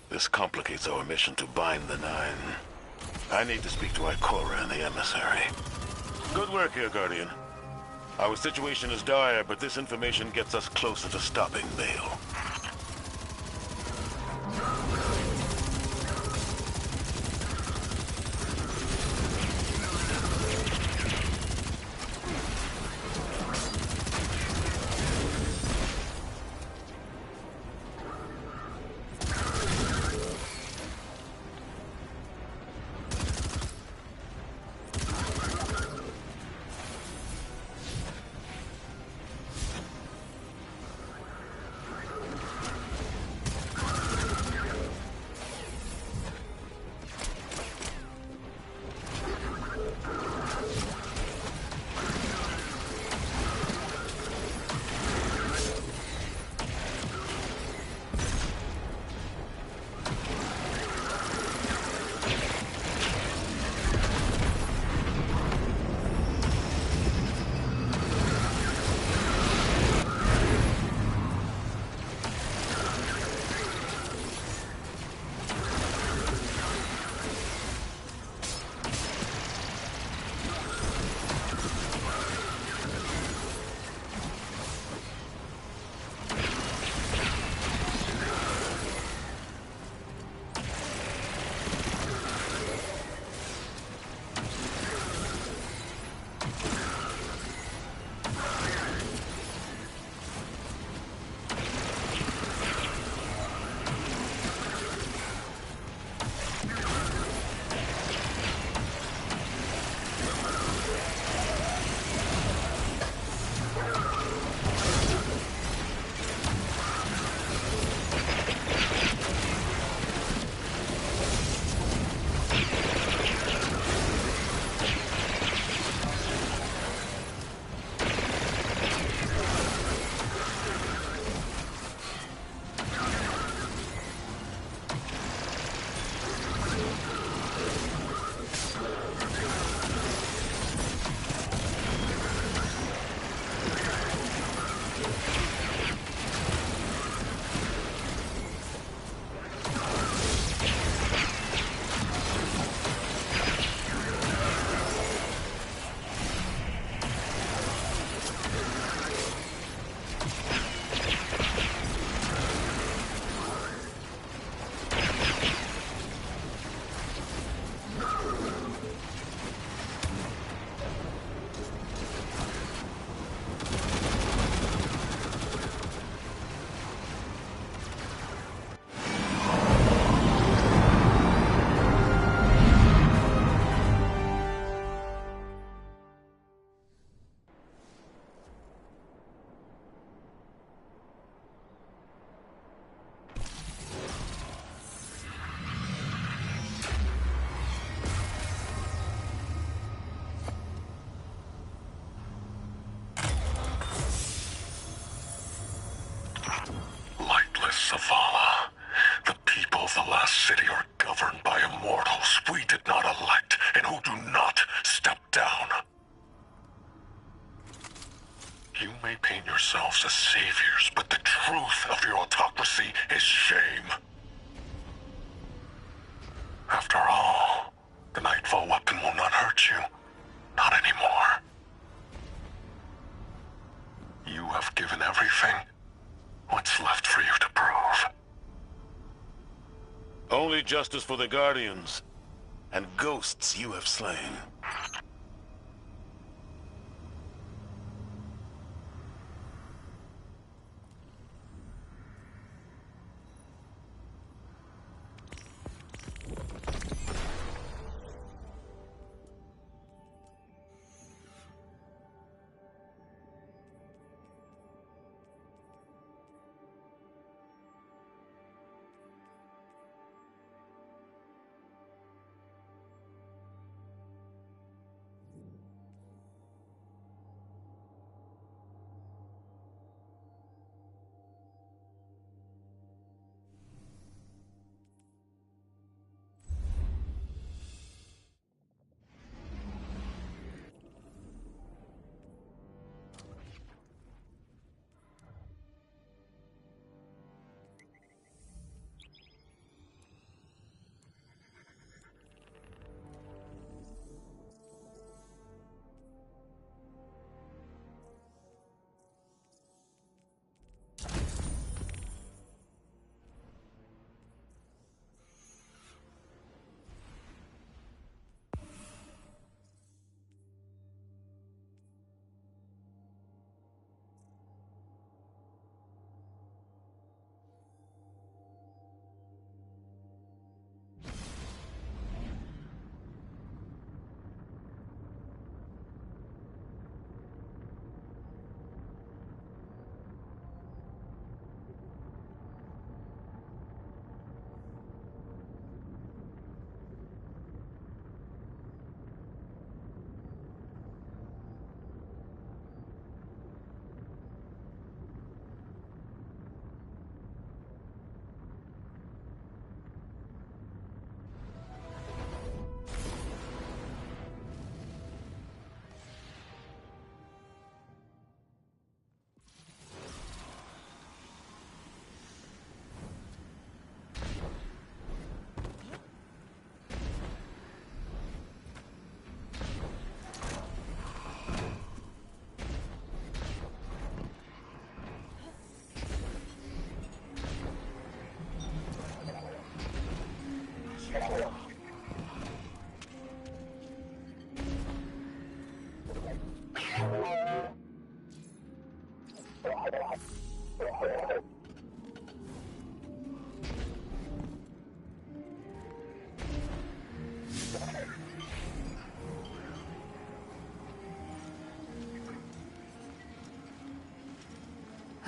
This complicates our mission to bind the Nine. I need to speak to Ikora and the emissary. Good work here, Guardian. Our situation is dire, but this information gets us closer to stopping Vale. Zavala. The people of the last city are governed by immortals we did not elect and who do not step down. You may paint yourselves as saviors, but the truth of your autocracy is shame. After all, the Nightfall weapon will not hurt you. Not anymore. You have given everything. What's left for you to prove? Only justice for the Guardians, and ghosts you have slain.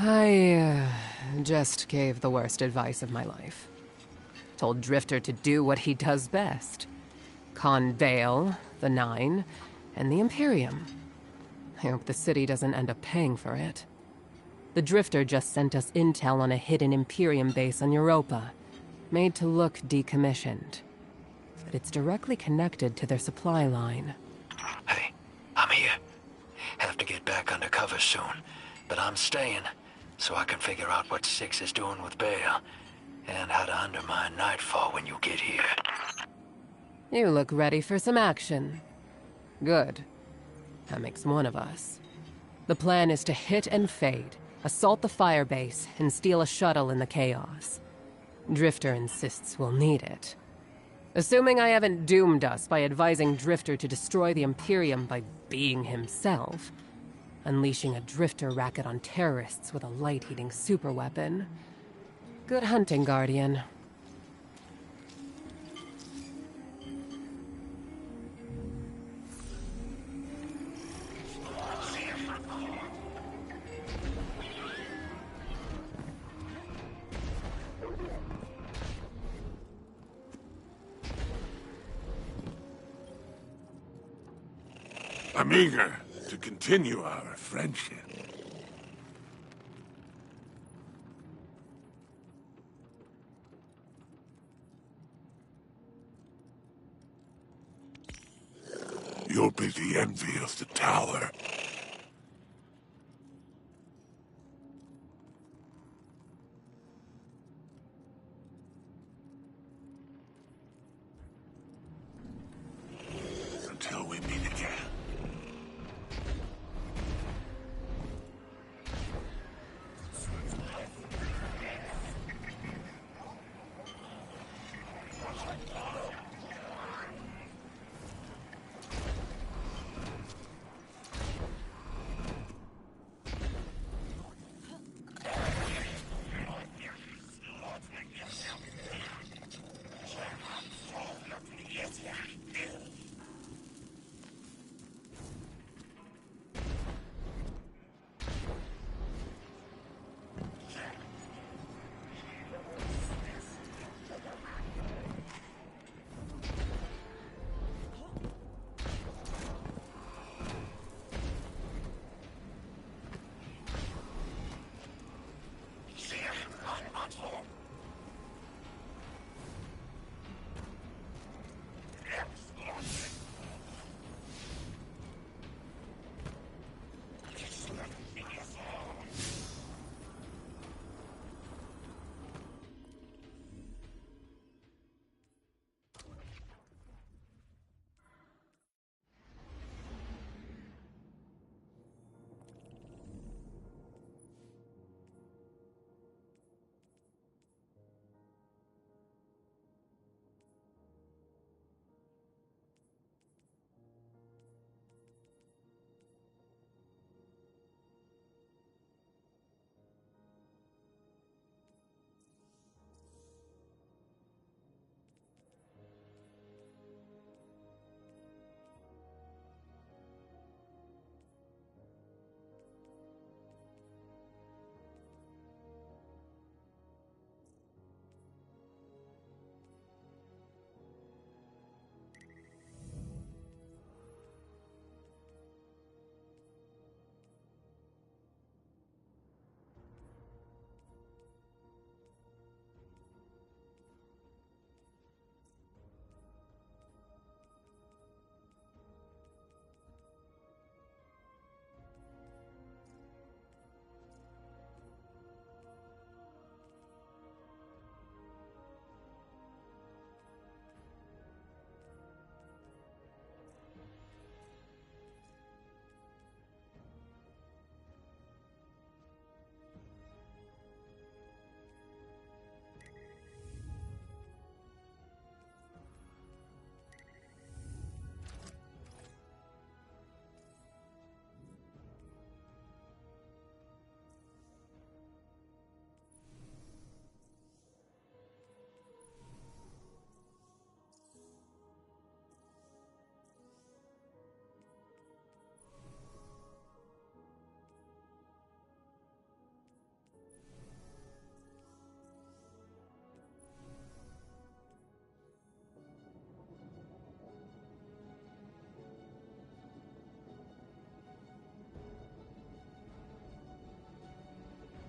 I just gave the worst advice of my life. Told Drifter to do what he does best. Con Vale, the Nine, and the Imperium. I hope the city doesn't end up paying for it. The Drifter just sent us intel on a hidden Imperium base on Europa, made to look decommissioned. But it's directly connected to their supply line. Hey, I'm here. Have to get back undercover soon, but I'm staying, so I can figure out what Six is doing with Bale, and how to undermine Nightfall when you get here. You look ready for some action. Good. That makes one of us. The plan is to hit and fade, assault the firebase, and steal a shuttle in the chaos. Drifter insists we'll need it. Assuming I haven't doomed us by advising Drifter to destroy the Imperium by being himself, unleashing a Drifter racket on terrorists with a light-eating superweapon. Good hunting, Guardian. I'm eager to continue our friendship. You'll be the envy of the tower. Until we meet again.